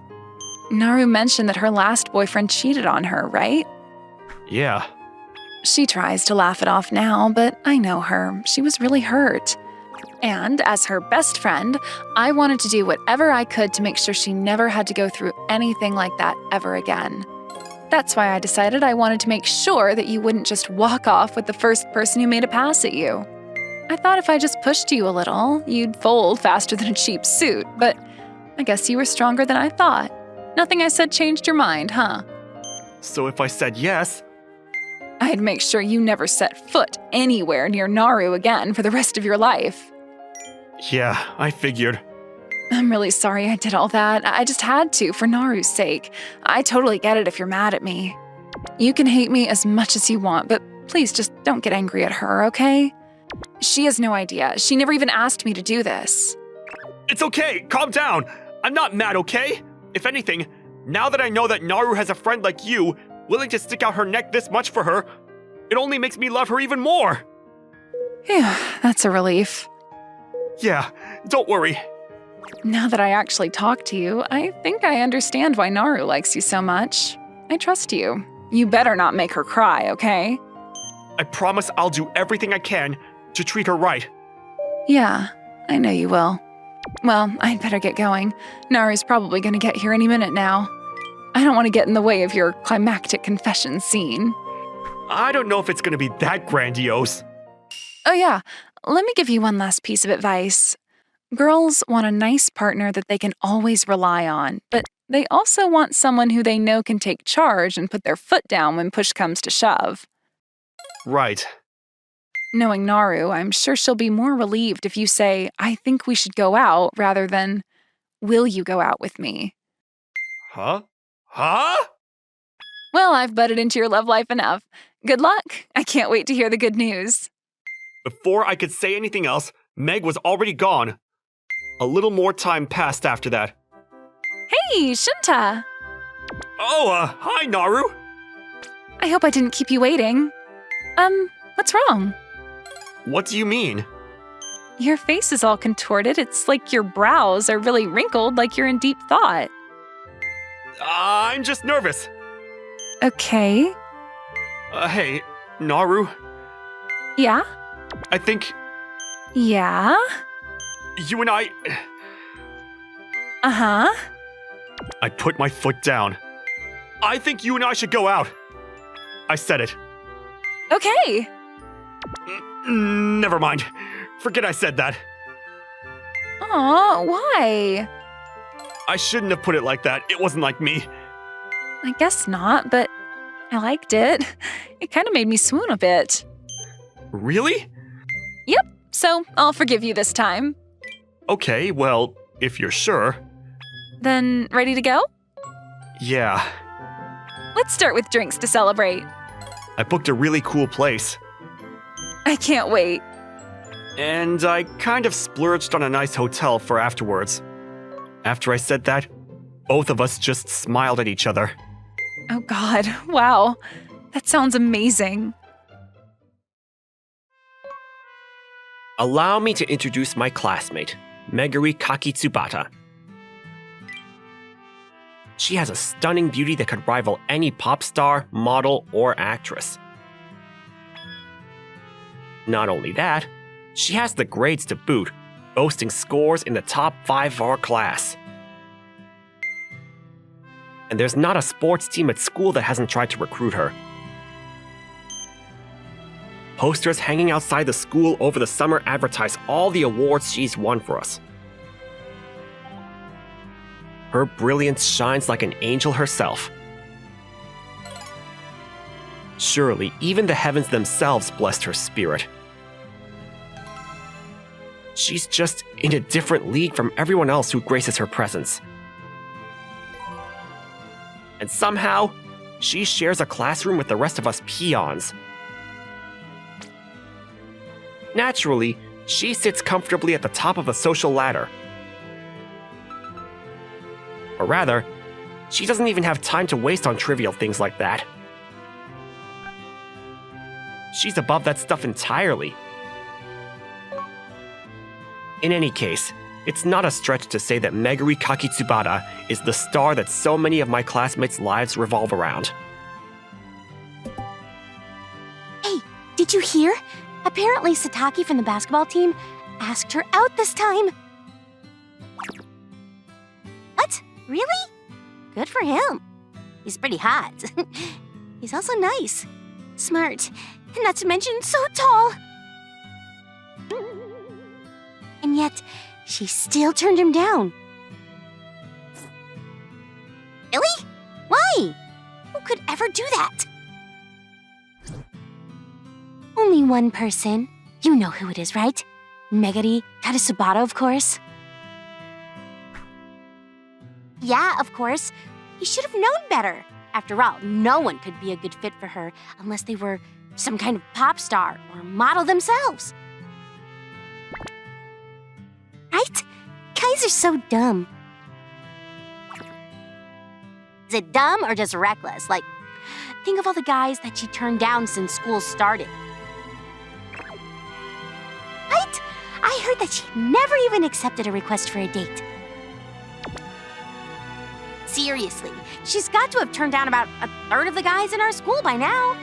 Naru mentioned that her last boyfriend cheated on her, right? Yeah. She tries to laugh it off now, but I know her. She was really hurt. And as her best friend, I wanted to do whatever I could to make sure she never had to go through anything like that ever again. That's why I decided I wanted to make sure that you wouldn't just walk off with the first person who made a pass at you. I thought if I just pushed you a little, you'd fold faster than a cheap suit, but I guess you were stronger than I thought. Nothing I said changed your mind, huh? So if I said yes, I'd make sure you never set foot anywhere near Naru again for the rest of your life. yeah, I figured. I'm really sorry I did all that. I just had to for Naru's sake. I totally get it if you're mad at me. You can hate me as much as you want, but please just don't get angry at her, okay? She has no idea. She never even asked me to do this. It's okay, calm down. I'm not mad, okay? If anything, now that I know that Naru has a friend like you, willing to stick out her neck this much for her, it only makes me love her even more. Phew, that's a relief. Yeah, don't worry. Now that I actually talked to you, I think I understand why Naru likes you so much. I trust you. You better not make her cry, okay? I promise I'll do everything I can to treat her right. Yeah, I know you will. Well, I'd better get going. Naru's probably gonna get here any minute now. I don't want to get in the way of your climactic confession scene. I don't know if it's gonna be that grandiose. Oh yeah, let me give you one last piece of advice. Girls want a nice partner that they can always rely on, but they also want someone who they know can take charge and put their foot down when push comes to shove. Right. Knowing Naru, I'm sure she'll be more relieved if you say, I think we should go out, rather than, will you go out with me? Huh? Huh? Well, I've butted into your love life enough. Good luck. I can't wait to hear the good news. Before I could say anything else, Meg was already gone. A little more time passed after that. Hey, Shinta! Oh, hi, Naru! I hope I didn't keep you waiting. What's wrong? What do you mean? Your face is all contorted. It's like your brows are really wrinkled, like you're in deep thought. I'm just nervous. Okay. Hey, Naru, Yeah? I think Yeah? you and I Uh-huh. put my foot down. I think you and I should go out. I said it. Okay. Never mind. Forget I said that. Aw, why? I shouldn't have put it like that. It wasn't like me. I guess not, but I liked it. It kind of made me swoon a bit. Really? Yep, so I'll forgive you this time. Okay, well, if you're sure. Then, ready to go? Yeah. Let's start with drinks to celebrate. I booked a really cool place. I can't wait. And I kind of splurged on a nice hotel for afterwards. After I said that, both of us just smiled at each other. Oh God, wow. That sounds amazing. Allow me to introduce my classmate, Meguri Kakitsubata. She has a stunning beauty that could rival any pop star, model, or actress. Not only that, she has the grades to boot, boasting scores in the top 5 of our class. And there's not a sports team at school that hasn't tried to recruit her. Posters hanging outside the school over the summer advertise all the awards she's won for us. Her brilliance shines like an angel herself. Surely, even the heavens themselves blessed her spirit. She's just in a different league from everyone else who graces her presence. And somehow, she shares a classroom with the rest of us peons. Naturally, she sits comfortably at the top of a social ladder. Or rather, she doesn't even have time to waste on trivial things like that. She's above that stuff entirely. In any case, it's not a stretch to say that Meguri Kakitsubata is the star that so many of my classmates' lives revolve around. Hey, did you hear? Apparently Sataki from the basketball team asked her out this time. What? Really? Good for him. He's pretty hot. He's also nice, smart, and not to mention so tall. And yet, she still turned him down. Really? Why? Who could ever do that? Only one person. You know who it is, right? Meguri Kakitsubata, of course. Yeah, of course. He should have known better. After all, no one could be a good fit for her unless they were some kind of pop star or model themselves. Right? Guys are so dumb. Is it dumb or just reckless? Like, think of all the guys that she turned down since school started. Right? I heard that she never even accepted a request for a date. Seriously, she's got to have turned down about a third of the guys in our school by now.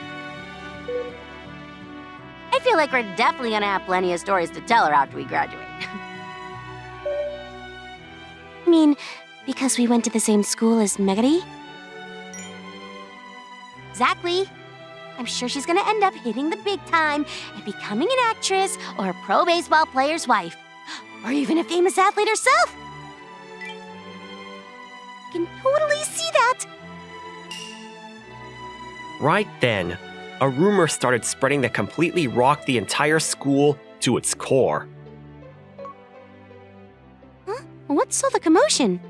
I feel like we're definitely gonna have plenty of stories to tell her after we graduate. I mean, because we went to the same school as Megari? Exactly. I'm sure she's gonna end up hitting the big time and becoming an actress or a pro baseball player's wife. Or even a famous athlete herself. I can totally see that. Right then, a rumor started spreading that completely rocked the entire school to its core. Huh? What's all the commotion?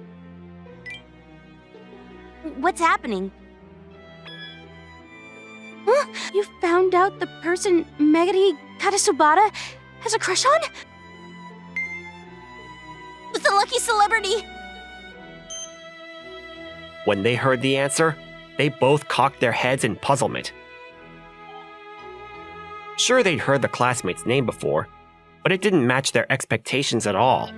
What's happening? Huh? You found out the person Megari Katasubara has a crush on? Who's the lucky celebrity? When they heard the answer, they both cocked their heads in puzzlement. Sure, they'd heard the classmate's name before, but it didn't match their expectations at all.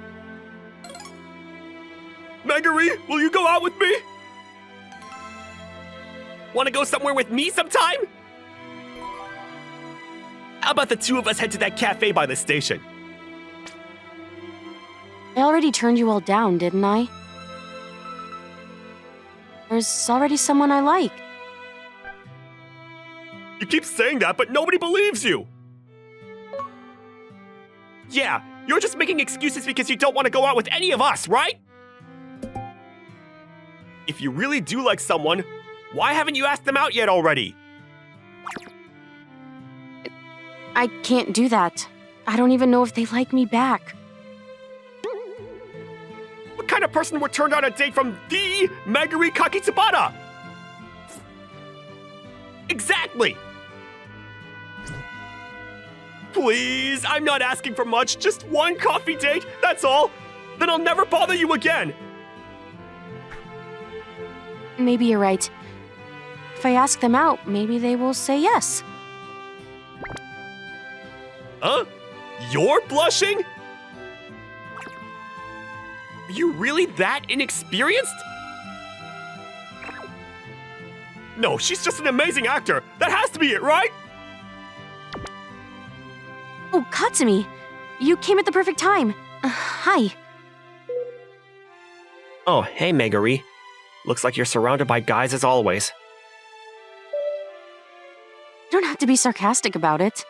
Megari, will you go out with me? Want to go somewhere with me sometime? How about the two of us head to that cafe by the station? I already turned you all down, didn't I? There's already someone I like. You keep saying that, but nobody believes you. Yeah, you're just making excuses because you don't want to go out with any of us, right? If you really do like someone, why haven't you asked them out yet already? I can't do that. I don't even know if they like me back. What kind of person would turn down a date from the Megari Kakitsubara? Exactly! Please, I'm not asking for much, just one coffee date, that's all. Then I'll never bother you again. Maybe you're right. If I ask them out, maybe they will say yes. Huh? You're blushing? Are you really that inexperienced? No, she's just an amazing actor. That has to be it, right? Oh, Katsumi, you came at the perfect time. Hi. Oh, hey Megari. Looks like you're surrounded by guys as always. You don't have to be sarcastic about it.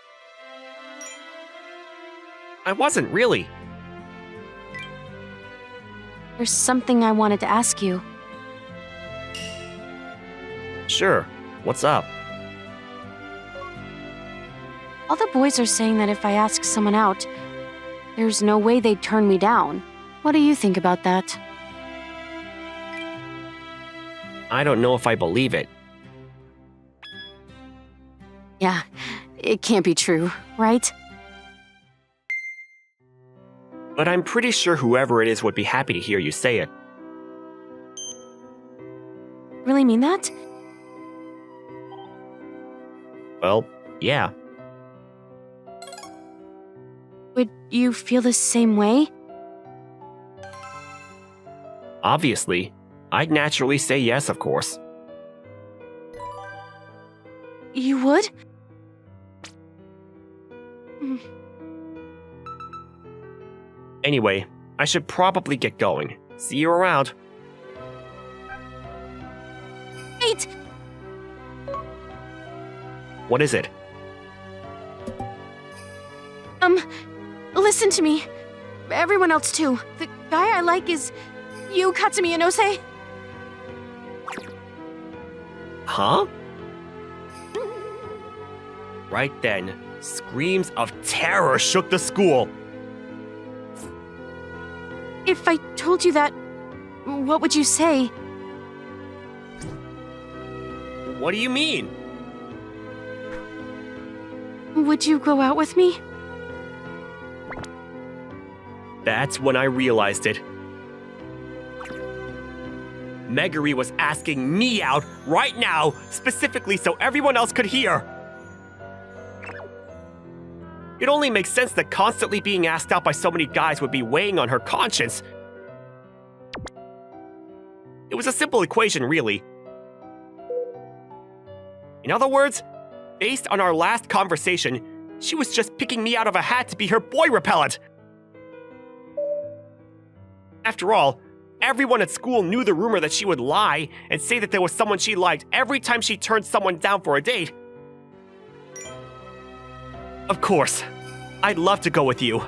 I wasn't really. There's something I wanted to ask you. Sure, what's up? All the boys are saying that if I ask someone out, there's no way they'd turn me down. What do you think about that? I don't know if I believe it. Yeah, it can't be true, right? But I'm pretty sure whoever it is would be happy to hear you say it. Really mean that? Well, yeah. Would you feel the same way? Obviously. I'd naturally say yes, of course. You would? Anyway, I should probably get going. See you around. Wait! What is it? Listen to me. Everyone else too. The guy I like is you, Katsumi Inose. Huh? Right then, screams of terror shook the school. If I told you that, what would you say? What do you mean? Would you go out with me? That's when I realized it. Megari was asking me out right now, specifically so everyone else could hear. It only makes sense that constantly being asked out by so many guys would be weighing on her conscience. It was a simple equation, really. In other words, based on our last conversation, She was just picking me out of a hat to be her boy repellent. After all, everyone at school knew the rumor that she would lie and say that there was someone she liked every time she turned someone down for a date. Of course, I'd love to go with you.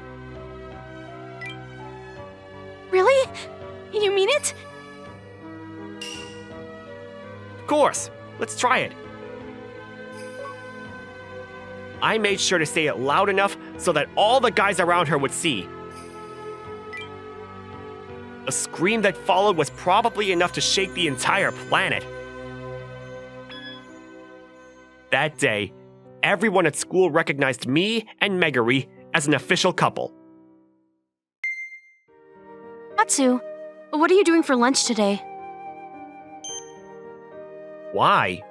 Really? You mean it? Of course, let's try it. I made sure to say it loud enough so that all the guys around her would see. The scream that followed was probably enough to shake the entire planet. That day, everyone at school recognized me and Megari as an official couple. Katsu, what are you doing for lunch today? Why?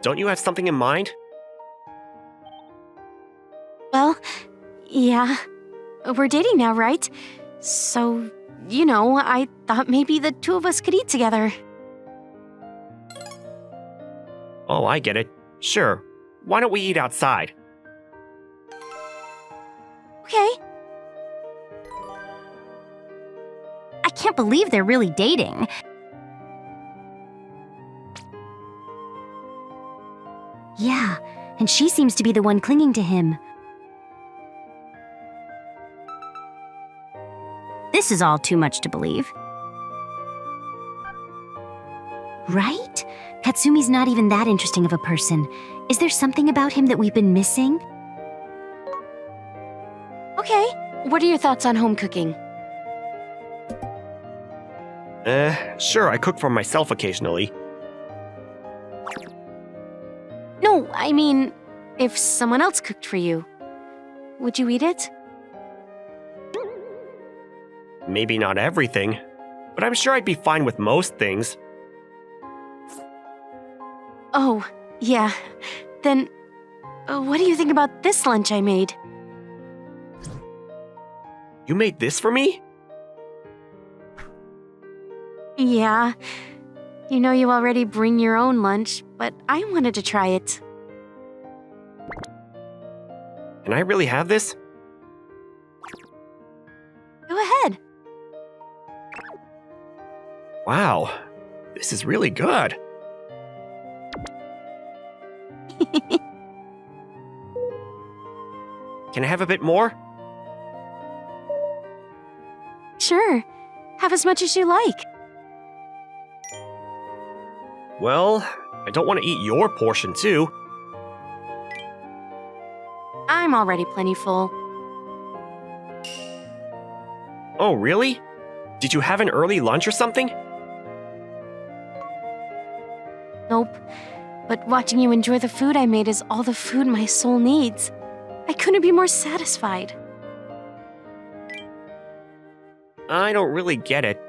Don't you have something in mind? Well, yeah. We're dating now, right? So, you know, I thought maybe the two of us could eat together. Oh, I get it. Sure. Why don't we eat outside? Okay. I can't believe they're really dating. Yeah, and she seems to be the one clinging to him. This is all too much to believe. Right? Katsumi's not even that interesting of a person. Is there something about him that we've been missing? Okay. What are your thoughts on home cooking? Sure, I cook for myself occasionally. No, I mean, if someone else cooked for you, would you eat it? Maybe not everything, but I'm sure I'd be fine with most things. Oh, yeah. Then, what do you think about this lunch I made? You made this for me? Yeah. You know you already bring your own lunch, but I wanted to try it. Can I really have this? Go ahead. Wow, this is really good. Can I have a bit more? Sure. Have as much as you like. Well, I don't want to eat your portion too. I'm already plenty full. Oh, really? Did you have an early lunch or something? Nope. But watching you enjoy the food I made is all the food my soul needs. I couldn't be more satisfied. I don't really get it.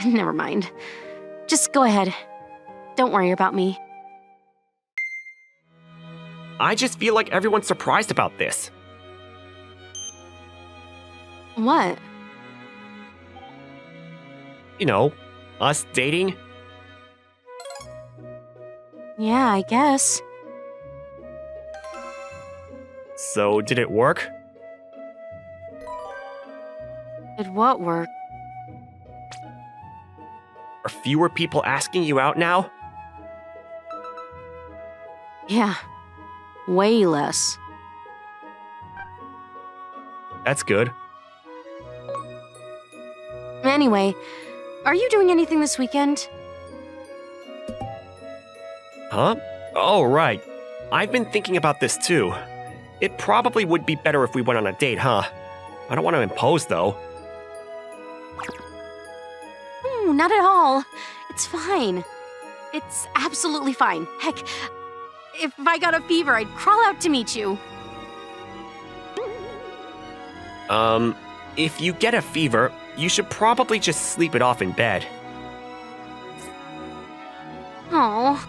Never mind. Just go ahead. Don't worry about me. I just feel like everyone's surprised about this. What? You know, us dating. Yeah, I guess. So, did it work? Did what work? Are fewer people asking you out now? Yeah. Way less. That's good. Anyway, are you doing anything this weekend? Huh? Oh, right. I've been thinking about this too. It probably would be better if we went on a date, huh? I don't want to impose, though. Not at all. It's fine. It's absolutely fine. Heck, if I got a fever, I'd crawl out to meet you. If you get a fever, you should probably just sleep it off in bed. Oh.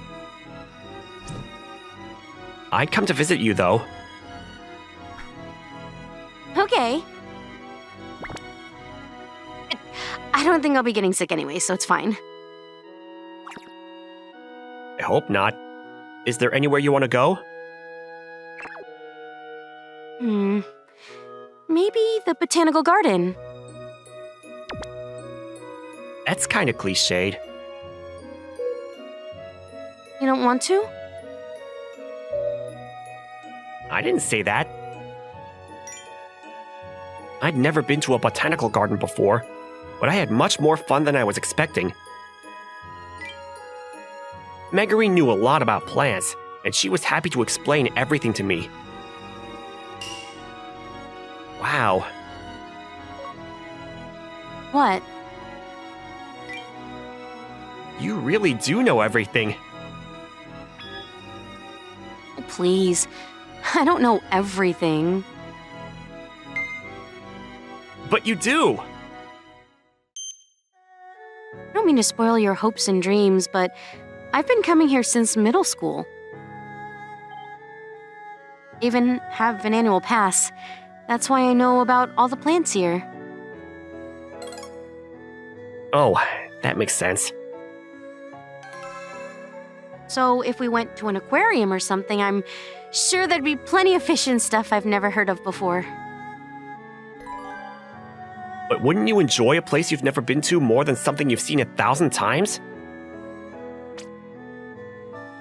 I'd come to visit you, though. Okay. I don't think I'll be getting sick anyway, so it's fine. I hope not. Is there anywhere you want to go? Maybe the Botanical Garden. That's kind of cliched. You don't want to? I didn't say that. I'd never been to a botanical garden before, but I had much more fun than I was expecting. Meguri knew a lot about plants, and she was happy to explain everything to me. Wow. What? You really do know everything. Oh, please. I don't know everything. But you do! I don't mean to spoil your hopes and dreams, but I've been coming here since middle school. Even have an annual pass. That's why I know about all the plants here. Oh, that makes sense. So if we went to an aquarium or something, I'm sure there'd be plenty of fish and stuff I've never heard of before. But wouldn't you enjoy a place you've never been to more than something you've seen 1,000 times?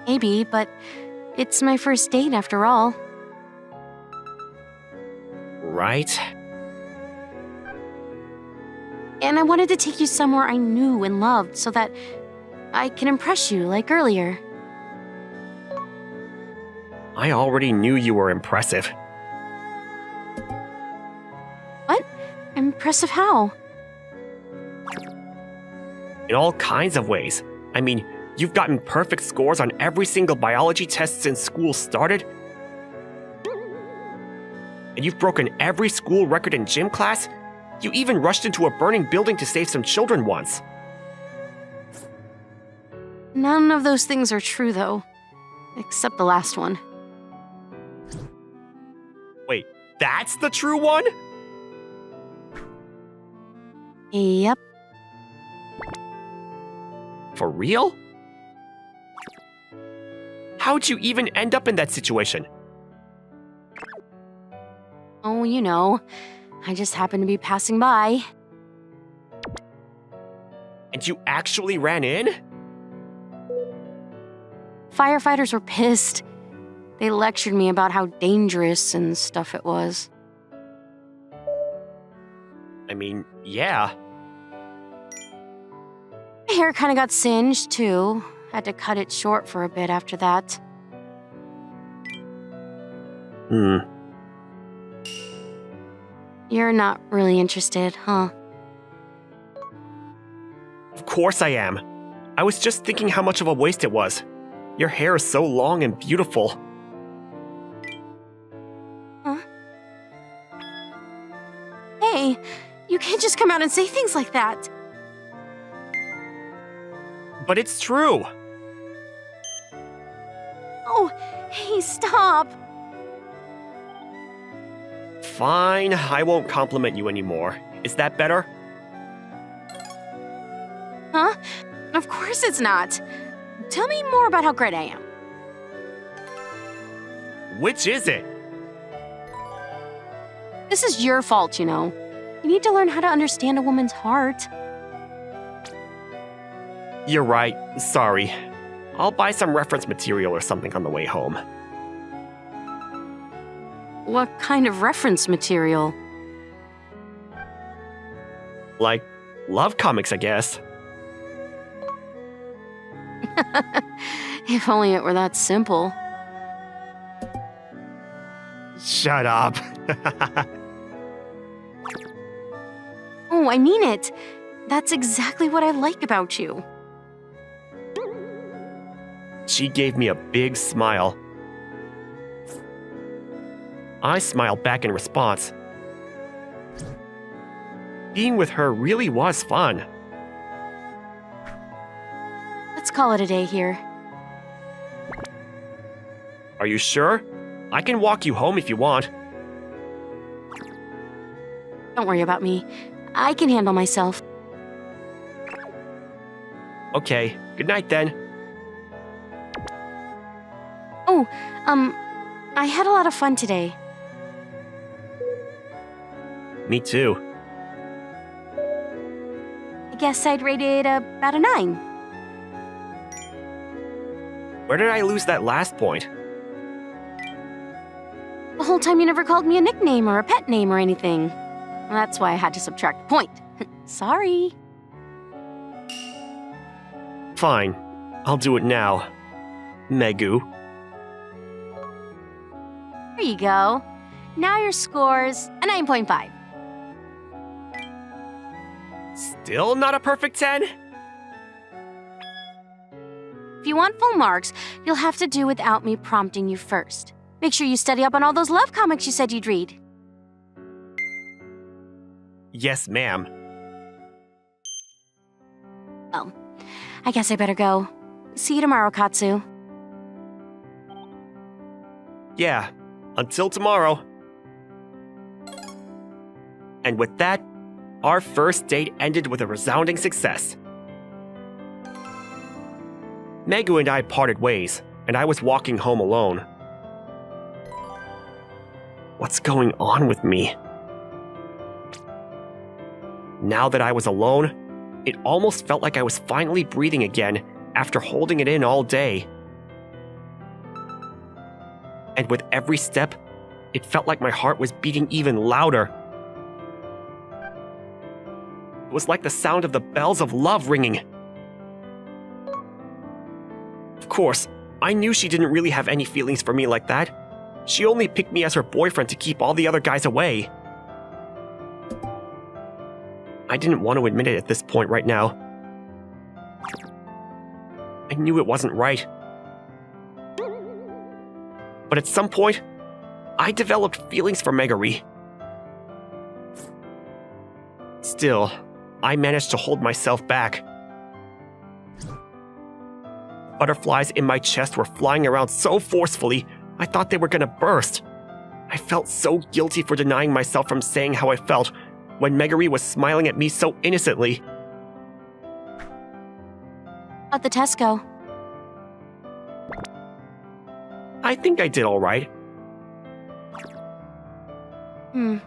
Maybe, but it's my first date after all. Right? And I wanted to take you somewhere I knew and loved so that I can impress you like earlier. I already knew you were impressive. What? Impressive how? In all kinds of ways. I mean, you've gotten perfect scores on every single biology test since school started. And you've broken every school record in gym class. You even rushed into a burning building to save some children once. None of those things are true, though. Except the last one. Wait, that's the true one? Yep. For real? How'd you even end up in that situation? Oh, you know. I just happened to be passing by. And you actually ran in? Firefighters were pissed. They lectured me about how dangerous and stuff it was. I mean, yeah. My hair kind of got singed, too. Had to cut it short for a bit after that. You're not really interested, huh? Of course I am. I was just thinking how much of a waste it was. Your hair is so long and beautiful. Huh? Hey, you can't just come out and say things like that. But it's true. Oh, hey, stop. Fine, I won't compliment you anymore. Is that better? Huh? Of course it's not. Tell me more about how great I am. Which is it? This is your fault, you know. You need to learn how to understand a woman's heart. You're right, sorry. I'll buy some reference material or something on the way home. What kind of reference material? Like, love comics, I guess. If only it were that simple. Shut up. Oh, I mean it. That's exactly what I like about you. She gave me a big smile. I smiled back in response. Being with her really was fun. Let's call it a day here. Are you sure? I can walk you home if you want. Don't worry about me. I can handle myself. Okay, good night then. Oh, I had a lot of fun today. Me too. I guess I'd rate it about a 9. Where did I lose that last point? The whole time you never called me a nickname or a pet name or anything. Well, that's why I had to subtract a point. Sorry. Fine. I'll do it now. Megu. There you go. Now your score's a 9.5. Still not a perfect 10? If you want full marks, you'll have to do without me prompting you first. Make sure you study up on all those love comics you said you'd read. Yes, ma'am. Well, I guess I better go. See you tomorrow, Katsu. Yeah, until tomorrow. And with that, our first date ended with a resounding success. Megu and I parted ways, and I was walking home alone. What's going on with me? Now that I was alone, it almost felt like I was finally breathing again after holding it in all day. And with every step, it felt like my heart was beating even louder. It was like the sound of the bells of love ringing. Of course, I knew she didn't really have any feelings for me like that. She only picked me as her boyfriend to keep all the other guys away. I didn't want to admit it at this point right now. I knew it wasn't right. But at some point, I developed feelings for Meguri. Still, I managed to hold myself back. Butterflies in my chest were flying around so forcefully, I thought they were gonna burst. I felt so guilty for denying myself from saying how I felt when Meguri was smiling at me so innocently. How'd the test go? I think I did all right. Want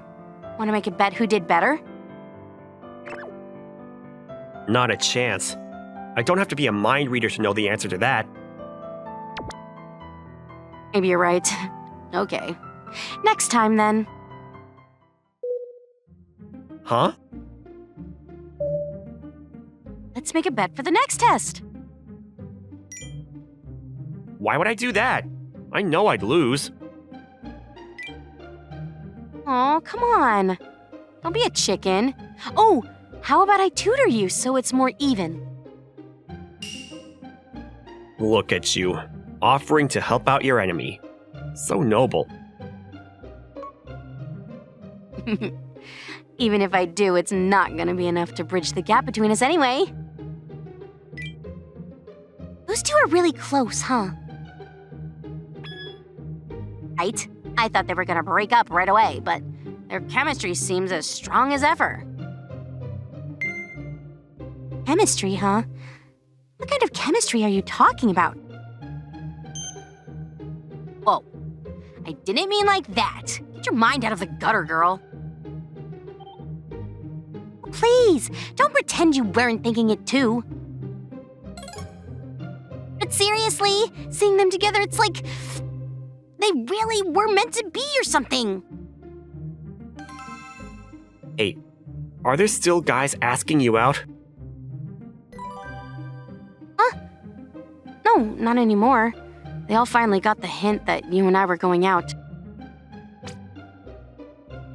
to make a bet who did better? Not a chance. I don't have to be a mind reader to know the answer to that. Maybe you're right. Okay. Next time, then. Huh? Let's make a bet for the next test. Why would I do that? I know I'd lose. Aw, come on. Don't be a chicken. Oh, how about I tutor you so it's more even? Look at you, offering to help out your enemy. So noble. Even if I do, it's not gonna be enough to bridge the gap between us anyway. Those two are really close, huh? Right? I thought they were gonna break up right away, but their chemistry seems as strong as ever. Chemistry, huh? What kind of chemistry are you talking about? Whoa. I didn't mean like that. Get your mind out of the gutter, girl. Please, don't pretend you weren't thinking it too. But seriously, seeing them together, it's like they really were meant to be or something. Hey, are there still guys asking you out? No, not anymore. They all finally got the hint that you and I were going out.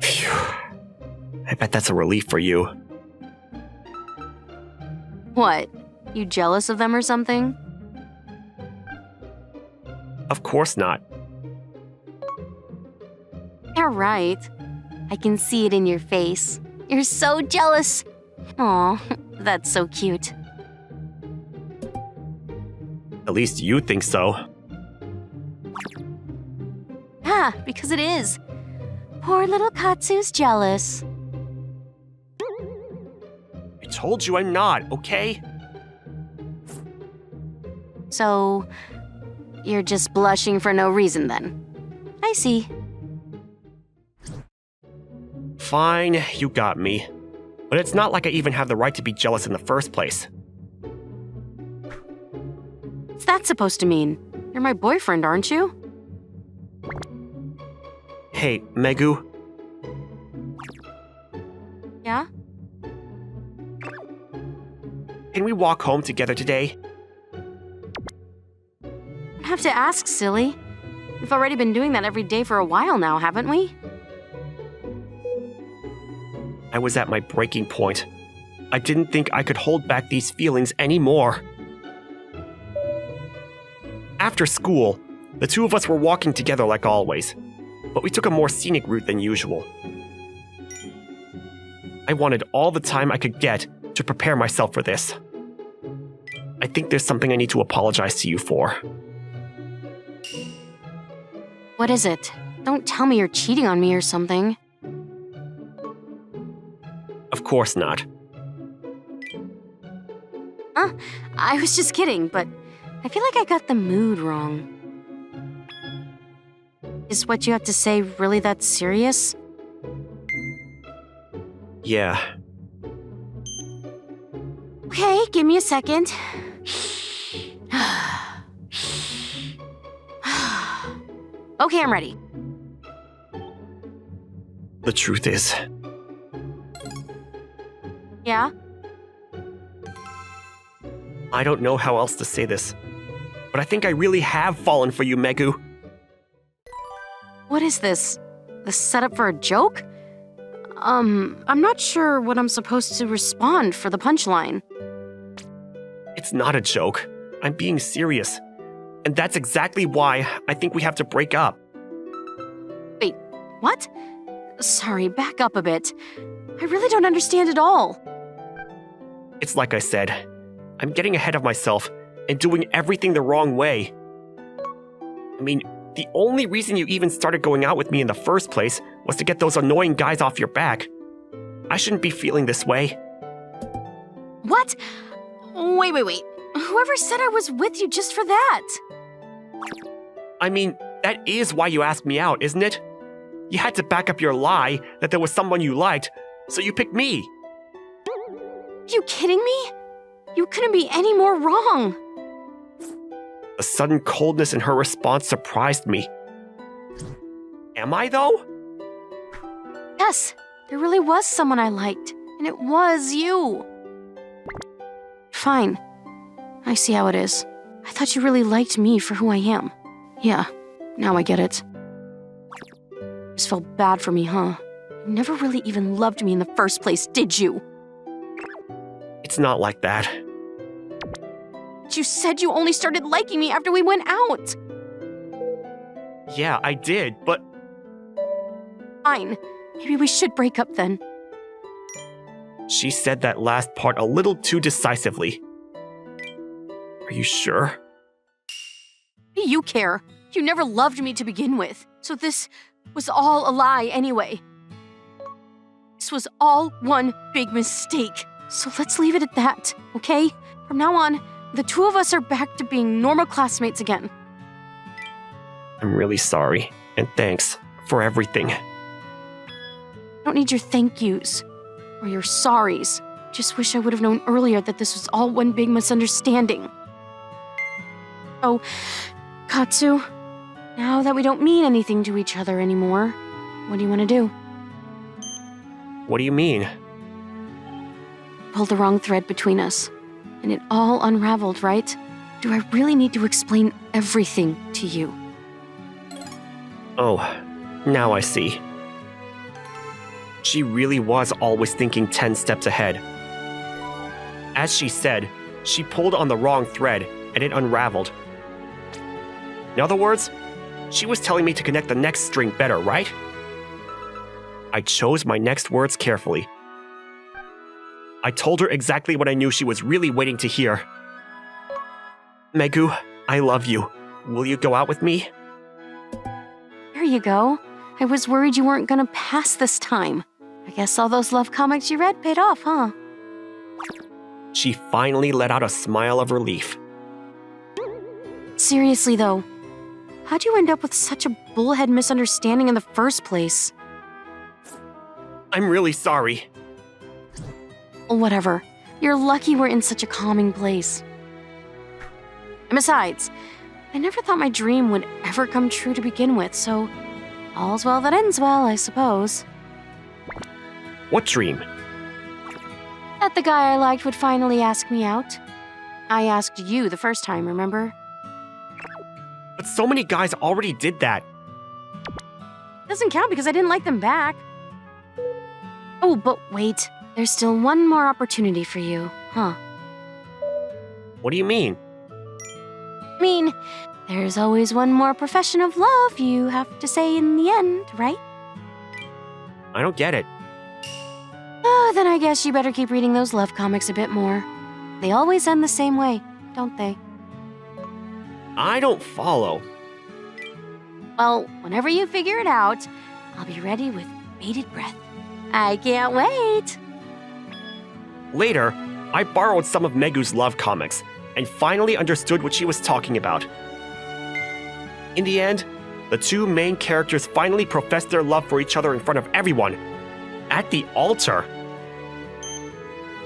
Phew. I bet that's a relief for you. What? You jealous of them or something? Of course not. You're right. I can see it in your face. You're so jealous. Aw, that's so cute. At least you think so. Yeah, because it is. Poor little Katsu's jealous. I told you I'm not, okay? So, you're just blushing for no reason then. I see. Fine, you got me. But it's not like I even have the right to be jealous in the first place. What's that supposed to mean? You're my boyfriend, aren't you? Hey, Megu, Yeah? can we walk home together today? I have to ask, silly. We've already been doing that every day for a while now, haven't we? I was at my breaking point. I didn't think I could hold back these feelings anymore. After school, the two of us were walking together like always, but we took a more scenic route than usual. I wanted all the time I could get to prepare myself for this. I think there's something I need to apologize to you for. What is it? Don't tell me you're cheating on me or something. Of course not. Huh? I was just kidding, but I feel like I got the mood wrong. Is what you have to say really that serious? Yeah. Okay, give me a second. Okay, I'm ready. The truth is, Yeah? I don't know how else to say this, but I think I really have fallen for you, Megu. What is this? The setup for a joke? I'm not sure what I'm supposed to respond for the punchline. It's not a joke. I'm being serious. And that's exactly why I think we have to break up. Wait, what? Sorry, back up a bit. I really don't understand at all. It's like I said, I'm getting ahead of myself and doing everything the wrong way. I mean, the only reason you even started going out with me in the first place was to get those annoying guys off your back. I shouldn't be feeling this way. What? Wait. Whoever said I was with you just for that? I mean, that is why you asked me out, isn't it? You had to back up your lie that there was someone you liked, so you picked me. Are you kidding me? You couldn't be any more wrong. The sudden coldness in her response surprised me. Am I, though? Yes, there really was someone I liked, and it was you. Fine. I see how it is. I thought you really liked me for who I am. Yeah, now I get it. Just felt bad for me, huh? You never really even loved me in the first place, did you? It's not like that. But you said you only started liking me after we went out. Yeah, I did, but Fine. Maybe we should break up then. she said that last part a little too decisively. Are you sure? What do you care? You never loved me to begin with, so this was all a lie anyway. This was all one big mistake, so let's leave it at that, okay? From now on, the two of us are back to being normal classmates again. I'm really sorry, and thanks for everything. I don't need your thank yous or your sorries. Just wish I would have known earlier that this was all one big misunderstanding. Oh, Katsu, now that we don't mean anything to each other anymore, what do you want to do? What do you mean? Pulled the wrong thread between us, and it all unraveled, right? Do I really need to explain everything to you? Oh, now I see. She really was always thinking 10 steps ahead. As she said, she pulled on the wrong thread, and it unraveled. In other words, she was telling me to connect the next string better, right? I chose my next words carefully. I told her exactly what I knew she was really waiting to hear. Megu, I love you. Will you go out with me? There you go. I was worried you weren't gonna pass this time. I guess all those love comics you read paid off, huh? She finally let out a smile of relief. Seriously though, how'd you end up with such a bullhead misunderstanding in the first place? I'm really sorry. Whatever. You're lucky we're in such a calming place. And besides, I never thought my dream would ever come true to begin with, so all's well that ends well, I suppose. What dream? That the guy I liked would finally ask me out. I asked you the first time, remember? But so many guys already did that. Doesn't count because I didn't like them back. Oh, but wait. There's still one more opportunity for you, huh? What do you mean? I mean, there's always one more profession of love you have to say in the end, right? I don't get it. Oh, then I guess you better keep reading those love comics a bit more. They always end the same way, don't they? I don't follow. Well, whenever you figure it out, I'll be ready with bated breath. I can't wait! Later, I borrowed some of Megu's love comics and finally understood what she was talking about. In the end, the two main characters finally professed their love for each other in front of everyone. At the altar.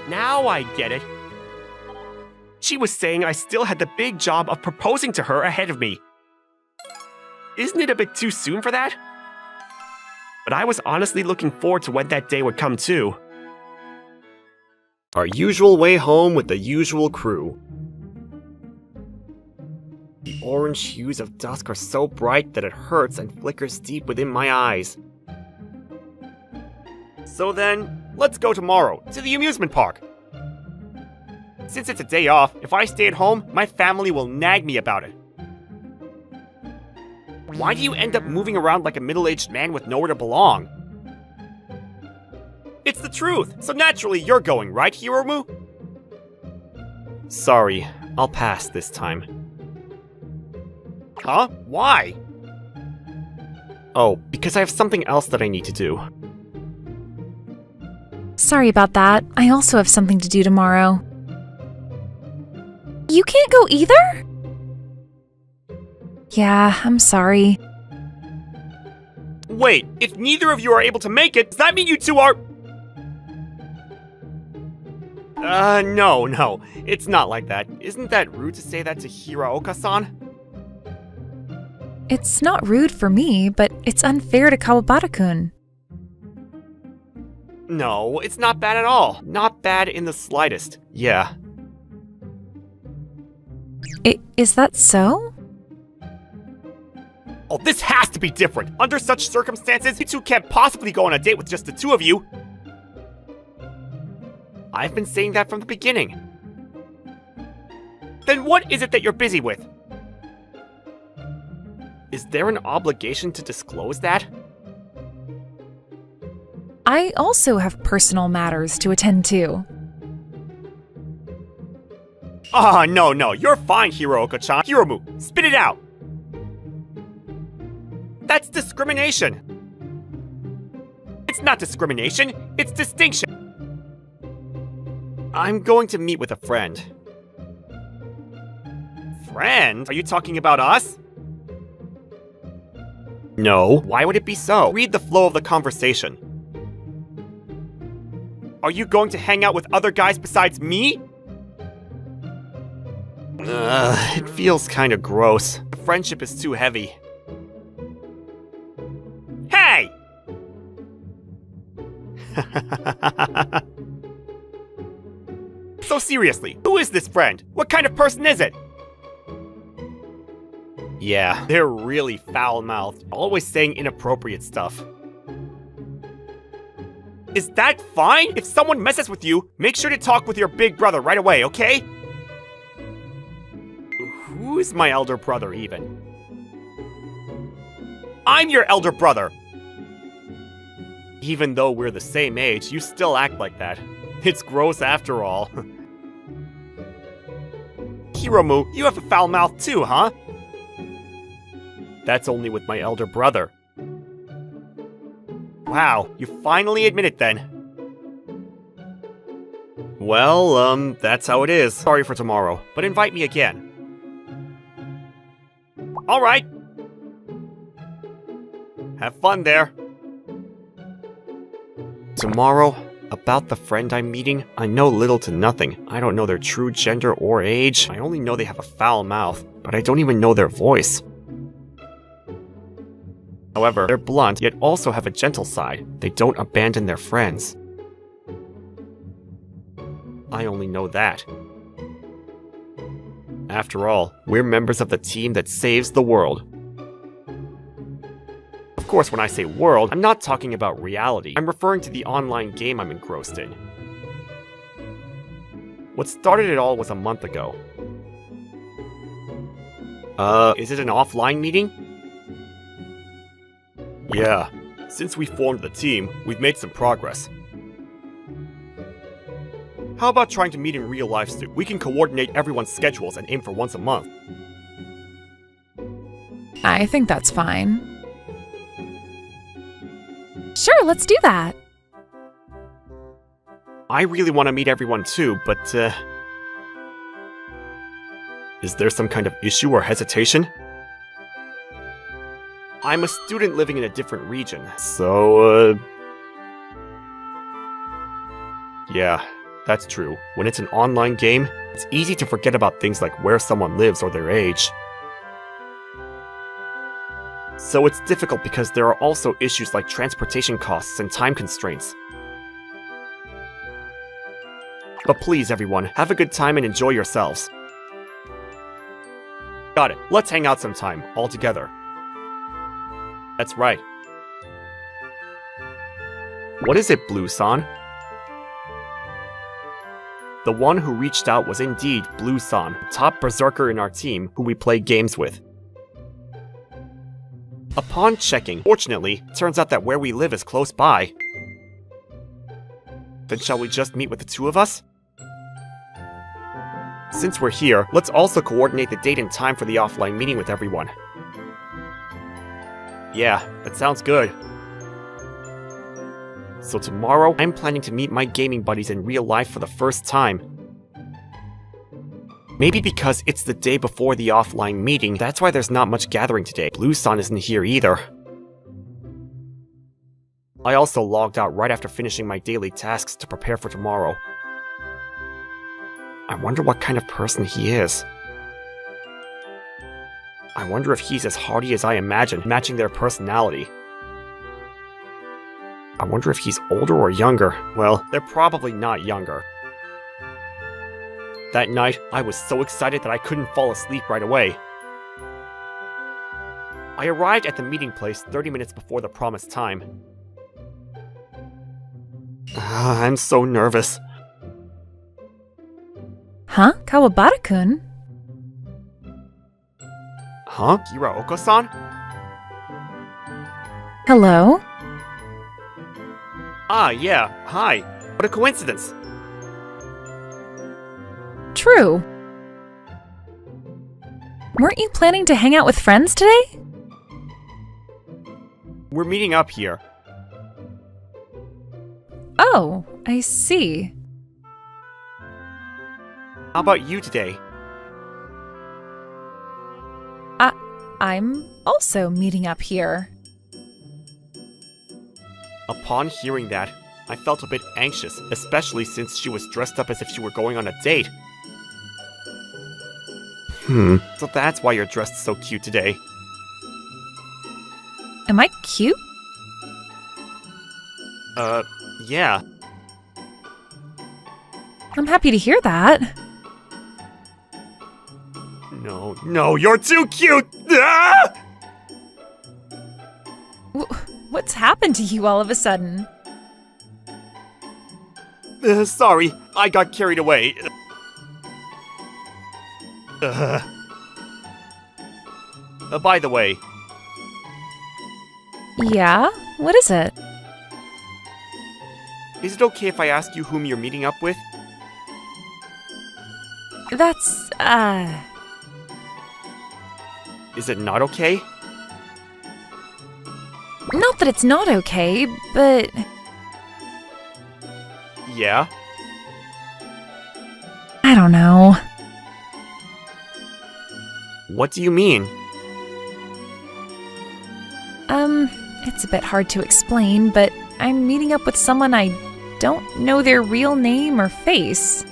Now I get it. She was saying I still had the big job of proposing to her ahead of me. Isn't it a bit too soon for that? But I was honestly looking forward to when that day would come too. Our usual way home with the usual crew. The orange hues of dusk are so bright that it hurts and flickers deep within my eyes. So then, let's go tomorrow to the amusement park. Since it's a day off, if I stay at home, my family will nag me about it. Why do you end up moving around like a middle-aged man with nowhere to belong? It's the truth, so naturally you're going, right, Hiromu? Sorry, I'll pass this time. Huh? Why? Oh, because I have something else that I need to do. Sorry about that. I also have something to do tomorrow. You can't go either? Yeah, I'm sorry. Wait, if neither of you are able to make it, does that mean you two are... No, it's not like that. Isn't that rude to say that to Hiraoka-san? It's not rude for me, but it's unfair to Kawabata-kun. No, it's not bad at all. Not bad in the slightest. Yeah. Is that so? Oh, this has to be different. Under such circumstances, you two can't possibly go on a date with just the two of you. I've been saying that from the beginning. Then what is it that you're busy with? Is there an obligation to disclose that? I also have personal matters to attend to. No, you're fine, Hiroka-chan. Hiromu, spit it out! That's discrimination! It's not discrimination, it's distinction! I'm going to meet with a friend. Friend? Are you talking about us? No. Why would it be so? Read the flow of the conversation. Are you going to hang out with other guys besides me? It feels kinda gross. The friendship is too heavy. Hey! So seriously, who is this friend? What kind of person is it? Yeah, They're really foul-mouthed, always saying inappropriate stuff. Is that fine? If someone messes with you, make sure to talk with your big brother right away, okay? who is my elder brother even? I'm your elder brother! Even though we're the same age, you still act like that. It's gross after all. Hiromu, you have a foul mouth too, huh? That's only with my elder brother. Wow, you finally admit it then. Well, that's how it is. Sorry for tomorrow, but invite me again. Alright. Have fun there. Tomorrow, about the friend I'm meeting, I know little to nothing. I don't know their true gender or age. I only know they have a foul mouth, but I don't even know their voice. However, they're blunt, yet also have a gentle side. They don't abandon their friends. I only know that. After all, we're members of the team that saves the world. Of course, when I say world, I'm not talking about reality. I'm referring to the online game I'm engrossed in. What started it all was a month ago. Is it an offline meeting? Yeah, since we formed the team, we've made some progress. How about trying to meet in real life soon? We can coordinate everyone's schedules and aim for once a month. I think that's fine. Sure, let's do that. I really want to meet everyone too, but, Is there some kind of issue or hesitation? I'm a student living in a different region. So, yeah, that's true. When it's an online game, it's easy to forget about things like where someone lives or their age. So it's difficult because there are also issues like transportation costs and time constraints. But please, everyone, have a good time and enjoy yourselves. Got it. Let's hang out sometime, all together. That's right. What is it, Blue-san? The one who reached out was indeed Blue-san, the top berserker in our team who we play games with. Upon checking, fortunately, turns out that where we live is close by. Then shall we just meet with the two of us? Since we're here, let's also coordinate the date and time for the offline meeting with everyone. Yeah, that sounds good. So tomorrow, I'm planning to meet my gaming buddies in real life for the first time. Maybe because it's the day before the offline meeting, that's why there's not much gathering today. Blue-san isn't here either. I also logged out right after finishing my daily tasks to prepare for tomorrow. I wonder what kind of person he is. I wonder if he's as hardy as I imagine, matching their personality. I wonder if he's older or younger. Well, they're probably not younger. That night, I was so excited that I couldn't fall asleep right away. I arrived at the meeting place 30 minutes before the promised time. I'm so nervous. Huh? Kawabata-kun? Huh? Hiraoka-san? Hello? Ah, yeah. Hi. What a coincidence. True. Weren't you planning to hang out with friends today? We're meeting up here. Oh, I see. How about you today? I'm also meeting up here. Upon hearing that, I felt a bit anxious, especially since she was dressed up as if she were going on a date. So that's why you're dressed so cute today. Am I cute? Yeah. I'm happy to hear that. No, you're too cute! Ah! What's happened to you all of a sudden? Sorry, I got carried away. By the way, Yeah? What is it? is it okay if I ask you whom you're meeting up with? That's, Is it not okay? Not that it's not okay, but Yeah? I don't know. What do you mean? It's a bit hard to explain, but I'm meeting up with someone I don't know their real name or face.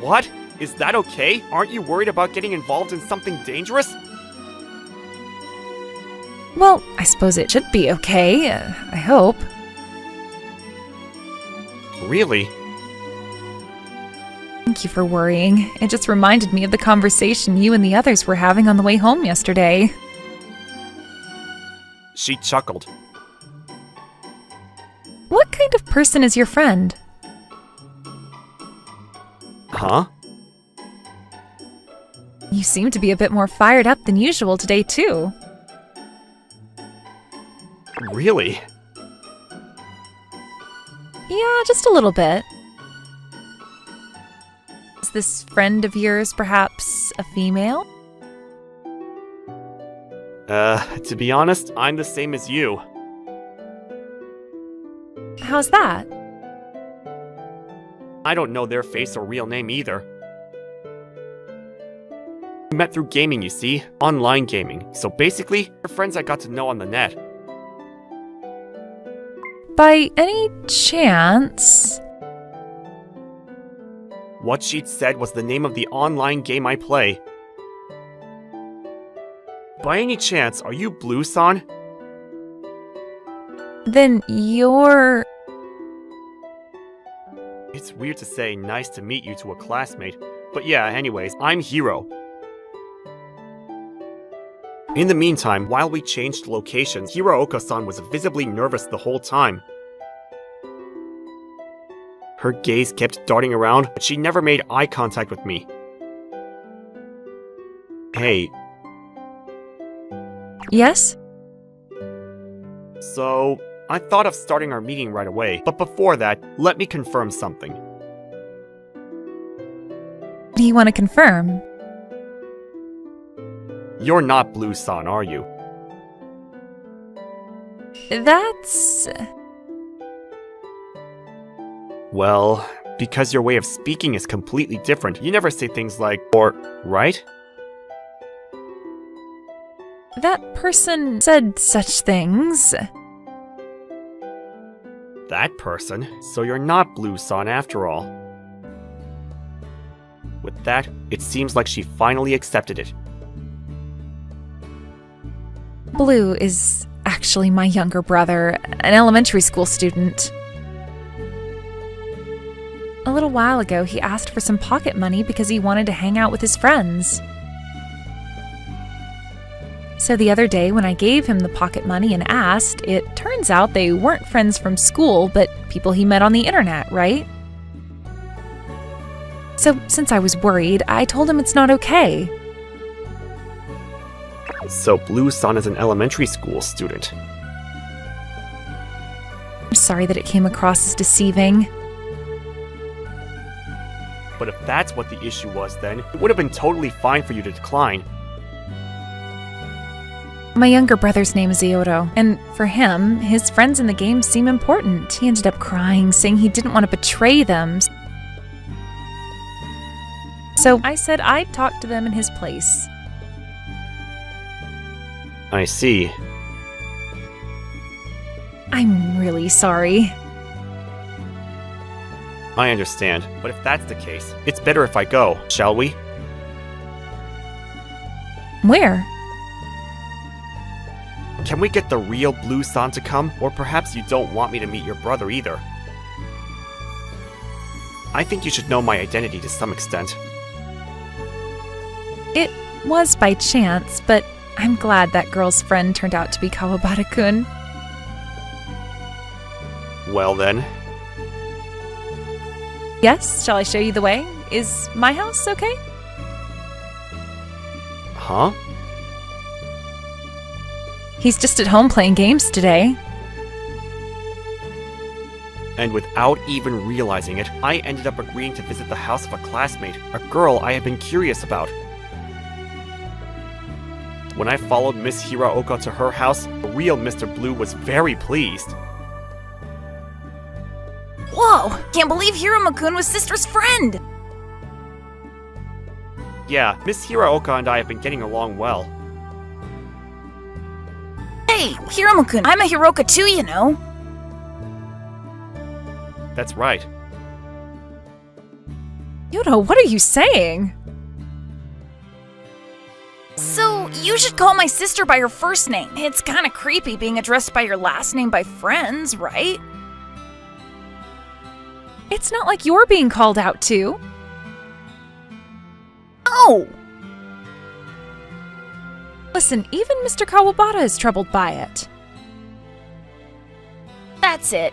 What? Is that okay? Aren't you worried about getting involved in something dangerous? Well, I suppose it should be okay. I hope. Really? Thank you for worrying. It just reminded me of the conversation you and the others were having on the way home yesterday. She chuckled. What kind of person is your friend? Huh? You seem to be a bit more fired up than usual today, too. Really? Yeah, just a little bit. Is this friend of yours perhaps a female? To be honest, I'm the same as you. How's that? I don't know their face or real name either. We met through gaming, you see. Online gaming. So basically, we're friends I got to know on the net. By any chance... What she'd said was the name of the online game I play. By any chance, are you Blue-san? Then you're... It's weird to say nice to meet you to a classmate, but yeah, anyways, I'm Hiro. In the meantime, while we changed locations, Hiraoka-san was visibly nervous the whole time. Her gaze kept darting around, but she never made eye contact with me. Hey. Yes? So, I thought of starting our meeting right away, but before that, let me confirm something. What do you want to confirm? You're not Blue-san, are you? That's... Well, because your way of speaking is completely different, you never say things like, or, right? That person said such things. That person? So you're not Blue-san after all. With that, it seems like she finally accepted it. Blue is actually my younger brother, an elementary school student. A little while ago, he asked for some pocket money because he wanted to hang out with his friends. So the other day, when I gave him the pocket money and asked, it turns out they weren't friends from school, but people he met on the internet, right? So since I was worried, I told him it's not okay. So Blue-san is an elementary school student. I'm sorry that it came across as deceiving. But if that's what the issue was, then it would have been totally fine for you to decline. My younger brother's name is Ioro, and for him, his friends in the game seem important. He ended up crying, saying he didn't want to betray them. So I said I'd talk to them in his place. I see. I'm really sorry. I understand, but if that's the case, it's better if I go, shall we? Where? Can we get the real Blue-san to come? Or perhaps you don't want me to meet your brother either. I think you should know my identity to some extent. It was by chance, but I'm glad that girl's friend turned out to be Kawabata-kun. Well then. Yes, shall I show you the way? Is my house okay? Huh? He's just at home playing games today. And without even realizing it, I ended up agreeing to visit the house of a classmate, a girl I had been curious about. When I followed Miss Hiraoka to her house, the real Mr. Blue was very pleased. Whoa! Can't believe Hiroma-kun was Sister's friend! Yeah, Miss Hiraoka and I have been getting along well. Hiromu-kun, I'm a Hiroka too, you know. That's right. Yodo, what are you saying? So, you should call my sister by her first name. It's kinda creepy being addressed by your last name by friends, right? It's not like you're being called out to. Oh! Listen, even Mr. Kawabata is troubled by it. That's it.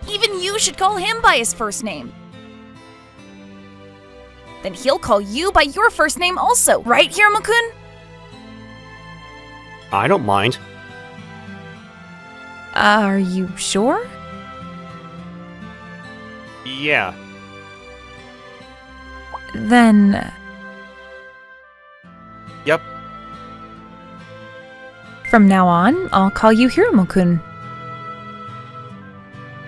Even you should call him by his first name. Then he'll call you by your first name also, right, Hiromu-kun? I don't mind. Are you sure? Yeah. Then... Yep. From now on, I'll call you Hiromu-kun.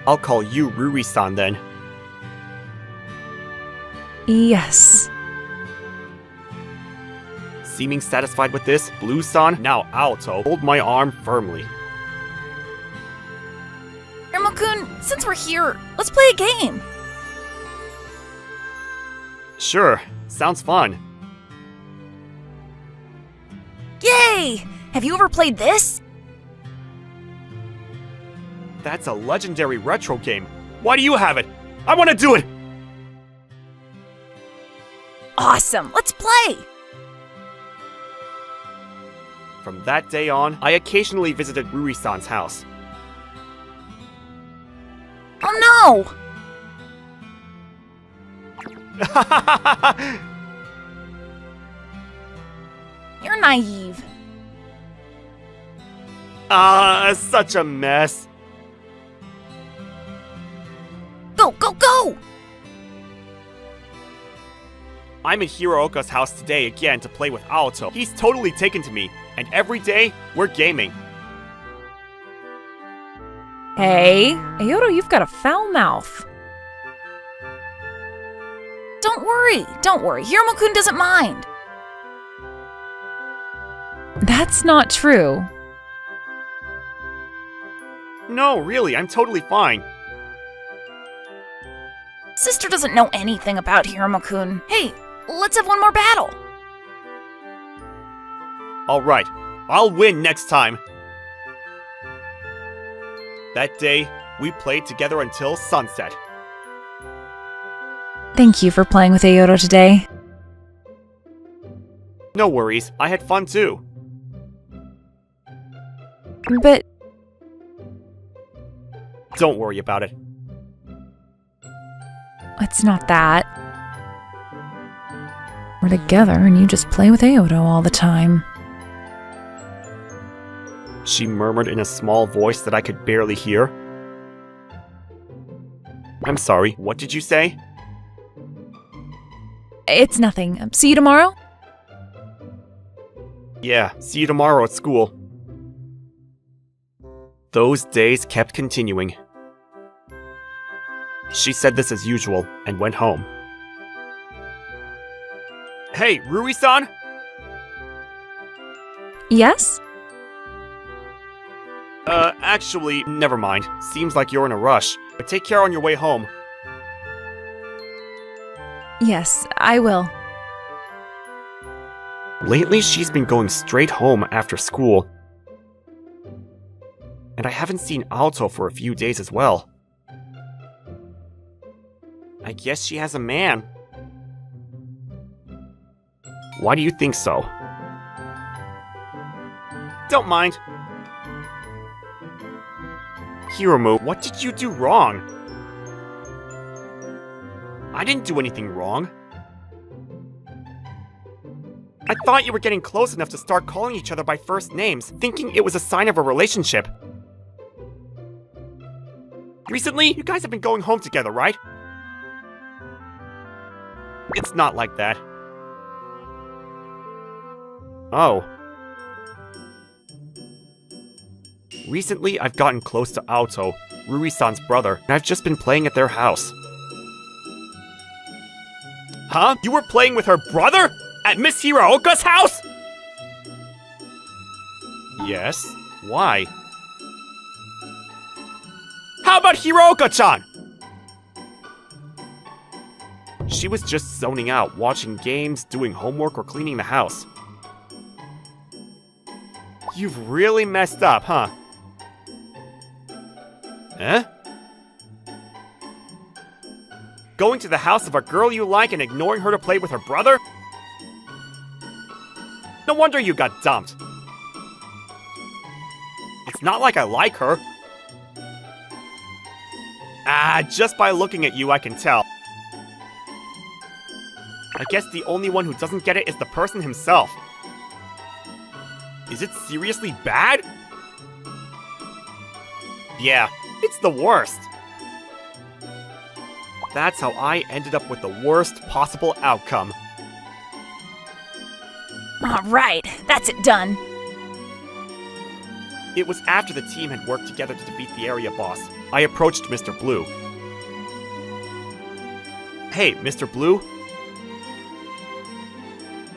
I'll call you Rui-san then. Yes. Seeming satisfied with this, Blue-san, now Aoto, hold my arm firmly. Hiromu-kun, since we're here, let's play a game. Sure, sounds fun. Yay! Have you ever played this? That's a legendary retro game. Why do you have it? I want to do it! Awesome, let's play! From that day on, I occasionally visited Rui-san's house. Oh no! You're naive. Such a mess. Go, go, go! I'm at Hirooka's house today again to play with Aoto. He's totally taken to me, and every day, we're gaming. Hey, Ayoto, you've got a foul mouth. Don't worry, Hiromu-kun doesn't mind. That's not true. No, really, I'm totally fine. Sister doesn't know anything about Hiromu-kun. Hey, let's have one more battle. Alright, I'll win next time. That day, we played together until sunset. Thank you for playing with Ayoto today. No worries, I had fun too. But Don't worry about it. it's not that. We're together and you just play with Ayoto all the time. She murmured in a small voice that I could barely hear. I'm sorry, what did you say? It's nothing. See you tomorrow? Yeah, see you tomorrow at school. Those days kept continuing. She said this as usual and went home. Hey, Rui-san? Yes? Actually, never mind. Seems like you're in a rush, but take care on your way home. Yes, I will. Lately, she's been going straight home after school. And I haven't seen Aoto for a few days as well. I guess she has a man. Why do you think so? Don't mind. Hiromu, what did you do wrong? I didn't do anything wrong. I thought you were getting close enough to start calling each other by first names, thinking it was a sign of a relationship. Recently, you guys have been going home together, right? It's not like that. Oh. Recently, I've gotten close to Aoto, Rui-san's brother, and I've just been playing at their house. Huh? You were playing with her brother? At Miss Hirooka's house? Yes? Why? How about Hiroka-chan? She was just zoning out, watching games, doing homework, or cleaning the house. You've really messed up, huh? Eh? Going to the house of a girl you like and ignoring her to play with her brother? No wonder you got dumped. It's not like I like her. Just by looking at you, I can tell. I guess the only one who doesn't get it is the person himself. Is it seriously bad? Yeah, it's the worst. That's how I ended up with the worst possible outcome. All right, that's it done. It was after the team had worked together to defeat the area boss. I approached Mr. Blue. Hey, Mr. Blue?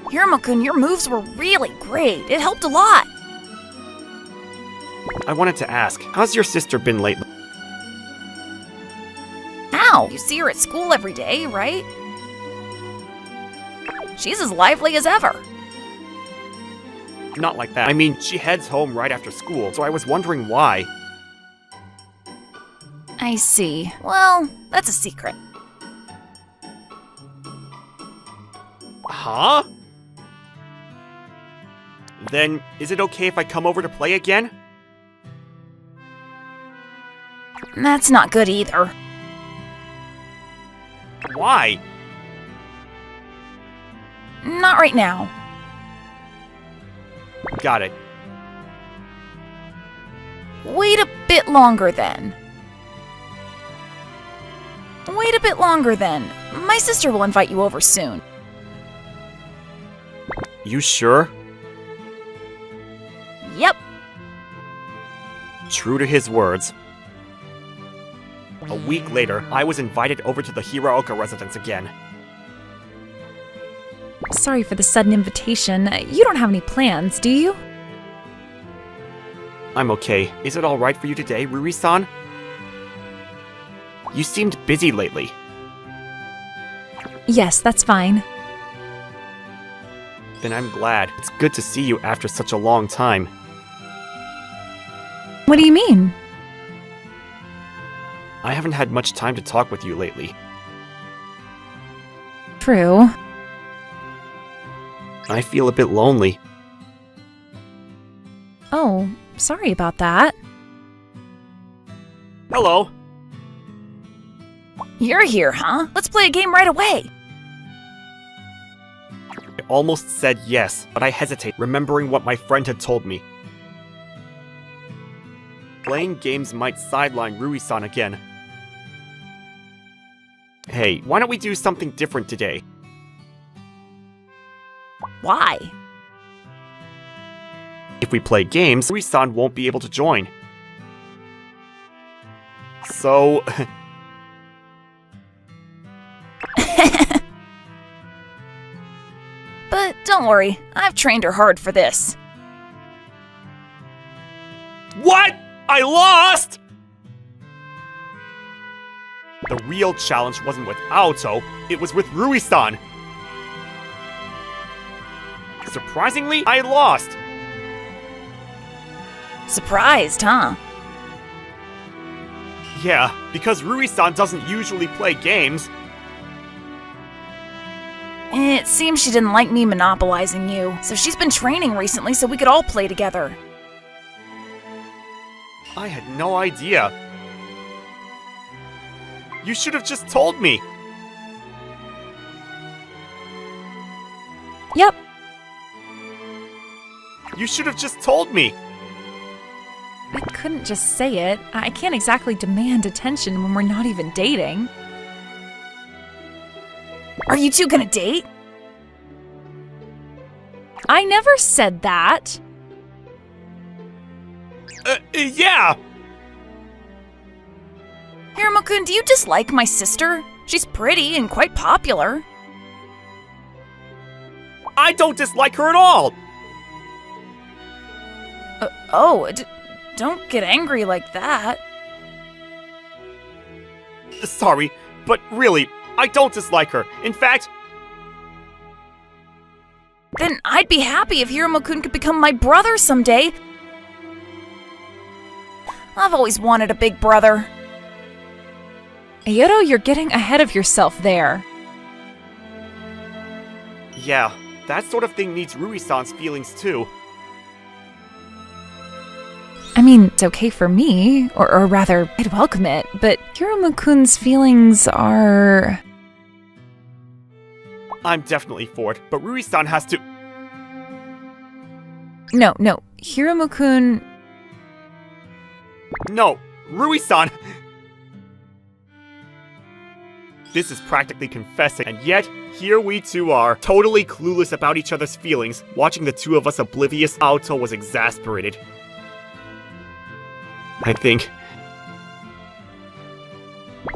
Hiramo-kun, your moves were really great. It helped a lot. I wanted to ask, how's your sister been lately? How? You see her at school every day, right? She's as lively as ever. Not like that. I mean, she heads home right after school, so I was wondering why. I see. Well, that's a secret. Huh? Then, is it okay if I come over to play again? That's not good either. Why? Not right now. Got it. Wait a bit longer then. Wait a bit longer then. My sister will invite you over soon. You sure? Yep. True to his words. A week later, I was invited over to the Hiraoka residence again. Sorry for the sudden invitation. You don't have any plans, do you? I'm okay. Is it alright for you today, Ruri-san? You seemed busy lately. Yes, that's fine. Then I'm glad. It's good to see you after such a long time. What do you mean? I haven't had much time to talk with you lately. True. I feel a bit lonely. Oh, sorry about that. Hello. You're here, huh? Let's play a game right away. I almost said yes, but I hesitate, remembering what my friend had told me. Playing games might sideline Rui-san again. Hey, why don't we do something different today? Why? If we play games, Rui-san won't be able to join. So... But don't worry, I've trained her hard for this. What? I lost?! The real challenge wasn't with Aoto, it was with Rui-san. Surprisingly, I lost. Surprised, huh? Yeah, because Rui-san doesn't usually play games. It seems she didn't like me monopolizing you, so she's been training recently so we could all play together. I had no idea. You should have just told me. Yep. You should have just told me. I couldn't just say it. I can't exactly demand attention when we're not even dating. Are you two gonna date? I never said that. Yeah! Hiramo-kun, do you dislike my sister? She's pretty and quite popular. I don't dislike her at all! Don't get angry like that. Sorry, but really, I don't dislike her. In fact, Then I'd be happy if Hiromo-kun could become my brother someday. I've always wanted a big brother. Ayoto, you're getting ahead of yourself there. yeah, that sort of thing needs Rui-san's feelings too. I mean, it's okay for me, or rather, I'd welcome it, but Hiromu-kun's feelings are... I'm definitely for it, but Rui-san has to... No, Hiromu-kun... No, Rui-san! This is practically confessing, and yet, here we two are, totally clueless about each other's feelings. Watching the two of us oblivious, Aoto was exasperated.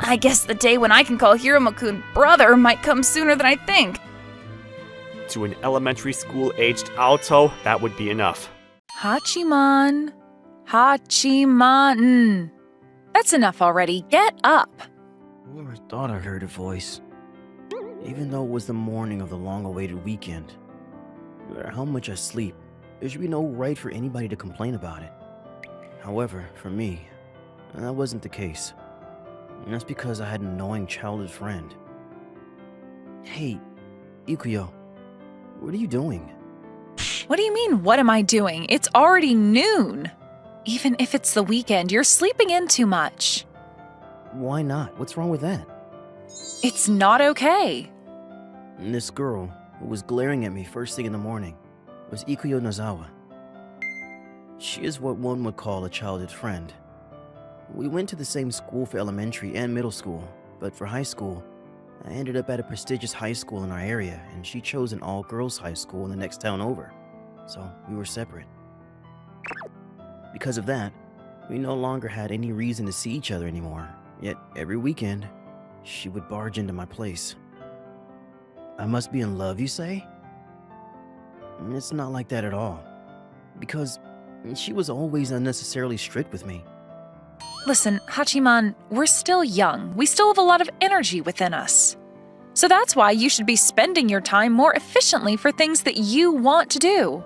I guess the day when I can call Hiromo-kun brother might come sooner than I think. To an elementary school-aged Aoto, that would be enough. Hachiman. That's enough already. Get up. Whoever thought I heard a voice. Even though it was the morning of the long-awaited weekend. No matter how much I sleep, there should be no right for anybody to complain about it. However, for me, that wasn't the case. And that's because I had an annoying childhood friend. Hey, Ikuyo, what are you doing? What do you mean, what am I doing? It's already noon. Even if it's the weekend, you're sleeping in too much. Why not? What's wrong with that? It's not okay. And this girl, who was glaring at me first thing in the morning, was Ikuyo Nozawa. She is what one would call a childhood friend. We went to the same school for elementary and middle school, but for high school, I ended up at a prestigious high school in our area, and she chose an all-girls high school in the next town over, so we were separate. Because of that, we no longer had any reason to see each other anymore, yet every weekend, she would barge into my place. I must be in love, you say? It's not like that at all, because she was always unnecessarily strict with me. Listen, Hachiman, we're still young. We still have a lot of energy within us. So that's why you should be spending your time more efficiently for things that you want to do.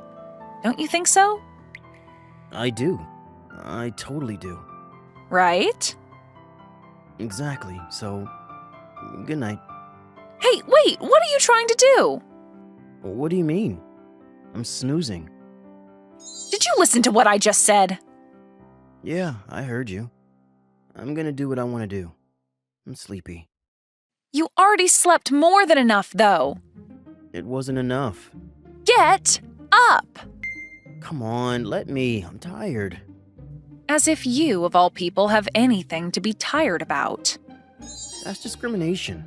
Don't you think so? I do. I totally do. Right? Exactly, so good night. Hey, wait, what are you trying to do? What do you mean? I'm snoozing. Did you listen to what I just said? Yeah, I heard you. I'm gonna do what I want to do. I'm sleepy. You already slept more than enough, though. It wasn't enough. Get up! Come on, let me. I'm tired. As if you, of all people, have anything to be tired about. That's discrimination.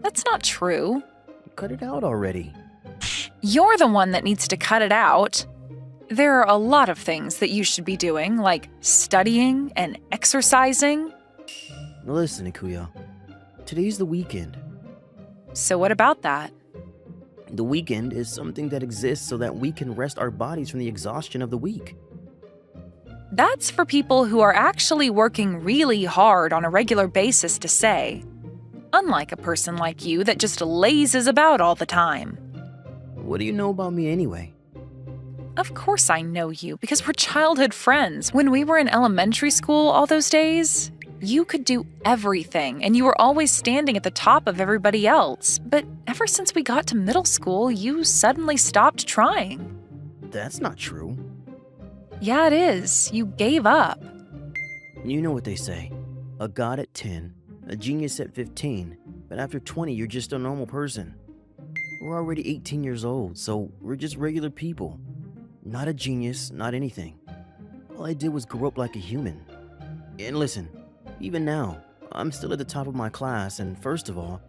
That's not true. Cut it out already. You're the one that needs to cut it out. There are a lot of things that you should be doing, like studying and exercising. Listen, Ikuyo. Today's the weekend. So what about that? The weekend is something that exists so that we can rest our bodies from the exhaustion of the week. That's for people who are actually working really hard on a regular basis to say. Unlike a person like you that just lazes about all the time. What do you know about me anyway? Of course I know you, because we're childhood friends. When we were in elementary school all those days, you could do everything, and you were always standing at the top of everybody else. But ever since we got to middle school, you suddenly stopped trying. That's not true. Yeah, it is. You gave up. You know what they say. A god at 10, a genius at 15, but after 20 you're just a normal person. We're already 18 years old, so we're just regular people. Not a genius, not anything. All I did was grow up like a human. And listen, even now, I'm still at the top of my class, and first of all,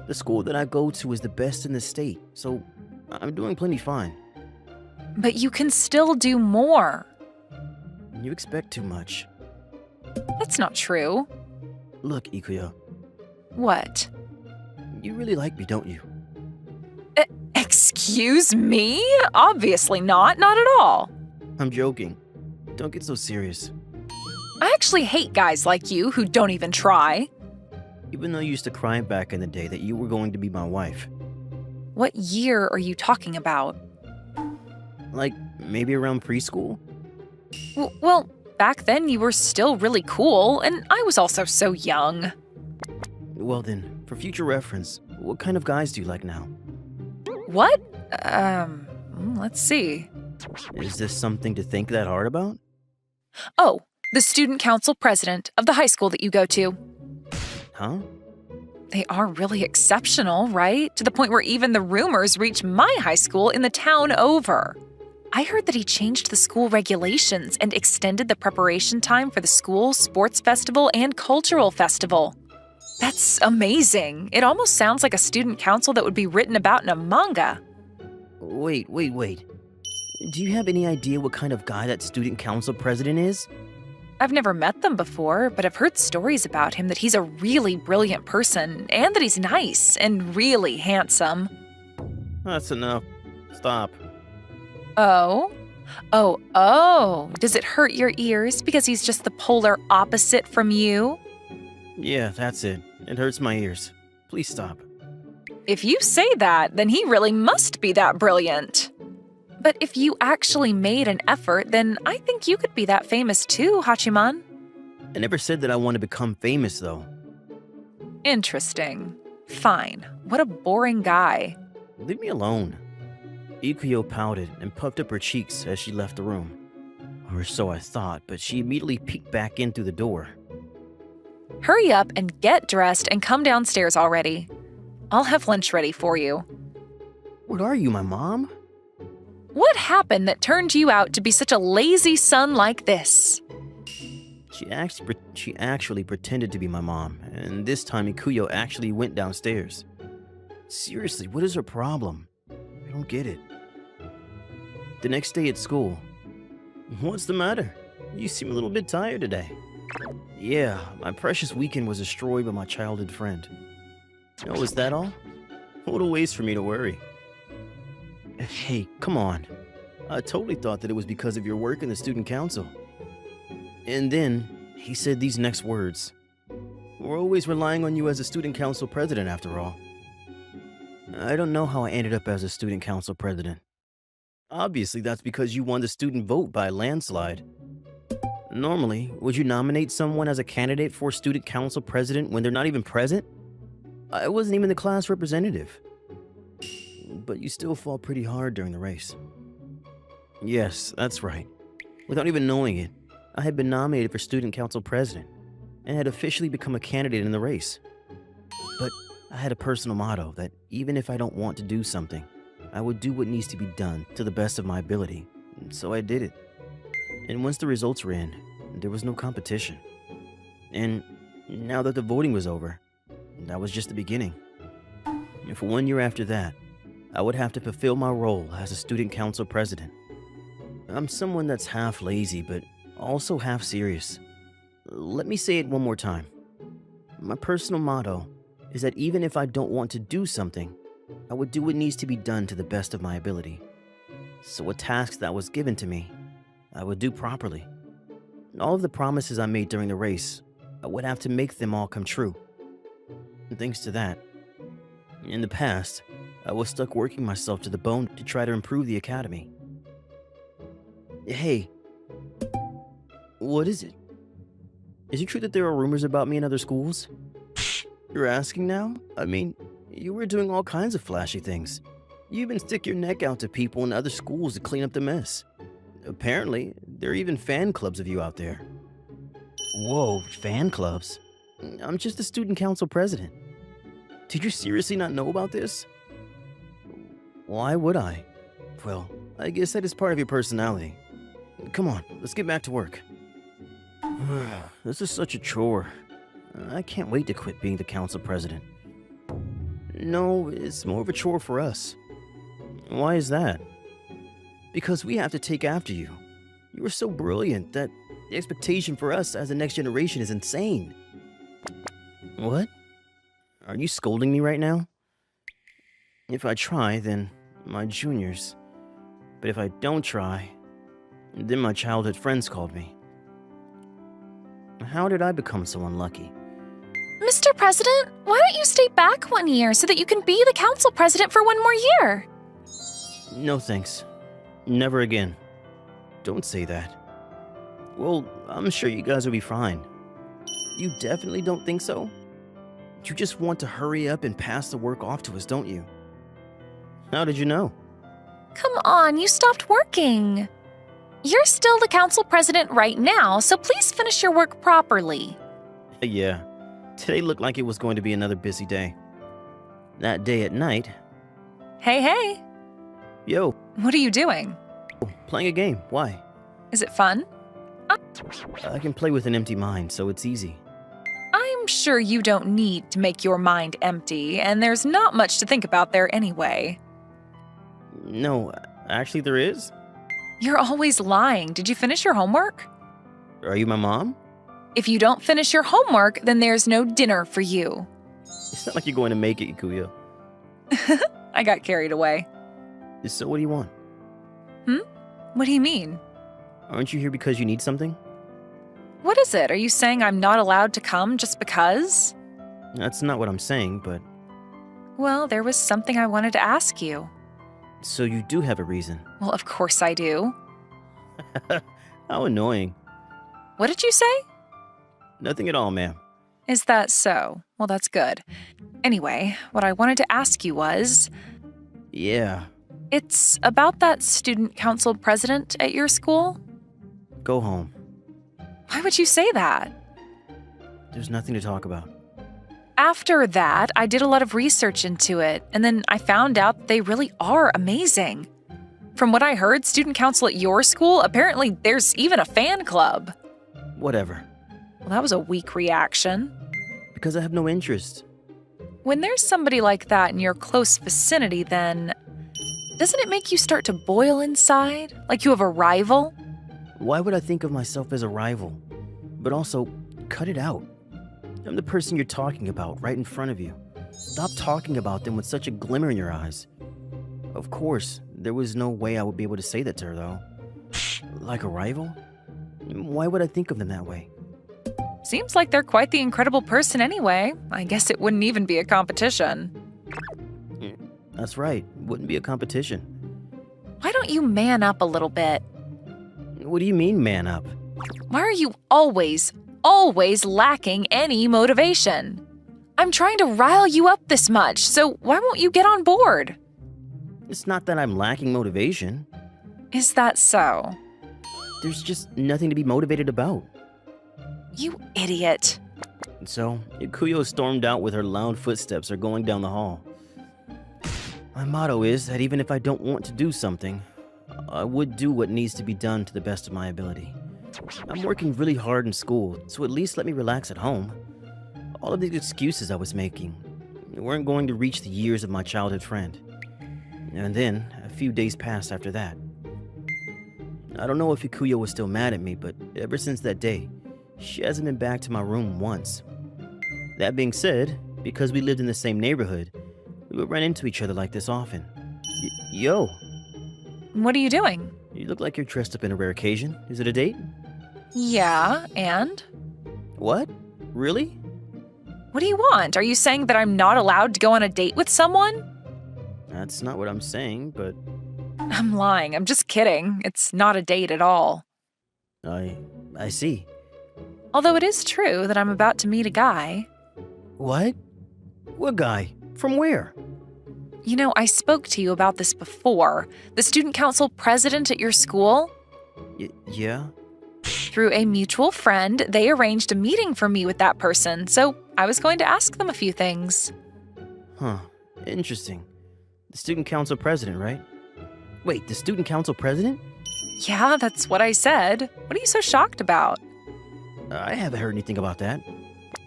the school that I go to is the best in the state, so I'm doing plenty fine. But you can still do more. You expect too much. That's not true. Look, Ikuyo, What? you really like me, don't you? Excuse me? Obviously not. Not at all. I'm joking. don't get so serious. I actually hate guys like you who don't even try. Even though you used to cry back in the day that you were going to be my wife. What year are you talking about? Like, maybe around preschool? Well, back then you were still really cool, and I was also so young. Well then, for future reference, what kind of guys do you like now? What? Let's see. Is this something to think that hard about? Oh, the student council president of the high school that you go to. Huh? They are really exceptional, right? To the point where even the rumors reach my high school in the town over. I heard that he changed the school regulations and extended the preparation time for the school sports festival and cultural festival. That's amazing. It almost sounds like a student council that would be written about in a manga. Wait. Do you have any idea what kind of guy that student council president is? I've never met them before, but I've heard stories about him that he's a really brilliant person and that he's nice and really handsome. That's enough. Stop. Oh? Does it hurt your ears because he's just the polar opposite from you? Yeah, that's it. It hurts my ears. Please stop. If you say that, then he really must be that brilliant. But if you actually made an effort, then I think you could be that famous too, Hachiman. I never said that I want to become famous, though. Interesting. Fine. What a boring guy. Leave me alone. Ikuyo pouted and puffed up her cheeks as she left the room. Or so I thought, but she immediately peeked back in through the door. Hurry up and get dressed and come downstairs already. I'll have lunch ready for you. What are you, my mom? What happened that turned you out to be such a lazy son like this? She actually pretended to be my mom, and this time Ikuyo actually went downstairs. Seriously, what is her problem? I don't get it. The next day at school. What's the matter? You seem a little bit tired today. Yeah, my precious weekend was destroyed by my childhood friend. Oh, is that all? What a waste for me to worry. Hey, come on. I totally thought that it was because of your work in the student council. And then, he said these next words. We're always relying on you as a student council president, after all. I don't know how I ended up as a student council president. Obviously, that's because you won the student vote by a landslide. Normally, would you nominate someone as a candidate for student council president when they're not even present? I wasn't even the class representative. But you still fought pretty hard during the race. Yes, that's right. Without even knowing it, I had been nominated for student council president and had officially become a candidate in the race. But I had a personal motto that even if I don't want to do something, I would do what needs to be done to the best of my ability. So I did it. And once the results were in, there was no competition. And now that the voting was over, that was just the beginning. And for 1 year after that, I would have to fulfill my role as a student council president. I'm someone that's half lazy, but also half serious. Let me say it one more time. My personal motto is that even if I don't want to do something, I would do what needs to be done to the best of my ability. So a task that was given to me, I would do properly. All of the promises I made during the race, I would have to make them all come true. And thanks to that, in the past, I was stuck working myself to the bone to try to improve the academy. Hey, what is it? Is it true that there are rumors about me in other schools? You're asking now? I mean, you were doing all kinds of flashy things. You even stick your neck out to people in other schools to clean up the mess. Apparently, there are even fan clubs of you out there. Whoa, fan clubs? I'm just a student council president. Did you seriously not know about this? Why would I? Well, I guess that is part of your personality. Come on, let's get back to work. This is such a chore. I can't wait to quit being the council president. No, it's more of a chore for us. Why is that? Because we have to take after you. You are so brilliant that the expectation for us as the next generation is insane. What? Are you scolding me right now? If I try, then my juniors. But if I don't try, Then my childhood friends called me. How did I become so unlucky? Mr. President, why don't you stay back 1 year so that you can be the council president for 1 more year? No thanks. Never again. Don't say that. Well, I'm sure you guys will be fine. You definitely don't think so? You just want to hurry up and pass the work off to us, don't you? How did you know? Come on, you stopped working. You're still the council president right now, so please finish your work properly. Yeah, today looked like it was going to be another busy day. That day at night... Hey. Yo, What are you doing? playing a game. Why? Is it fun? I can play with an empty mind, so it's easy. I'm sure you don't need to make your mind empty, and there's not much to think about there anyway. No, actually there is. You're always lying. Did you finish your homework? Are you my mom? If you don't finish your homework, then there's no dinner for you. It's not like you're going to make it, Ikuyo. I got carried away. So what do you want? What do you mean? Aren't you here because you need something? What is it? Are you saying I'm not allowed to come just because? That's not what I'm saying, but... Well, there was something I wanted to ask you. So you do have a reason. Well, of course I do. How annoying. What did you say? Nothing at all, ma'am. Is that so? Well, that's good. Anyway, what I wanted to ask you was, Yeah, it's about that student council president at your school? go home. Why would you say that? There's nothing to talk about. After that, I did a lot of research into it, and then I found out they really are amazing. From what I heard, student council at your school, apparently there's even a fan club. Whatever. Well, that was a weak reaction. Because I have no interest. When there's somebody like that in your close vicinity, then doesn't it make you start to boil inside? Like you have a rival? Why would I think of myself as a rival? But also, cut it out. I'm the person you're talking about right in front of you. Stop talking about them with such a glimmer in your eyes. Of course, there was no way I would be able to say that to her, though. Like a rival? Why would I think of them that way? Seems like they're quite the incredible person anyway. I guess it wouldn't even be a competition. That's right, wouldn't be a competition. Why don't you man up a little bit? What do you mean, man up? Why are you always lacking any motivation? I'm trying to rile you up this much, so why won't you get on board? It's not that I'm lacking motivation. Is that so? There's just nothing to be motivated about. You idiot. So, Ikuyo stormed out with her loud footsteps are going down the hall. My motto is that even if I don't want to do something, I would do what needs to be done to the best of my ability. I'm working really hard in school, so at least let me relax at home. All of these excuses I was making weren't going to reach the years of my childhood friend. And then, a few days passed after that. I don't know if Ikuyo was still mad at me, but ever since that day, she hasn't been back to my room once. That being said, because we lived in the same neighborhood, we would run into each other like this often. Yo, What are you doing? you look like you're dressed up in a rare occasion. Is it a date? Yeah, and? What? Really? What do you want? Are you saying that I'm not allowed to go on a date with someone? That's not what I'm saying, but I'm lying. I'm just kidding. It's not a date at all. I see. Although it is true that I'm about to meet a guy. What? What guy? From where? You know, I spoke to you about this before. The student council president at your school? Yeah? Through a mutual friend, they arranged a meeting for me with that person, so I was going to ask them a few things. Huh. Interesting. The student council president, right? Wait, the student council president? Yeah, that's what I said. What are you so shocked about? I haven't heard anything about that.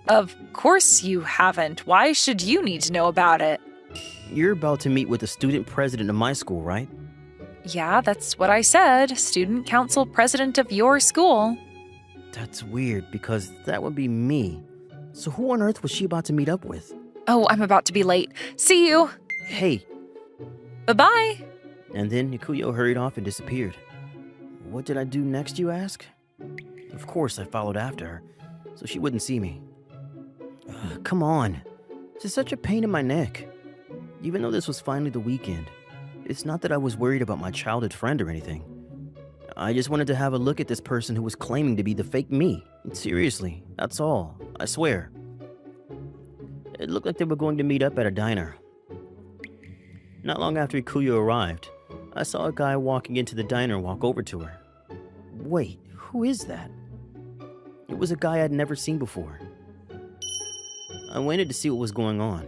Of course you haven't. Why should you need to know about it? You're about to meet with the student president of my school, right? Yeah, that's what I said. Student council president of your school. That's weird, because that would be me. So who on earth was she about to meet up with? Oh, I'm about to be late. See you. Hey. Bye-bye. And then Ikuyo hurried off and disappeared. What did I do next, you ask? Of course, I followed after her, so she wouldn't see me. Come on. This is such a pain in my neck. Even though this was finally the weekend, it's not that I was worried about my childhood friend or anything. I just wanted to have a look at this person who was claiming to be the fake me. Seriously, that's all. I swear. It looked like they were going to meet up at a diner. Not long after Ikuyo arrived, I saw a guy walking into the diner walk over to her. Wait, who is that? It was a guy I'd never seen before. I waited to see what was going on.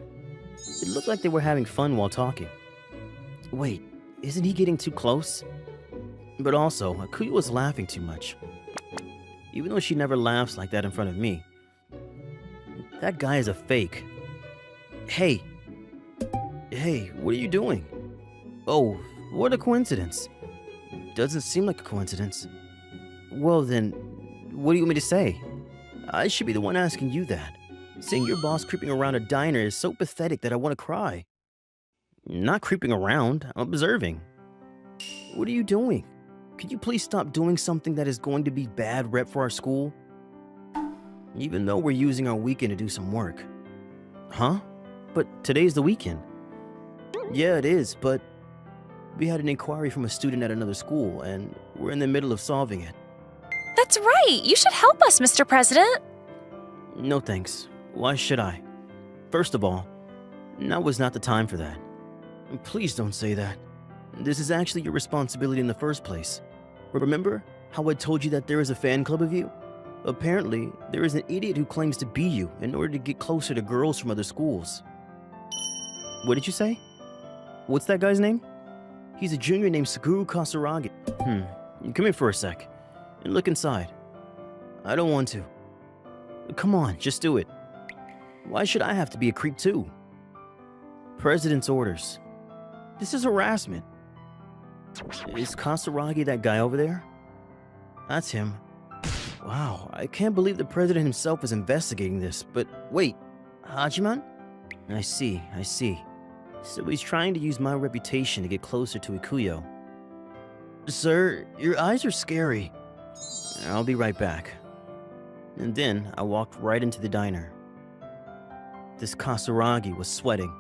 It looked like they were having fun while talking. Wait, isn't he getting too close? But also, Akuya was laughing too much. Even though she never laughs like that in front of me. That guy is a fake. Hey, what are you doing? Oh, what a coincidence. Doesn't seem like a coincidence. Well then, what do you want me to say? I should be the one asking you that. Seeing your boss creeping around a diner is so pathetic that I want to cry. Not creeping around, I'm observing. What are you doing? Could you please stop doing something that is going to be bad rep for our school? Even though we're using our weekend to do some work. Huh? But today's the weekend. Yeah, it is, but we had an inquiry from a student at another school, and we're in the middle of solving it. That's right. You should help us, Mr. President. No thanks. Why should I? First of all, now was not the time for that. Please don't say that. This is actually your responsibility in the first place. Remember how I told you that there is a fan club of you? Apparently, there is an idiot who claims to be you in order to get closer to girls from other schools. What did you say? What's that guy's name? He's a junior named Suguru Kasaragi. Come here for a sec and look inside. I don't want to. Come on, just do it. Why should I have to be a creep too? President's orders. This is harassment. Is Kasaragi that guy over there? That's him. Wow, I can't believe the president himself is investigating this, but wait, Hachiman? I see. So he's trying to use my reputation to get closer to Ikuyo. Sir, your eyes are scary. I'll be right back. And then I walked right into the diner. This Kasaragi was sweating.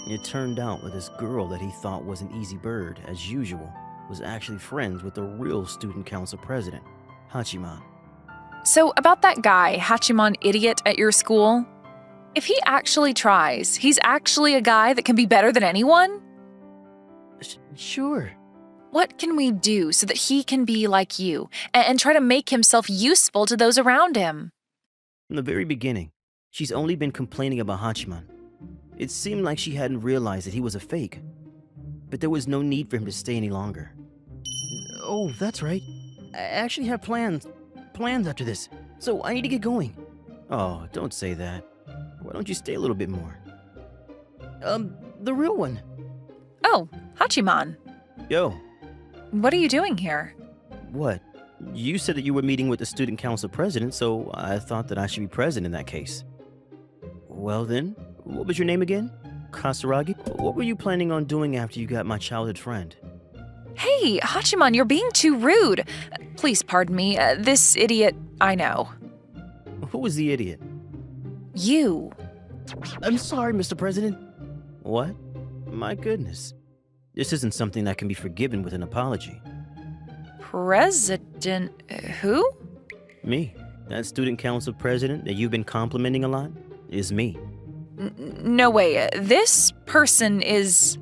It turned out that this girl that he thought was an easy bird, as usual, was actually friends with the real student council president, Hachiman. So about that guy, Hachiman idiot at your school, if he actually tries, he's actually a guy that can be better than anyone? Sure. What can we do so that he can be like you and try to make himself useful to those around him? From the very beginning, she's only been complaining about Hachiman. It seemed like she hadn't realized that he was a fake. But there was no need for him to stay any longer. Oh, that's right. I actually have plans after this, so I need to get going. Oh, don't say that. Why don't you stay a little bit more? The real one. Oh, Hachiman. Yo. What are you doing here? What? You said that you were meeting with the student council president, so I thought that I should be present in that case. Well then, what was your name again? Kasaragi? What were you planning on doing after you got my childhood friend? Hey, Hachiman, you're being too rude. Please pardon me. This idiot, I know. Who was the idiot? You. I'm sorry, Mr. President. What? My goodness. This isn't something that can be forgiven with an apology. President who? Me. That student council president that you've been complimenting a lot is me. No way. This person is...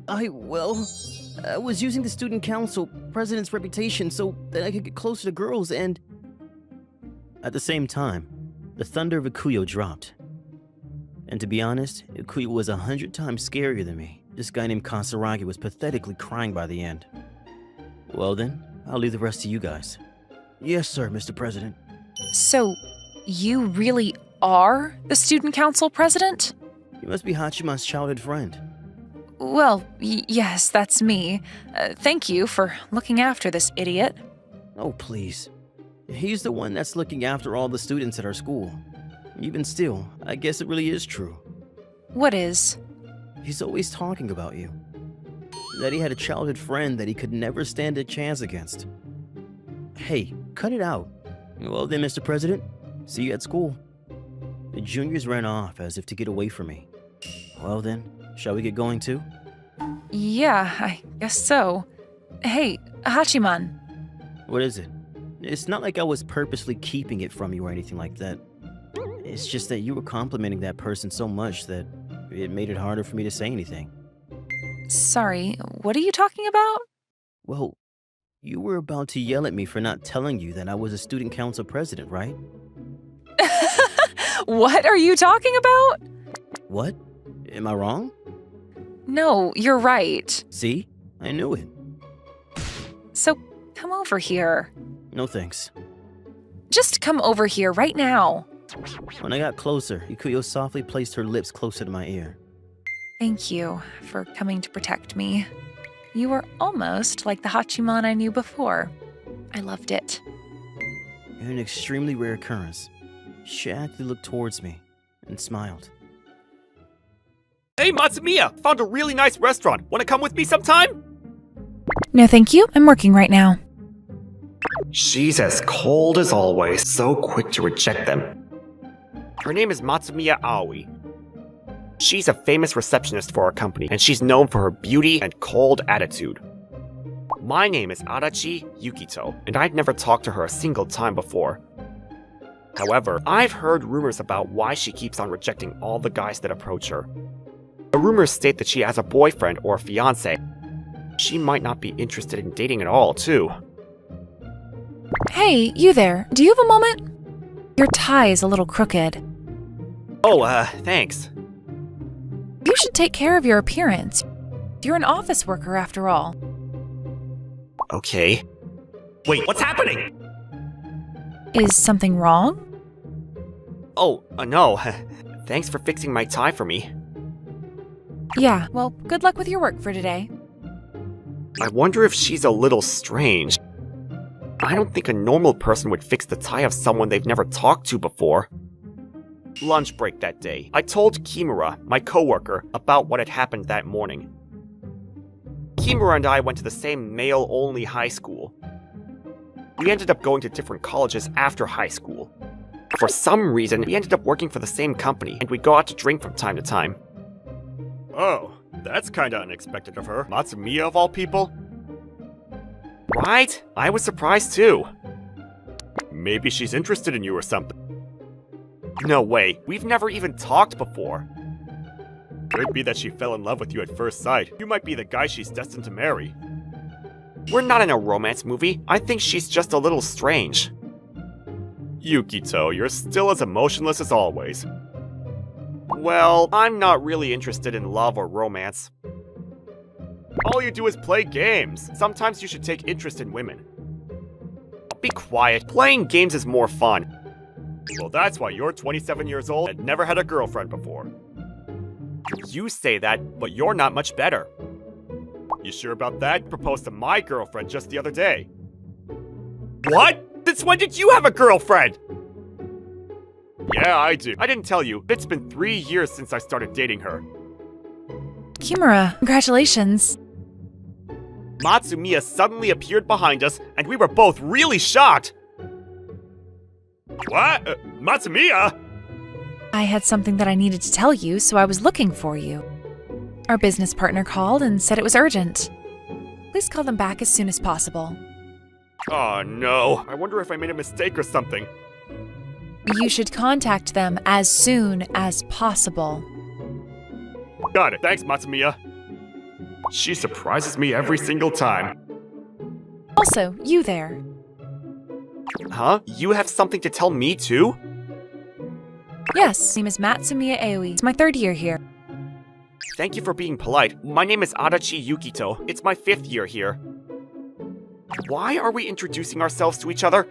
I was using the student council president's reputation so that I could get closer to girls and... At the same time, the thunder of Ikuyo dropped. And to be honest, Ikuyo was 100 times scarier than me. This guy named Kasaragi was pathetically crying by the end. Well then, I'll leave the rest to you guys. Yes, sir, Mr. President. So, you really are the student council president? You must be Hachiman's childhood friend. Well, yes, that's me. Thank you for looking after this idiot. Oh, please. He's the one that's looking after all the students at our school. Even still, I guess it really is true. What is? He's always talking about you. That he had a childhood friend that he could never stand a chance against. Hey, cut it out. Well then, Mr. President, see you at school. The juniors ran off as if to get away from me. Well then, shall we get going too? Yeah, I guess so. Hey, Hachiman. What is it? It's not like I was purposely keeping it from you or anything like that. It's just that you were complimenting that person so much that it made it harder for me to say anything. Sorry, what are you talking about? Well, you were about to yell at me for not telling you that I was a student council president, right? What are you talking about? What? Am I wrong? No, you're right. See? I knew it. So come over here. No thanks. Just come over here right now. When I got closer, Ikuyo softly placed her lips closer to my ear. Thank you for coming to protect me. You were almost like the Hachiman I knew before. I loved it. You're an extremely rare occurrence. She actually looked towards me and smiled. Hey, Matsumiya! Found a really nice restaurant. Wanna come with me sometime? No, thank you. I'm working right now. She's as cold as always, so quick to reject them. Her name is Matsumiya Aoi. She's a famous receptionist for our company, and she's known for her beauty and cold attitude. My name is Adachi Yukito, and I'd never talked to her a single time before. However, I've heard rumors about why she keeps on rejecting all the guys that approach her. The rumors state that she has a boyfriend or a fiancé. She might not be interested in dating at all, too. Hey, you there. Do you have a moment? Your tie is a little crooked. Oh, thanks. You should take care of your appearance. You're an office worker after all. Okay. Wait, what's happening? Is something wrong? Oh, no. Thanks for fixing my tie for me. Yeah, well, good luck with your work for today. I wonder if she's a little strange. I don't think a normal person would fix the tie of someone they've never talked to before. Lunch break that day, I told Kimura, my coworker, about what had happened that morning. Kimura and I went to the same male-only high school. We ended up going to different colleges after high school. For some reason, we ended up working for the same company, and we go out to drink from time to time. Oh, that's kinda unexpected of her. Matsumiya of all people? Right? I was surprised too. Maybe she's interested in you or something. No way, we've never even talked before. Could be that she fell in love with you at first sight. You might be the guy she's destined to marry. We're not in a romance movie. I think she's just a little strange. Yukito, you're still as emotionless as always. Well, I'm not really interested in love or romance. All you do is play games. Sometimes you should take interest in women. Be quiet. Playing games is more fun. Well, that's why you're 27 years old and never had a girlfriend before. You say that, but you're not much better. You sure about that? You proposed to my girlfriend just the other day. What? Since when did you have a girlfriend? Yeah, I do. I didn't tell you, but it's been 3 years since I started dating her. Kimura, congratulations. Matsumiya suddenly appeared behind us, and we were both really shocked. What? Matsumiya? I had something that I needed to tell you, so I was looking for you. Our business partner called and said it was urgent. Please call them back as soon as possible. Oh no, I wonder if I made a mistake or something. You should contact them as soon as possible. Got it. Thanks, Matsumiya. She surprises me every single time. Also, you there. Huh? You have something to tell me too? Yes, my name is Matsumiya Aoi. It's my 3rd year here. Thank you for being polite. My name is Adachi Yukito. It's my 5th year here. Why are we introducing ourselves to each other?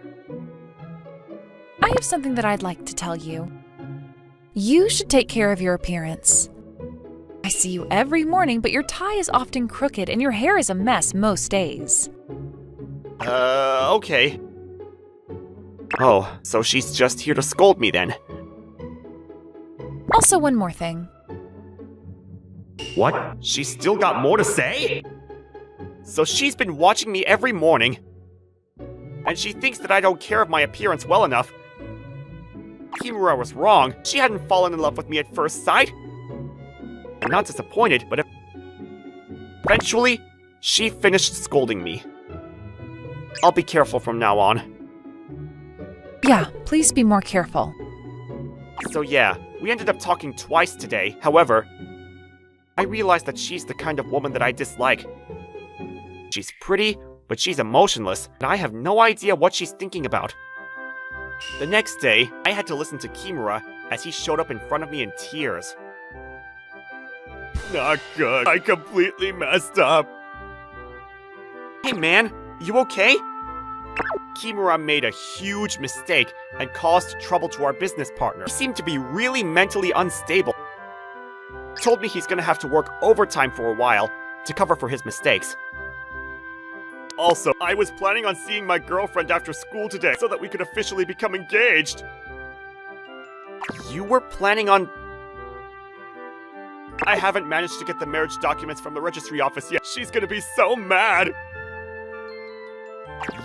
I have something that I'd like to tell you. You should take care of your appearance. I see you every morning, but your tie is often crooked and your hair is a mess most days. Okay. Oh, so she's just here to scold me then. Also, one more thing. What? She's still got more to say? So she's been watching me every morning. and she thinks that I don't care of my appearance well enough. Kimura was wrong. She hadn't fallen in love with me at first sight. I'm not disappointed, but eventually, she finished scolding me. I'll be careful from now on. Yeah, please be more careful. So yeah, we ended up talking twice today. However, I realized that she's the kind of woman that I dislike. She's pretty, but she's emotionless, and I have no idea what she's thinking about. The next day, I had to listen to Kimura as he showed up in front of me in tears. Not good. I completely messed up. Hey man, you okay? Kimura made a huge mistake and caused trouble to our business partner. He seemed to be really mentally unstable. He told me he's gonna have to work overtime for a while to cover for his mistakes. Also, I was planning on seeing my girlfriend after school today so that we could officially become engaged. You were planning on... I haven't managed to get the marriage documents from the registry office yet. She's gonna be so mad.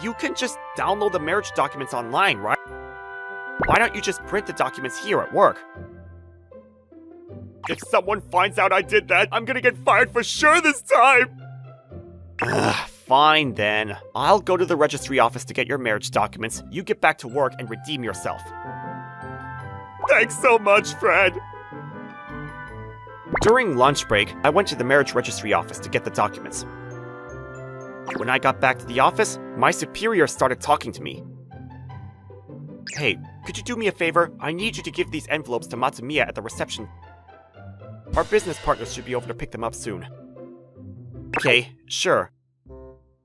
You can just download the marriage documents online, right? Why don't you just print the documents here at work? If someone finds out I did that, I'm gonna get fired for sure this time! Fine then. I'll go to the registry office to get your marriage documents. You get back to work and redeem yourself. Thanks so much, Fred! During lunch break, I went to the marriage registry office to get the documents. When I got back to the office, my superior started talking to me. Hey, could you do me a favor? I need you to give these envelopes to Matsumiya at the reception. Our business partners should be over to pick them up soon. Okay, sure.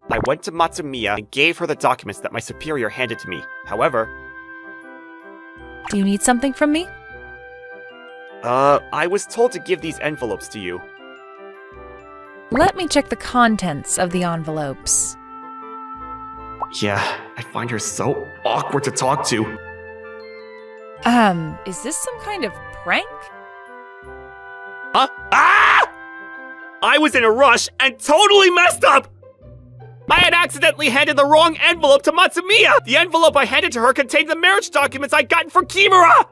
I went to Matsumiya and gave her the documents that my superior handed to me. However... Do you need something from me? I was told to give these envelopes to you. Let me check the contents of the envelopes. Yeah, I find her so awkward to talk to. Is this some kind of prank? Huh? Ah! I was in a rush and totally messed up! I had accidentally handed the wrong envelope to Matsumiya! The envelope I handed to her contained the marriage documents I'd gotten for Kimura!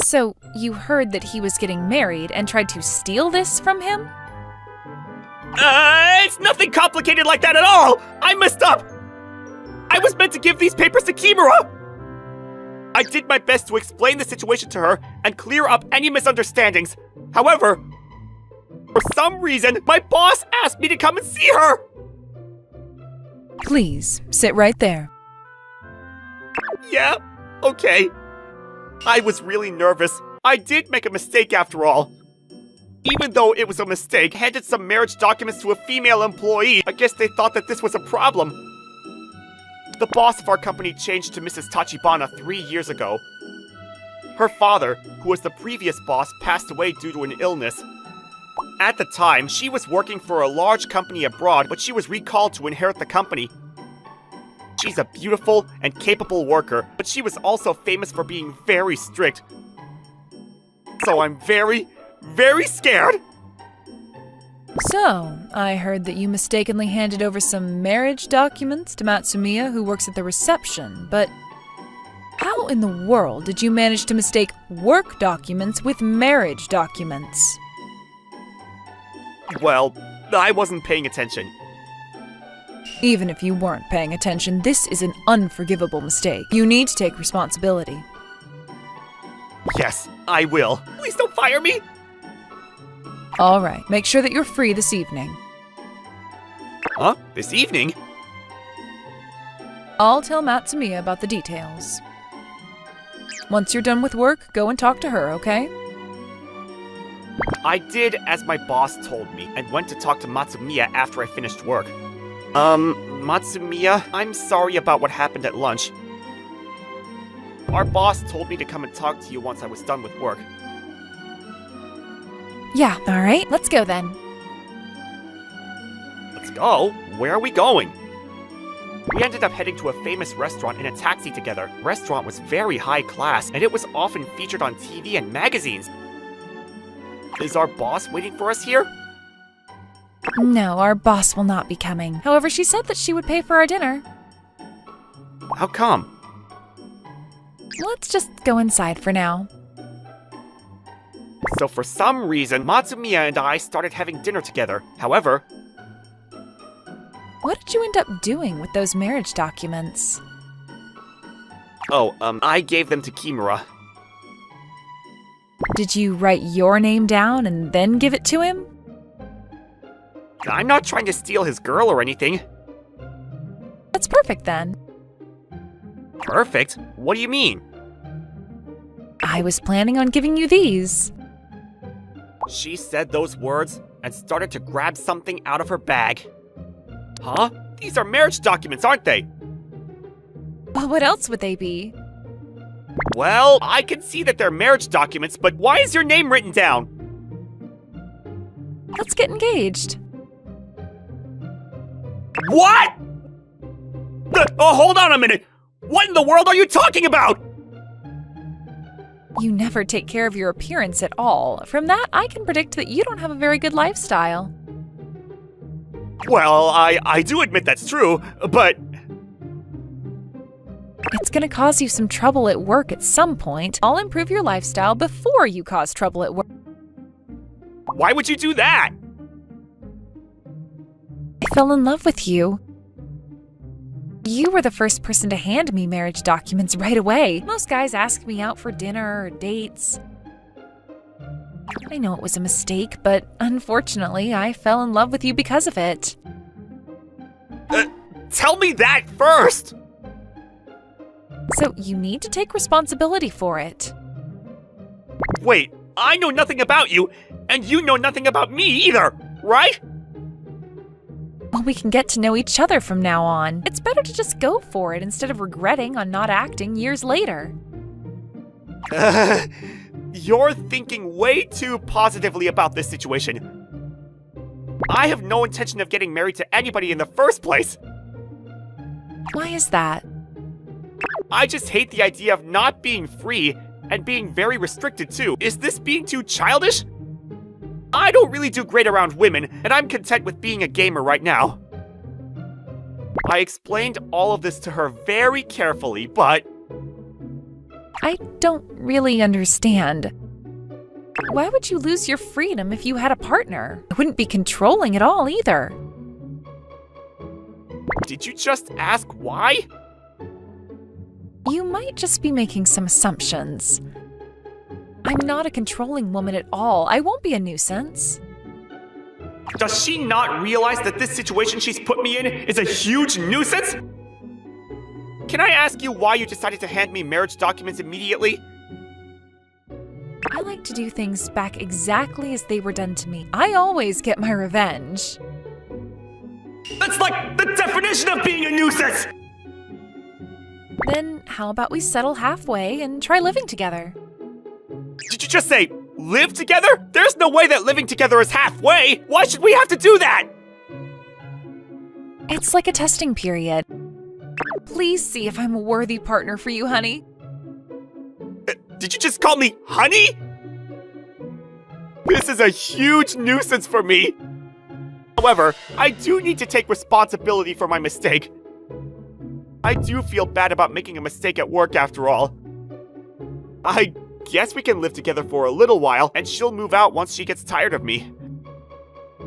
So, you heard that he was getting married and tried to steal this from him? It's nothing complicated like that at all! I messed up! I was meant to give these papers to Kimura! I did my best to explain the situation to her and clear up any misunderstandings. However, for some reason, my boss asked me to come and see her! Please, sit right there. Yeah, okay. I was really nervous. I did make a mistake after all. Even though it was a mistake, I handed some marriage documents to a female employee. I guess they thought that this was a problem. The boss of our company changed to Mrs. Tachibana 3 years ago. Her father, who was the previous boss, passed away due to an illness. At the time, she was working for a large company abroad, but she was recalled to inherit the company. She's a beautiful and capable worker, but she was also famous for being very strict. So I'm very scared. So, I heard that you mistakenly handed over some marriage documents to Matsumiya, who works at the reception, but how in the world did you manage to mistake work documents with marriage documents? Well, I wasn't paying attention. Even if you weren't paying attention, this is an unforgivable mistake. You need to take responsibility. Yes, I will. Please don't fire me! All right, make sure that you're free this evening. Huh? This evening? I'll tell Matsumiya about the details. Once you're done with work, go and talk to her, okay? I did as my boss told me and went to talk to Matsumiya after I finished work. Matsumiya, I'm sorry about what happened at lunch. Our boss told me to come and talk to you once I was done with work. Yeah, all right, let's go then. Let's go? Where are we going? We ended up heading to a famous restaurant in a taxi together. The restaurant was very high class, and it was often featured on TV and magazines. Is our boss waiting for us here? No, our boss will not be coming. However, she said that she would pay for our dinner. How come? Let's just go inside for now. So for some reason, Matsumiya and I started having dinner together. However, What did you end up doing with those marriage documents? I gave them to Kimura. Did you write your name down and then give it to him? I'm not trying to steal his girl or anything. That's perfect then. Perfect? What do you mean? I was planning on giving you these. She said those words and started to grab something out of her bag. Huh? These are marriage documents, aren't they? Well, what else would they be? Well, I can see that they're marriage documents, but why is your name written down? Let's get engaged. What? Hold on a minute! What in the world are you talking about? You never take care of your appearance at all. From that, I can predict that you don't have a very good lifestyle. Well, I do admit that's true, but It's gonna cause you some trouble at work at some point. I'll improve your lifestyle before you cause trouble at work. why would you do that? I fell in love with you. You were the first person to hand me marriage documents right away. Most guys ask me out for dinner or dates. I know it was a mistake, but unfortunately, I fell in love with you because of it. Tell me that first! So you need to take responsibility for it. Wait, I know nothing about you, and you know nothing about me either, right? Well, we can get to know each other from now on. It's better to just go for it instead of regretting on not acting years later. You're thinking way too positively about this situation. I have no intention of getting married to anybody in the first place. Why is that? I just hate the idea of not being free and being very restricted too. Is this being too childish? I don't really do great around women, and I'm content with being a gamer right now. I explained all of this to her very carefully, but I don't really understand. Why would you lose your freedom if you had a partner? It wouldn't be controlling at all either. did you just ask why? You might just be making some assumptions. I'm not a controlling woman at all. I won't be a nuisance. Does she not realize that this situation she's put me in is a huge nuisance? Can I ask you why you decided to hand me marriage documents immediately? I like to do things back exactly as they were done to me. I always get my revenge. That's like the definition of being a nuisance! Then how about we settle halfway and try living together? Did you just say, live together? There's no way that living together is halfway! Why should we have to do that? It's like a testing period. Please see if I'm a worthy partner for you, honey. Did you just call me honey? This is a huge nuisance for me. However, I do need to take responsibility for my mistake. I do feel bad about making a mistake at work after all. I guess we can live together for a little while, and she'll move out once she gets tired of me.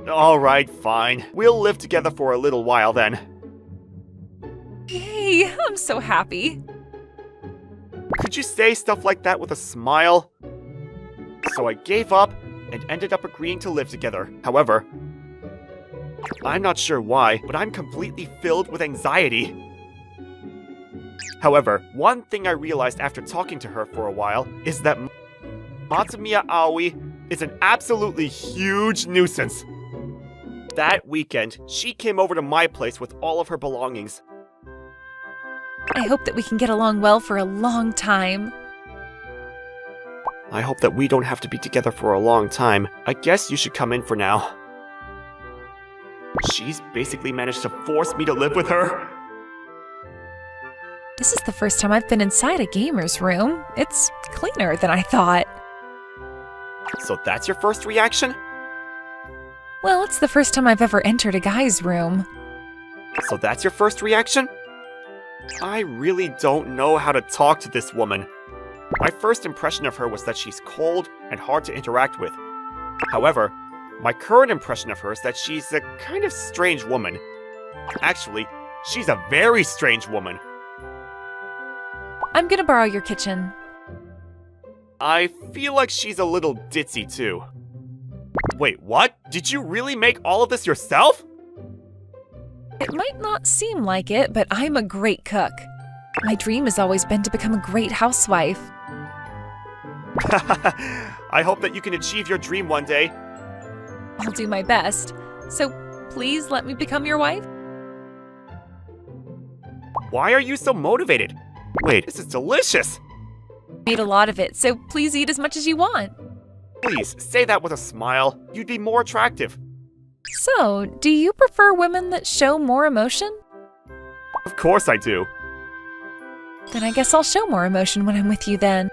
Alright, fine. We'll live together for a little while then. Yay, I'm so happy. Could you say stuff like that with a smile? So I gave up and ended up agreeing to live together. However, I'm not sure why, but I'm completely filled with anxiety. However, one thing I realized after talking to her for a while is that Matsumiya Aoi is an absolutely huge nuisance. That weekend, she came over to my place with all of her belongings. I hope that we can get along well for a long time. I hope that we don't have to be together for a long time. I guess you should come in for now. She's basically managed to force me to live with her. This is the first time I've been inside a gamer's room. It's cleaner than I thought. So that's your first reaction? Well, it's the first time I've ever entered a guy's room. So that's your first reaction? I really don't know how to talk to this woman. My first impression of her was that she's cold and hard to interact with. However, my current impression of her is that she's a kind of strange woman. Actually, she's a very strange woman. I'm gonna borrow your kitchen. I feel like she's a little ditzy too. Wait, what? Did you really make all of this yourself? It might not seem like it, but I'm a great cook. My dream has always been to become a great housewife. I hope that you can achieve your dream one day. I'll do my best. So please let me become your wife? Why are you so motivated? Wait, this is delicious! Made a lot of it, so please eat as much as you want. Please, say that with a smile. You'd be more attractive. So, do you prefer women that show more emotion? Of course I do. Then I guess I'll show more emotion when I'm with you then.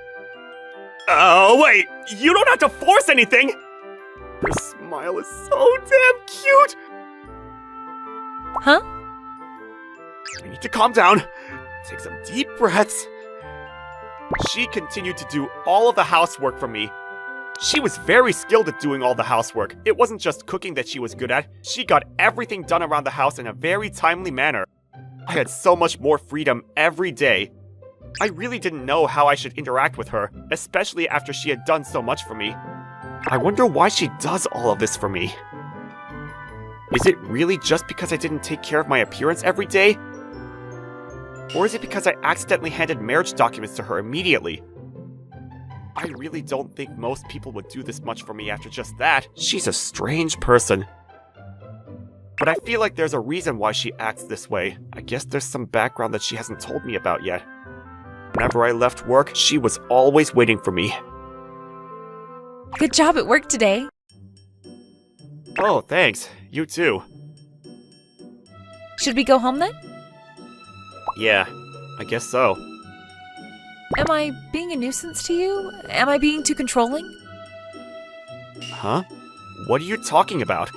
Oh, wait! You don't have to force anything! Your smile is so damn cute! Huh? I need to calm down. Take some deep breaths. She continued to do all of the housework for me. She was very skilled at doing all the housework. It wasn't just cooking that she was good at. She got everything done around the house in a very timely manner. I had so much more freedom every day. I really didn't know how I should interact with her, especially after she had done so much for me. I wonder why she does all of this for me. Is it really just because I didn't take care of my appearance every day? Or is it because I accidentally handed marriage documents to her immediately? I really don't think most people would do this much for me after just that. She's a strange person. But I feel like there's a reason why she acts this way. I guess there's some background that she hasn't told me about yet. Whenever I left work, she was always waiting for me. Good job at work today. Oh, thanks. You too. Should we go home then? Yeah, I guess so. Am I being a nuisance to you? Am I being too controlling? Huh? What are you talking about?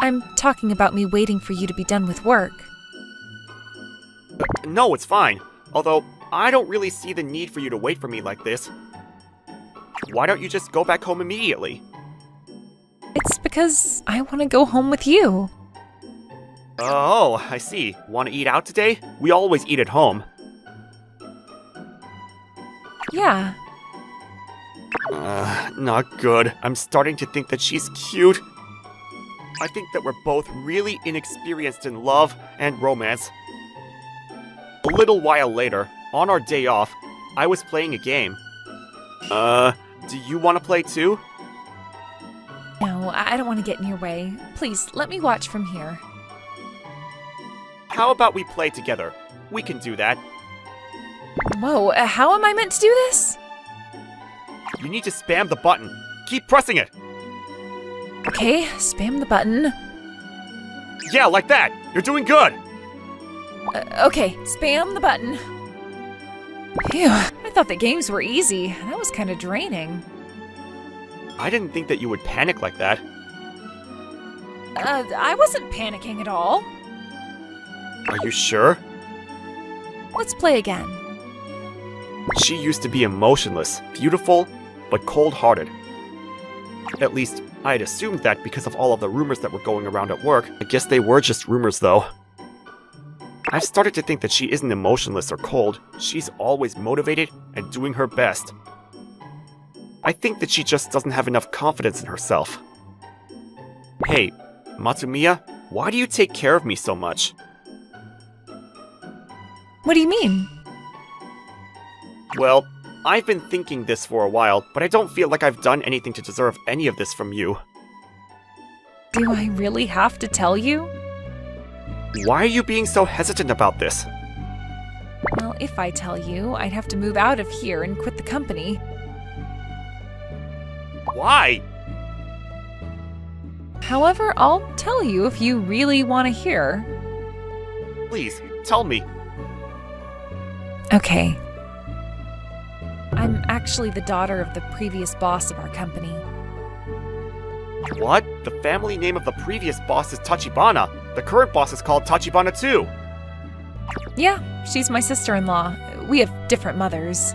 I'm talking about me waiting for you to be done with work. No, it's fine. Although, I don't really see the need for you to wait for me like this. Why don't you just go back home immediately? It's because I want to go home with you. Oh, I see. Want to eat out today? We always eat at home. Yeah. Not good. I'm starting to think that she's cute. I think that we're both really inexperienced in love and romance. A little while later, on our day off, I was playing a game. Do you want to play too? No, I don't want to get in your way. Please, let me watch from here. How about we play together? We can do that. Whoa, how am I meant to do this? You need to spam the button. Keep pressing it. Okay, spam the button. Yeah, like that. You're doing good. Okay, spam the button. Phew, I thought the games were easy. That was kind of draining. I didn't think that you would panic like that. I wasn't panicking at all. Are you sure? Let's play again. She used to be emotionless, beautiful, but cold-hearted. At least, I had assumed that because of all of the rumors that were going around at work. I guess they were just rumors, though. I've started to think that she isn't emotionless or cold. She's always motivated and doing her best. I think that she just doesn't have enough confidence in herself. Hey, Matsumiya, why do you take care of me so much? What do you mean? Well, I've been thinking this for a while, but I don't feel like I've done anything to deserve any of this from you. Do I really have to tell you? Why are you being so hesitant about this? Well, if I tell you, I'd have to move out of here and quit the company. Why? However, I'll tell you if you really want to hear. Please, tell me. Okay. I'm actually the daughter of the previous boss of our company. What? The family name of the previous boss is Tachibana. The current boss is called Tachibana too. Yeah, she's my sister-in-law. We have different mothers.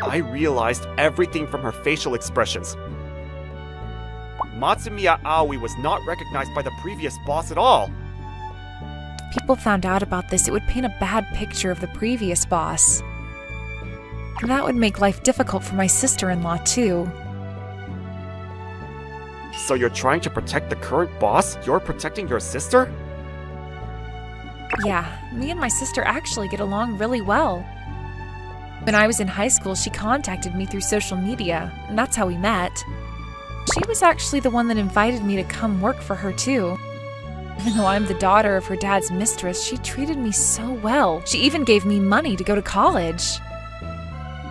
I realized everything from her facial expressions. Matsumiya Aoi was not recognized by the previous boss at all. If people found out about this, it would paint a bad picture of the previous boss. And that would make life difficult for my sister-in-law, too. So you're trying to protect the current boss? You're protecting your sister? Yeah, me and my sister actually get along really well. When I was in high school, she contacted me through social media, and that's how we met. She was actually the one that invited me to come work for her, too. Even though I'm the daughter of her dad's mistress, she treated me so well. She even gave me money to go to college.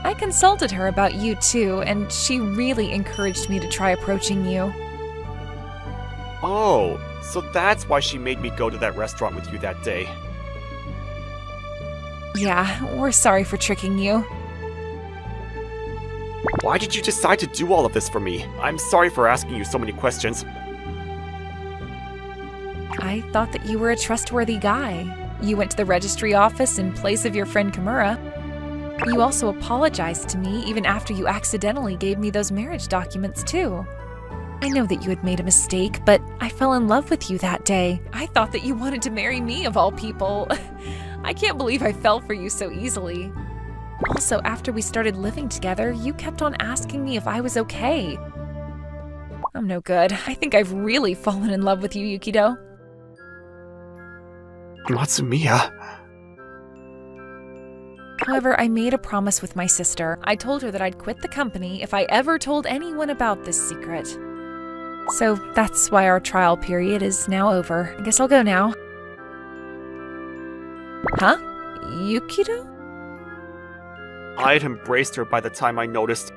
I consulted her about you, too, and she really encouraged me to try approaching you. Oh, so that's why she made me go to that restaurant with you that day. Yeah, we're sorry for tricking you. Why did you decide to do all of this for me? I'm sorry for asking you so many questions. I thought that you were a trustworthy guy. You went to the registry office in place of your friend Kimura. You also apologized to me even after you accidentally gave me those marriage documents, too. I know that you had made a mistake, but I fell in love with you that day. I thought that you wanted to marry me, of all people. I can't believe I fell for you so easily. Also, after we started living together, you kept on asking me if I was okay. I'm no good. I think I've really fallen in love with you, Yukido. Matsumiya. However, I made a promise with my sister. I told her that I'd quit the company if I ever told anyone about this secret. So that's why our trial period is now over. I guess I'll go now. Huh? Yukido? I had embraced her by the time I noticed.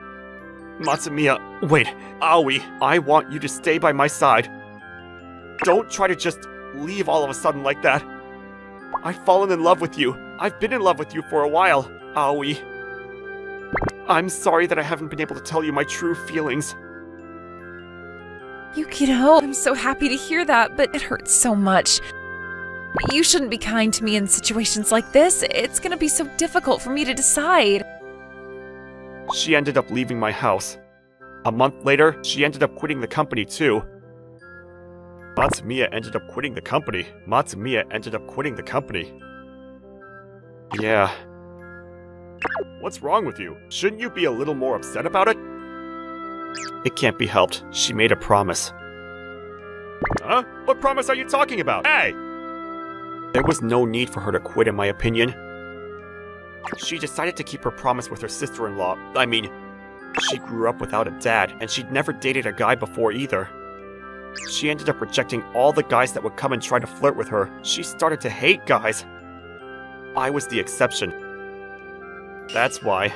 Matsumiya, wait, Aoi, I want you to stay by my side. Don't try to just leave all of a sudden like that. I've fallen in love with you. I've been in love with you for a while, Aoi. I'm sorry that I haven't been able to tell you my true feelings. Yukido, I'm so happy to hear that, but it hurts so much. You shouldn't be kind to me in situations like this. It's gonna be so difficult for me to decide. She ended up leaving my house. A month later, she ended up quitting the company too. Matsumiya ended up quitting the company. Matsumiya ended up quitting the company. Yeah. What's wrong with you? Shouldn't you be a little more upset about it? It can't be helped. She made a promise. Huh? What promise are you talking about? Hey! There was no need for her to quit, in my opinion. She decided to keep her promise with her sister-in-law. I mean, she grew up without a dad, and she'd never dated a guy before either. She ended up rejecting all the guys that would come and try to flirt with her. She started to hate guys. I was the exception. That's why.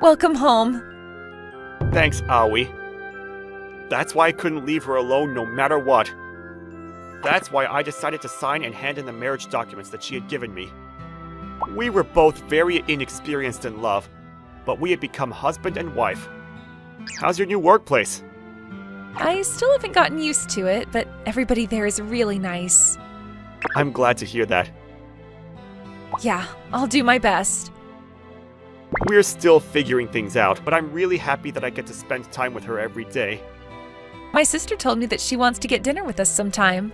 Welcome home. Thanks, Aoi. That's why I couldn't leave her alone no matter what. That's why I decided to sign and hand in the marriage documents that she had given me. We were both very inexperienced in love, but we had become husband and wife. How's your new workplace? I still haven't gotten used to it, but everybody there is really nice. I'm glad to hear that. Yeah, I'll do my best. We're still figuring things out, but I'm really happy that I get to spend time with her every day. My sister told me that she wants to get dinner with us sometime.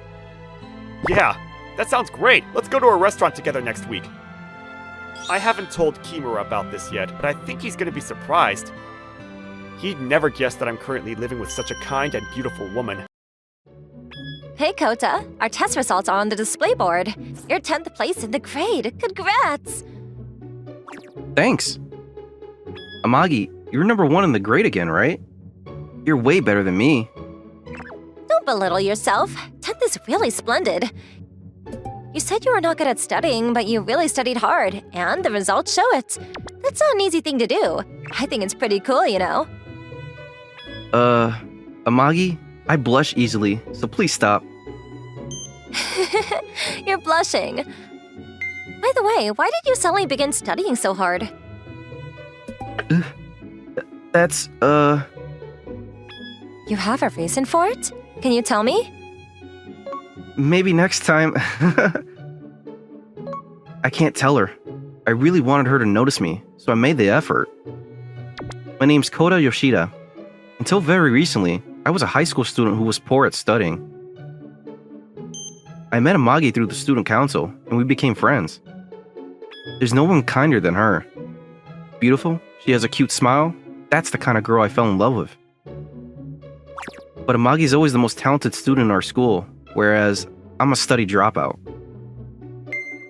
Yeah, that sounds great. Let's go to a restaurant together next week. I haven't told Kimura about this yet, but I think he's gonna be surprised. He'd never guess that I'm currently living with such a kind and beautiful woman. Hey Kota, our test results are on the display board. You're 10th place in the grade. Congrats! Thanks. Amagi, you're number 1 in the grade again, right? You're way better than me. Don't belittle yourself. 10th is really splendid. You said you were not good at studying, but you really studied hard, and the results show it. That's not an easy thing to do. I think it's pretty cool, you know? Amagi, I blush easily, so please stop. You're blushing. By the way, why did you suddenly begin studying so hard? That's, You have a reason for it? Can you tell me? maybe next time. I can't tell her. I really wanted her to notice me, so I made the effort. My name's Kota Yoshida. Until very recently, I was a high school student who was poor at studying. I met Amagi through the student council, and we became friends. There's no one kinder than her. Beautiful, she has a cute smile. That's the kind of girl I fell in love with. But Amagi's always the most talented student in our school, whereas I'm a study dropout.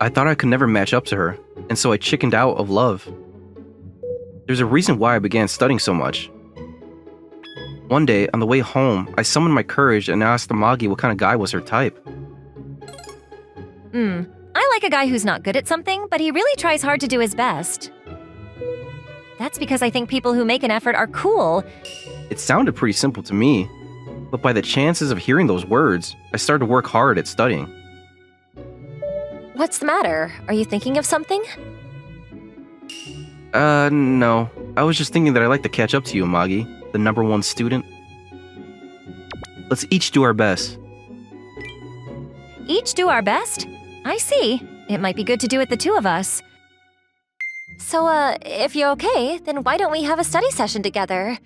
I thought I could never match up to her, and so I chickened out of love. There's a reason why I began studying so much. One day, on the way home, I summoned my courage and asked Amagi what kind of guy was her type. I like a guy who's not good at something, but he really tries hard to do his best. That's because I think people who make an effort are cool. It sounded pretty simple to me, but by the chances of hearing those words, I started to work hard at studying. What's the matter? Are you thinking of something? No. I was just thinking that I'd like to catch up to you, Amagi, the #1 student. Let's each do our best. Each do our best? I see. It might be good to do it the two of us. So, if you're okay, then why don't we have a study session together?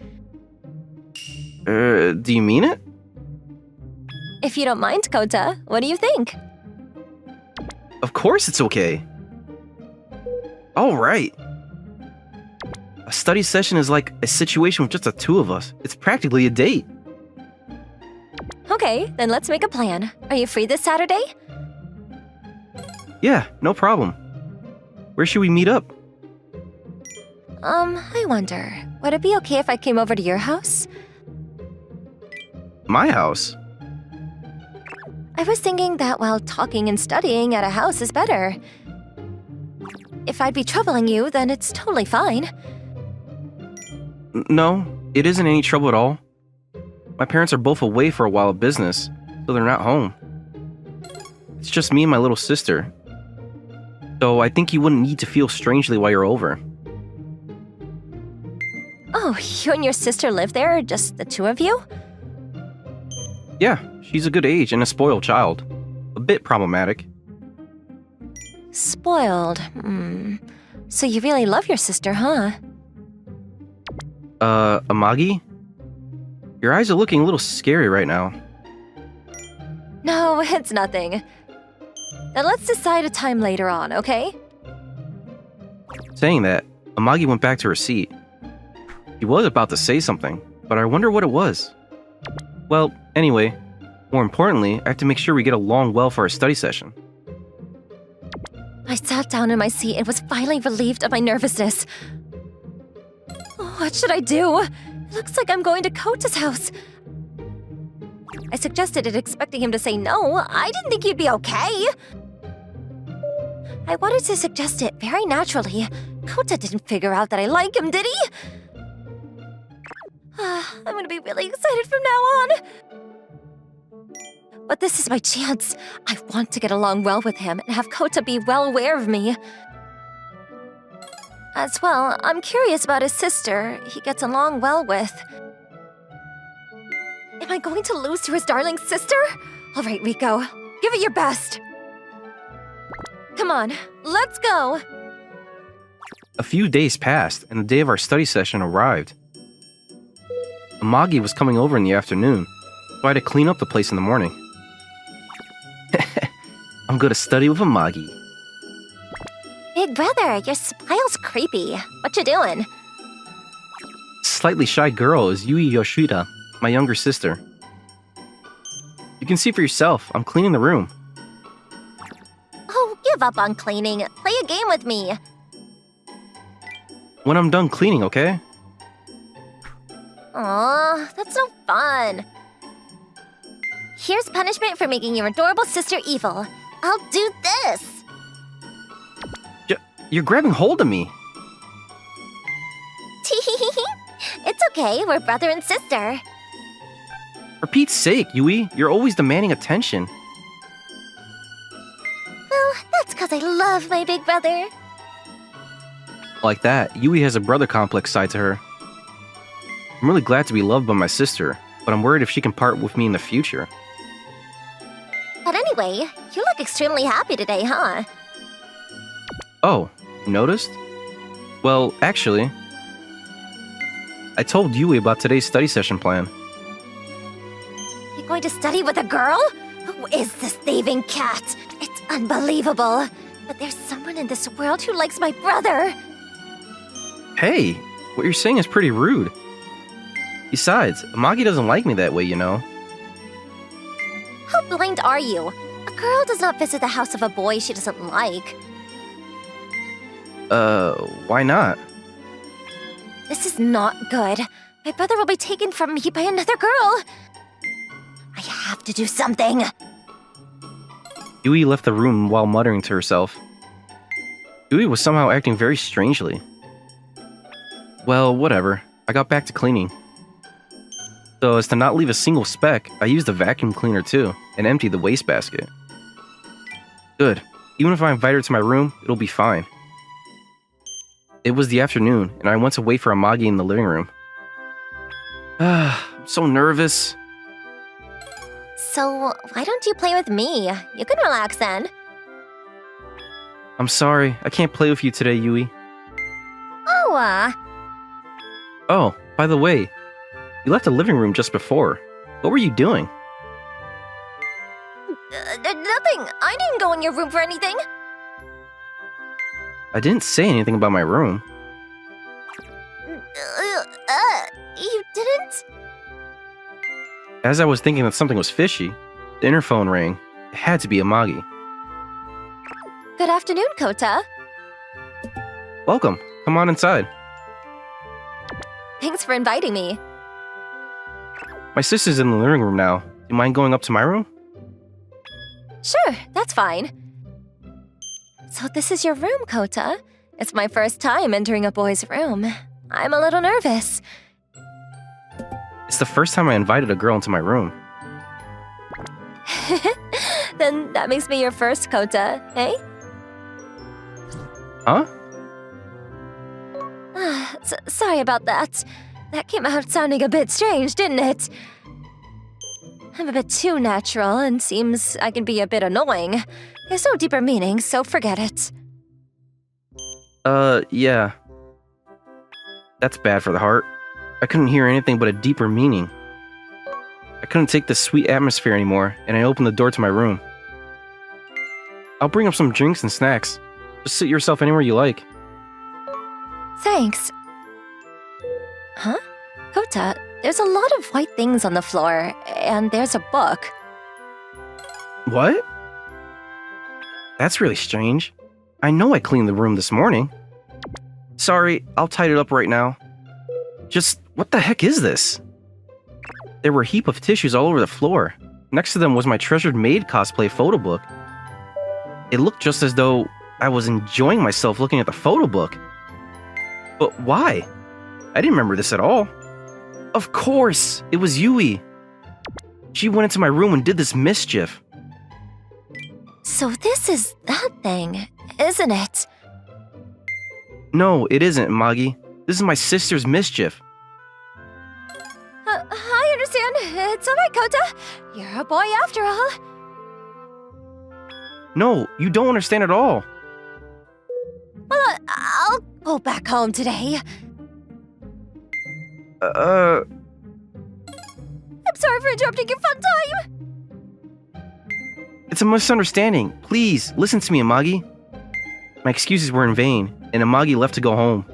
Do you mean it? If you don't mind, Kota, what do you think? Of course it's okay. All right. A study session is like a situation with just the two of us. It's practically a date. Okay, then let's make a plan. Are you free this Saturday? Yeah, no problem. Where should we meet up? I wonder, would it be okay if I came over to your house? My house? I was thinking that while talking and studying at a house is better. If I'd be troubling you, then it's totally fine. No, it isn't any trouble at all. My parents are both away for a while of business, so they're not home. It's just me and my little sister. So I think you wouldn't need to feel strangely while you're over. Oh, you and your sister live there? Just the two of you? Yeah, she's a good age and a spoiled child. A bit problematic. Spoiled. So you really love your sister, huh? Amagi? Your eyes are looking a little scary right now. No, it's nothing. Then let's decide a time later on, okay? Saying that, Amagi went back to her seat. He was about to say something, but I wonder what it was. Well, anyway, more importantly, I have to make sure we get along well for our study session. I sat down in my seat and was finally relieved of my nervousness. What should I do? It looks like I'm going to Kota's house. I suggested it, expecting him to say no. I didn't think he'd be okay. I wanted to suggest it very naturally. Kota didn't figure out that I like him, did he? I'm gonna be really excited from now on. But this is my chance. I want to get along well with him and have Kota be well aware of me. As well, I'm curious about his sister he gets along well with. Am I going to lose to his darling sister? All right, Rico, give it your best. Come on, let's go. A few days passed, and the day of our study session arrived. Amagi was coming over in the afternoon, so I had to clean up the place in the morning. I'm gonna study with Amagi. Big brother, your smile's creepy. What you doing? Slightly shy girl is Yui Yoshida, my younger sister. You can see for yourself, I'm cleaning the room. Oh, give up on cleaning. Play a game with me. When I'm done cleaning, okay? Aw, that's no fun. Here's punishment for making your adorable sister evil. I'll do this. You're grabbing hold of me. It's okay, we're brother and sister. For Pete's sake, Yui, you're always demanding attention. Well, that's because I love my big brother. Like that, Yui has a brother complex side to her. I'm really glad to be loved by my sister, but I'm worried if she can part with me in the future. But anyway, you look extremely happy today, huh? Oh, you noticed? Well, actually, I told Yui about today's study session plan. You're going to study with a girl? Who is this thieving cat? It's unbelievable. But there's someone in this world who likes my brother. Hey, what you're saying is pretty rude. Besides, Amagi doesn't like me that way, you know. How blind are you? A girl does not visit the house of a boy she doesn't like. Why not? This is not good. My brother will be taken from me by another girl. I have to do something. Yui left the room while muttering to herself. Yui was somehow acting very strangely. Well, whatever. I got back to cleaning. So as to not leave a single speck, I used a vacuum cleaner too, and emptied the wastebasket. Good. Even if I invite her to my room, it'll be fine. It was the afternoon, and I went to wait for Amagi in the living room. I'm so nervous. So, why don't you play with me? You can relax then. I'm sorry, I can't play with you today, Yui. Oh, Oh, by the way, you left the living room just before. What were you doing? nothing. I didn't go in your room for anything. I didn't say anything about my room. You didn't? As I was thinking that something was fishy, the interphone rang. It had to be Amagi. Good afternoon, Kota. Welcome. Come on inside. Thanks for inviting me. My sister's in the living room now. Do you mind going up to my room? Sure, that's fine. So this is your room, Kota. It's my first time entering a boy's room. I'm a little nervous. It's the first time I invited a girl into my room. Then that makes me your first, Kota, eh? Huh? Sorry about that. That came out sounding a bit strange, didn't it? I'm a bit too natural and seems I can be a bit annoying. There's no deeper meaning, so forget it. Yeah. That's bad for the heart. I couldn't hear anything but a deeper meaning. I couldn't take this sweet atmosphere anymore, and I opened the door to my room. I'll bring up some drinks and snacks. Just sit yourself anywhere you like. Thanks. Huh? Kota, there's a lot of white things on the floor, and there's a book. What? That's really strange. I know I cleaned the room this morning. Sorry, I'll tidy it up right now. Just, what the heck is this? There were a heap of tissues all over the floor. Next to them was my treasured maid cosplay photo book. It looked just as though I was enjoying myself looking at the photo book. But why? I didn't remember this at all. Of course, it was Yui. She went into my room and did this mischief. So this is that thing, isn't it? No, it isn't, Magi. This is my sister's mischief. I understand. It's alright, Kota. You're a boy after all. No, you don't understand at all. Well, I'll go back home today. I'm sorry for interrupting your fun time. It's a misunderstanding. Please, listen to me, Amagi. My excuses were in vain, and Amagi left to go home.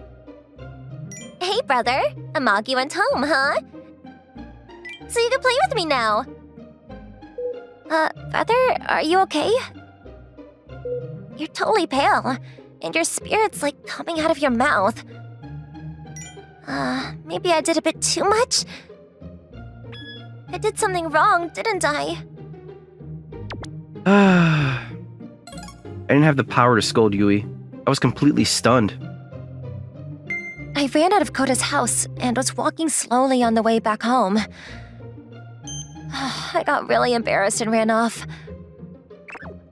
Hey, brother. Amagi went home, huh? So you can play with me now. Brother, are you okay? You're totally pale, and your spirit's like coming out of your mouth. Maybe I did a bit too much? I did something wrong, didn't I? I didn't have the power to scold Yui. I was completely stunned. I ran out of Kota's house and was walking slowly on the way back home. I got really embarrassed and ran off.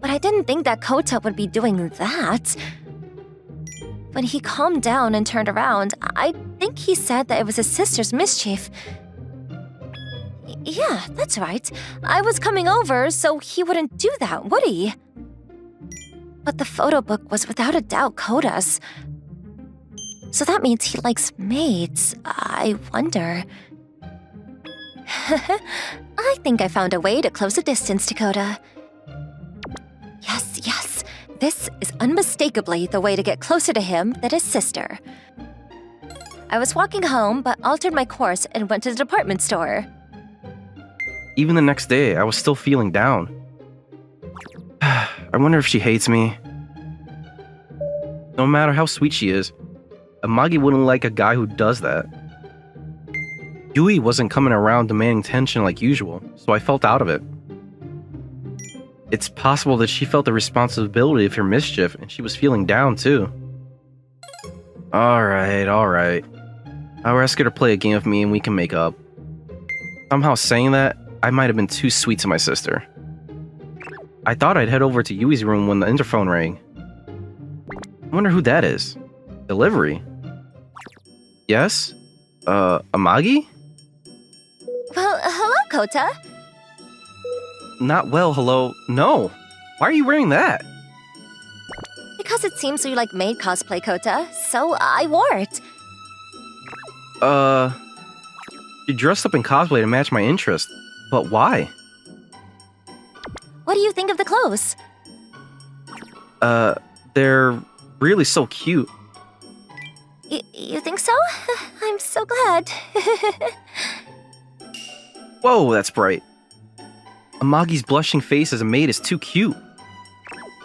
But I didn't think that Kota would be doing that. When he calmed down and turned around, I think he said that it was his sister's mischief. Yeah, that's right. I was coming over, so he wouldn't do that, would he? But the photo book was without a doubt Kota's. So that means he likes maids. I wonder... I think I found a way to close the distance to Kota. Yes. This is unmistakably the way to get closer to him than his sister. I was walking home, but altered my course and went to the department store. Even the next day, I was still feeling down. I wonder if she hates me. No matter how sweet she is, Amagi wouldn't like a guy who does that. Yui wasn't coming around demanding attention like usual, so I felt out of it. It's possible that she felt the responsibility of her mischief and she was feeling down too. Alright. I'll ask her to play a game with me and we can make up. Somehow saying that, I might have been too sweet to my sister. I thought I'd head over to Yui's room when the interphone rang. I wonder who that is. Delivery? Yes? Amagi? Well, hello, Kota. Not well, hello. No. Why are you wearing that? Because it seems you like maid cosplay, Kota, so I wore it. You dressed up in cosplay to match my interest. But why? What do you think of the clothes? They're really so cute. You think so? I'm so glad. Whoa, that's bright. Amagi's blushing face as a maid is too cute.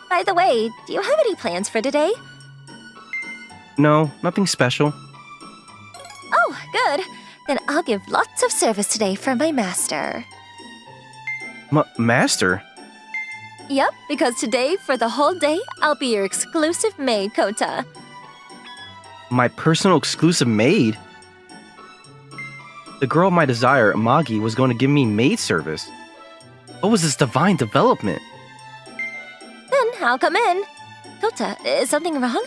By the way, do you have any plans for today? No, nothing special. Oh, good. Then I'll give lots of service today for my master. Master? Yep, because today, for the whole day, I'll be your exclusive maid, Kota. My personal exclusive maid? The girl of my desire, Amagi, was going to give me maid service. What was this divine development? Then I'll come in. Kota, is something wrong?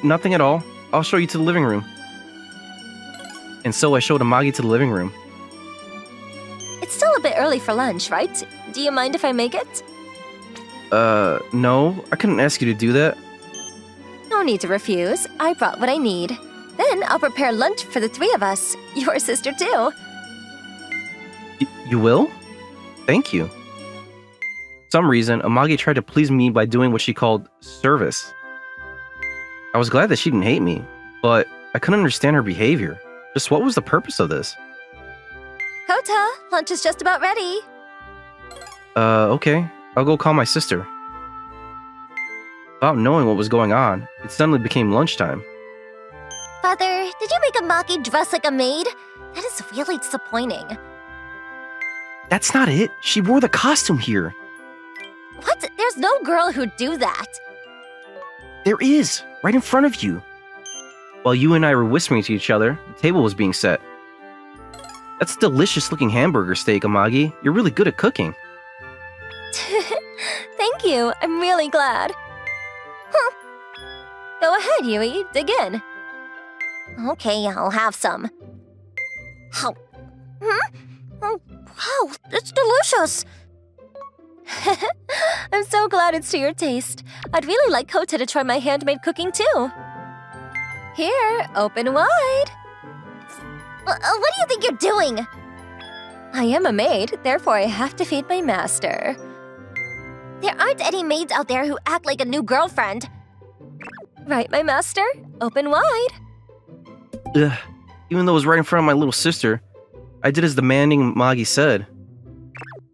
Nothing at all. I'll show you to the living room. And so I showed Amagi to the living room. It's still a bit early for lunch, right? Do you mind if I make it? No. I couldn't ask you to do that. No need to refuse. I brought what I need. Then I'll prepare lunch for the three of us. Your sister, too. You will? Thank you. For some reason, Amagi tried to please me by doing what she called service. I was glad that she didn't hate me, but I couldn't understand her behavior. Just what was the purpose of this? Kota, lunch is just about ready. Okay. I'll go call my sister. Without knowing what was going on, it suddenly became lunchtime. Father, did you make Amagi dress like a maid? That is really disappointing. That's not it. She wore the costume here. What? There's no girl who'd do that. There is, right in front of you. While you and I were whispering to each other, the table was being set. That's a delicious-looking hamburger steak, Amagi. You're really good at cooking. Thank you. I'm really glad. Huh. Go ahead, Yui. Dig in. Okay, I'll have some. Oh. Oh, wow, it's delicious. I'm so glad it's to your taste. I'd really like Kota to try my handmade cooking too. Here, open wide. What do you think you're doing? I am a maid, therefore I have to feed my master. There aren't any maids out there who act like a new girlfriend. Right, my master? Open wide. Ugh. Even though it was right in front of my little sister, I did as demanding Amagi said.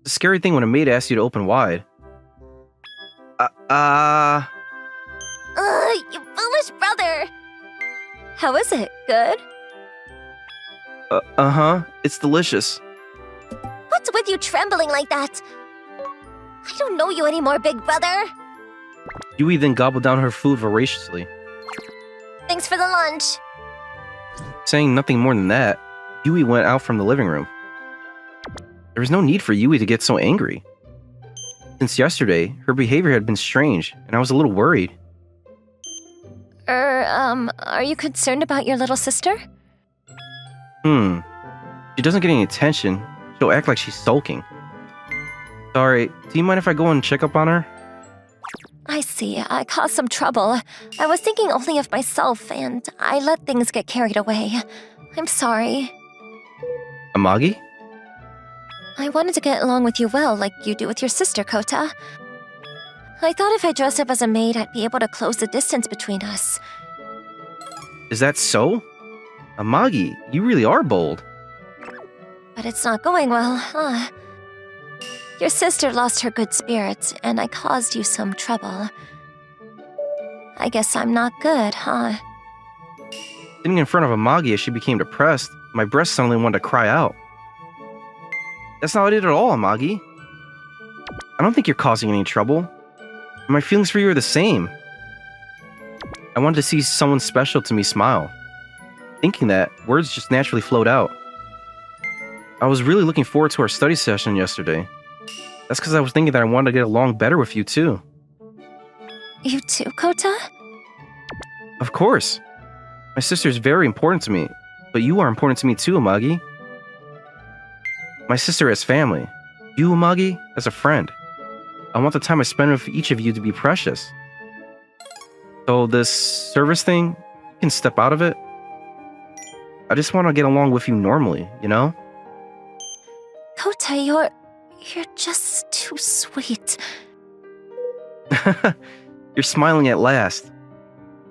It's a scary thing when a maid asks you to open wide. You foolish brother! How is it? Good? Uh-huh. It's delicious. What's with you trembling like that? I don't know you anymore, big brother. Yui then gobbled down her food voraciously. Thanks for the lunch. Saying nothing more than that, Yui went out from the living room. There was no need for Yui to get so angry. Since yesterday, her behavior had been strange, and I was a little worried. Are you concerned about your little sister? She doesn't get any attention. She'll act like she's sulking. Sorry, do you mind if I go and check up on her? I see. I caused some trouble. I was thinking only of myself, and I let things get carried away. I'm sorry. Amagi? I wanted to get along with you well, like you do with your sister, Kota. I thought if I dressed up as a maid, I'd be able to close the distance between us. Is that so? Amagi, you really are bold. But it's not going well, huh? Your sister lost her good spirits, and I caused you some trouble. I guess I'm not good, huh? Sitting in front of Amagi as she became depressed, my breast suddenly wanted to cry out. That's not what I did at all, Amagi. I don't think you're causing any trouble. My feelings for you are the same. I wanted to see someone special to me smile. Thinking that, words just naturally flowed out. I was really looking forward to our study session yesterday. That's because I was thinking that I wanted to get along better with you too. You too, Kota? Of course. My sister is very important to me, but you are important to me too, Amagi. My sister as family. You, Amagi, as a friend. I want the time I spend with each of you to be precious. So this service thing, you can step out of it. I just want to get along with you normally, you know? Kota, you're just too sweet. You're smiling at last.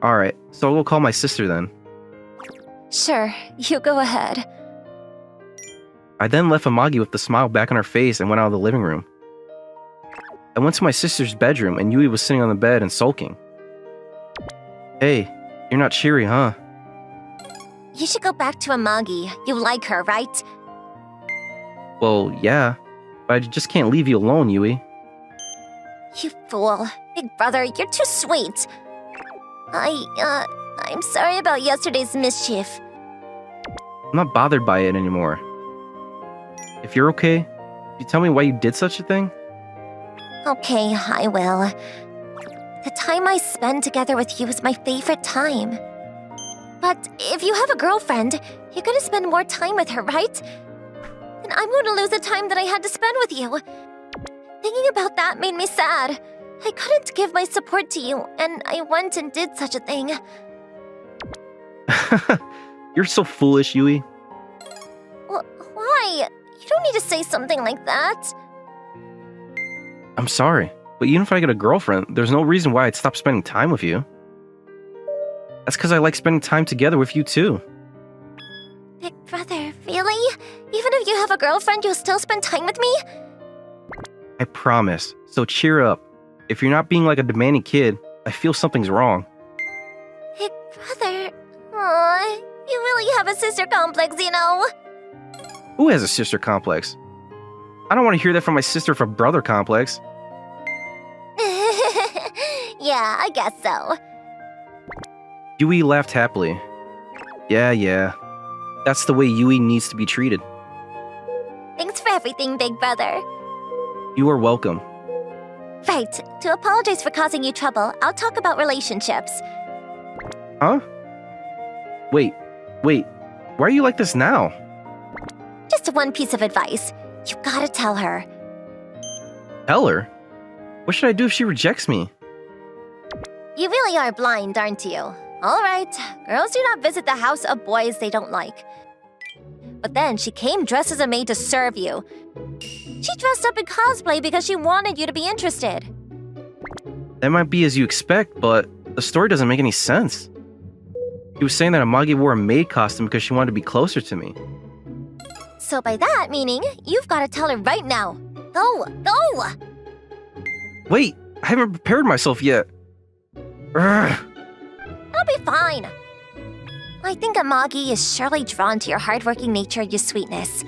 Alright, so I'll go call my sister then. Sure, you go ahead. I then left Amagi with the smile back on her face and went out of the living room. I went to my sister's bedroom and Yui was sitting on the bed and sulking. Hey, you're not cheery, huh? You should go back to Amagi. You like her, right? Well, yeah, but I just can't leave you alone, Yui. You fool. Big brother, you're too sweet. I'm sorry about yesterday's mischief. I'm not bothered by it anymore. If you're okay, can you tell me why you did such a thing? Okay, I will. The time I spend together with you is my favorite time. But if you have a girlfriend, you're gonna spend more time with her, right? Then I'm gonna lose the time that I had to spend with you. Thinking about that made me sad. I couldn't give my support to you, and I went and did such a thing. You're so foolish, Yui. Why? You don't need to say something like that. I'm sorry, but even if I get a girlfriend, there's no reason why I'd stop spending time with you. That's because I like spending time together with you too. Big brother, really? Even if you have a girlfriend, you'll still spend time with me? I promise, so cheer up. If you're not being like a demanding kid, I feel something's wrong. Big brother, aww, you really have a sister complex, you know? Who has a sister complex? I don't want to hear that from my sister for brother complex. Yeah, I guess so. Yui laughed happily. Yeah. That's the way Yui needs to be treated. Thanks for everything, big brother. You are welcome. Right, to apologize for causing you trouble, I'll talk about relationships. Huh? Wait. Why are you like this now? Just one piece of advice. You gotta tell her. Tell her? What should I do if she rejects me? You really are blind, aren't you? Alright, girls do not visit the house of boys they don't like. But then she came dressed as a maid to serve you. She dressed up in cosplay because she wanted you to be interested. That might be as you expect, but the story doesn't make any sense. She was saying that Amagi wore a maid costume because she wanted to be closer to me. So by that meaning, you've got to tell her right now. Go! Wait, I haven't prepared myself yet. Urgh. I'll be fine. I think Amagi is surely drawn to your hardworking nature and your sweetness.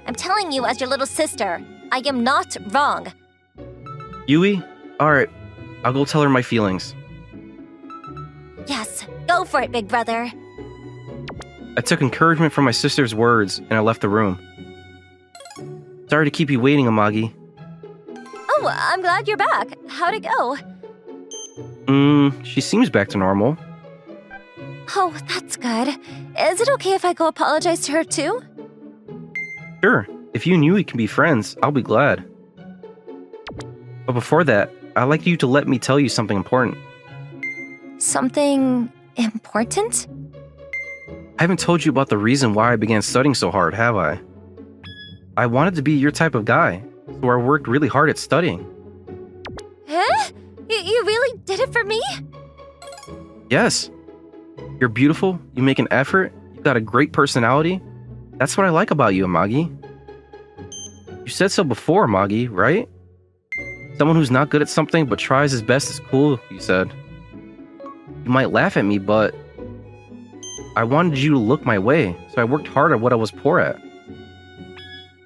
I'm telling you as your little sister, I am not wrong. Yui? Alright, I'll go tell her my feelings. Yes, go for it, big brother. I took encouragement from my sister's words, and I left the room. Sorry to keep you waiting, Amagi. Oh, I'm glad you're back. How'd it go? She seems back to normal. Oh, that's good. Is it okay if I go apologize to her too? Sure, if you and Yui can be friends, I'll be glad. But before that, I'd like you to let me tell you something important. Something important? I haven't told you about the reason why I began studying so hard, have I? I wanted to be your type of guy, so I worked really hard at studying. Huh? You really did it for me? Yes. You're beautiful, you make an effort, you've got a great personality. That's what I like about you, Amagi. You said so before, Amagi, right? Someone who's not good at something but tries his best is cool, you said. You might laugh at me, but I wanted you to look my way, so I worked hard at what I was poor at.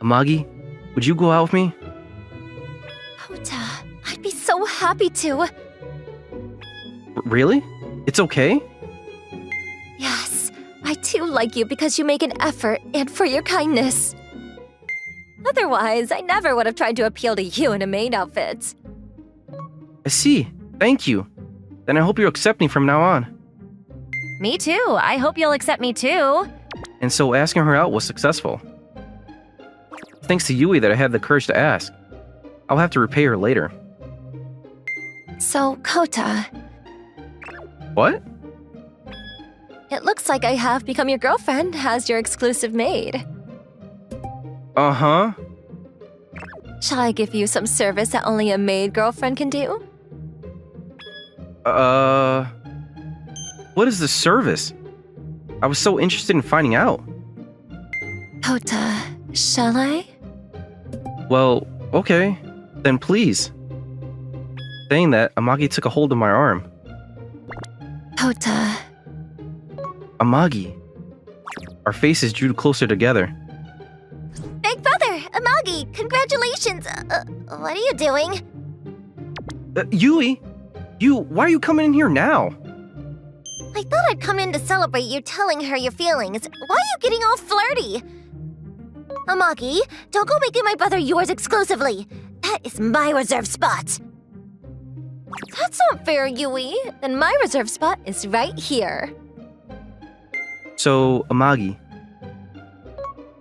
Amagi, would you go out with me? Kota, I'd be so happy to. Really? It's okay? Yes, I too like you because you make an effort and for your kindness. Otherwise, I never would have tried to appeal to you in a maid outfit. I see. Thank you. Then I hope you'll accept me from now on. Me too. I hope you'll accept me too. And so asking her out was successful. Thanks to Yui that I had the courage to ask. I'll have to repay her later. So, Kota, What? it looks like I have become your girlfriend as your exclusive maid. Uh-huh. Shall I give you some service that only a maid girlfriend can do? What is the service? I was so interested in finding out. Kota, shall I? Well, okay. Then please. Saying that, Amagi took a hold of my arm. Kota, Amagi. Our faces drew closer together. Big brother, Amagi, congratulations! What are you doing? Yui? Why are you coming in here now? I thought I'd come in to celebrate you telling her your feelings. Why are you getting all flirty? Amagi, don't go making my brother yours exclusively. That is my reserve spot. That's not fair, Yui. Then my reserve spot is right here. So, Amagi.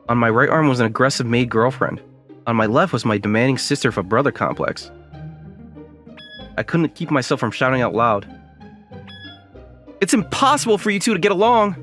On my right arm was an aggressive maid girlfriend. On my left was my demanding sister of a brother complex. I couldn't keep myself from shouting out loud. It's impossible for you two to get along!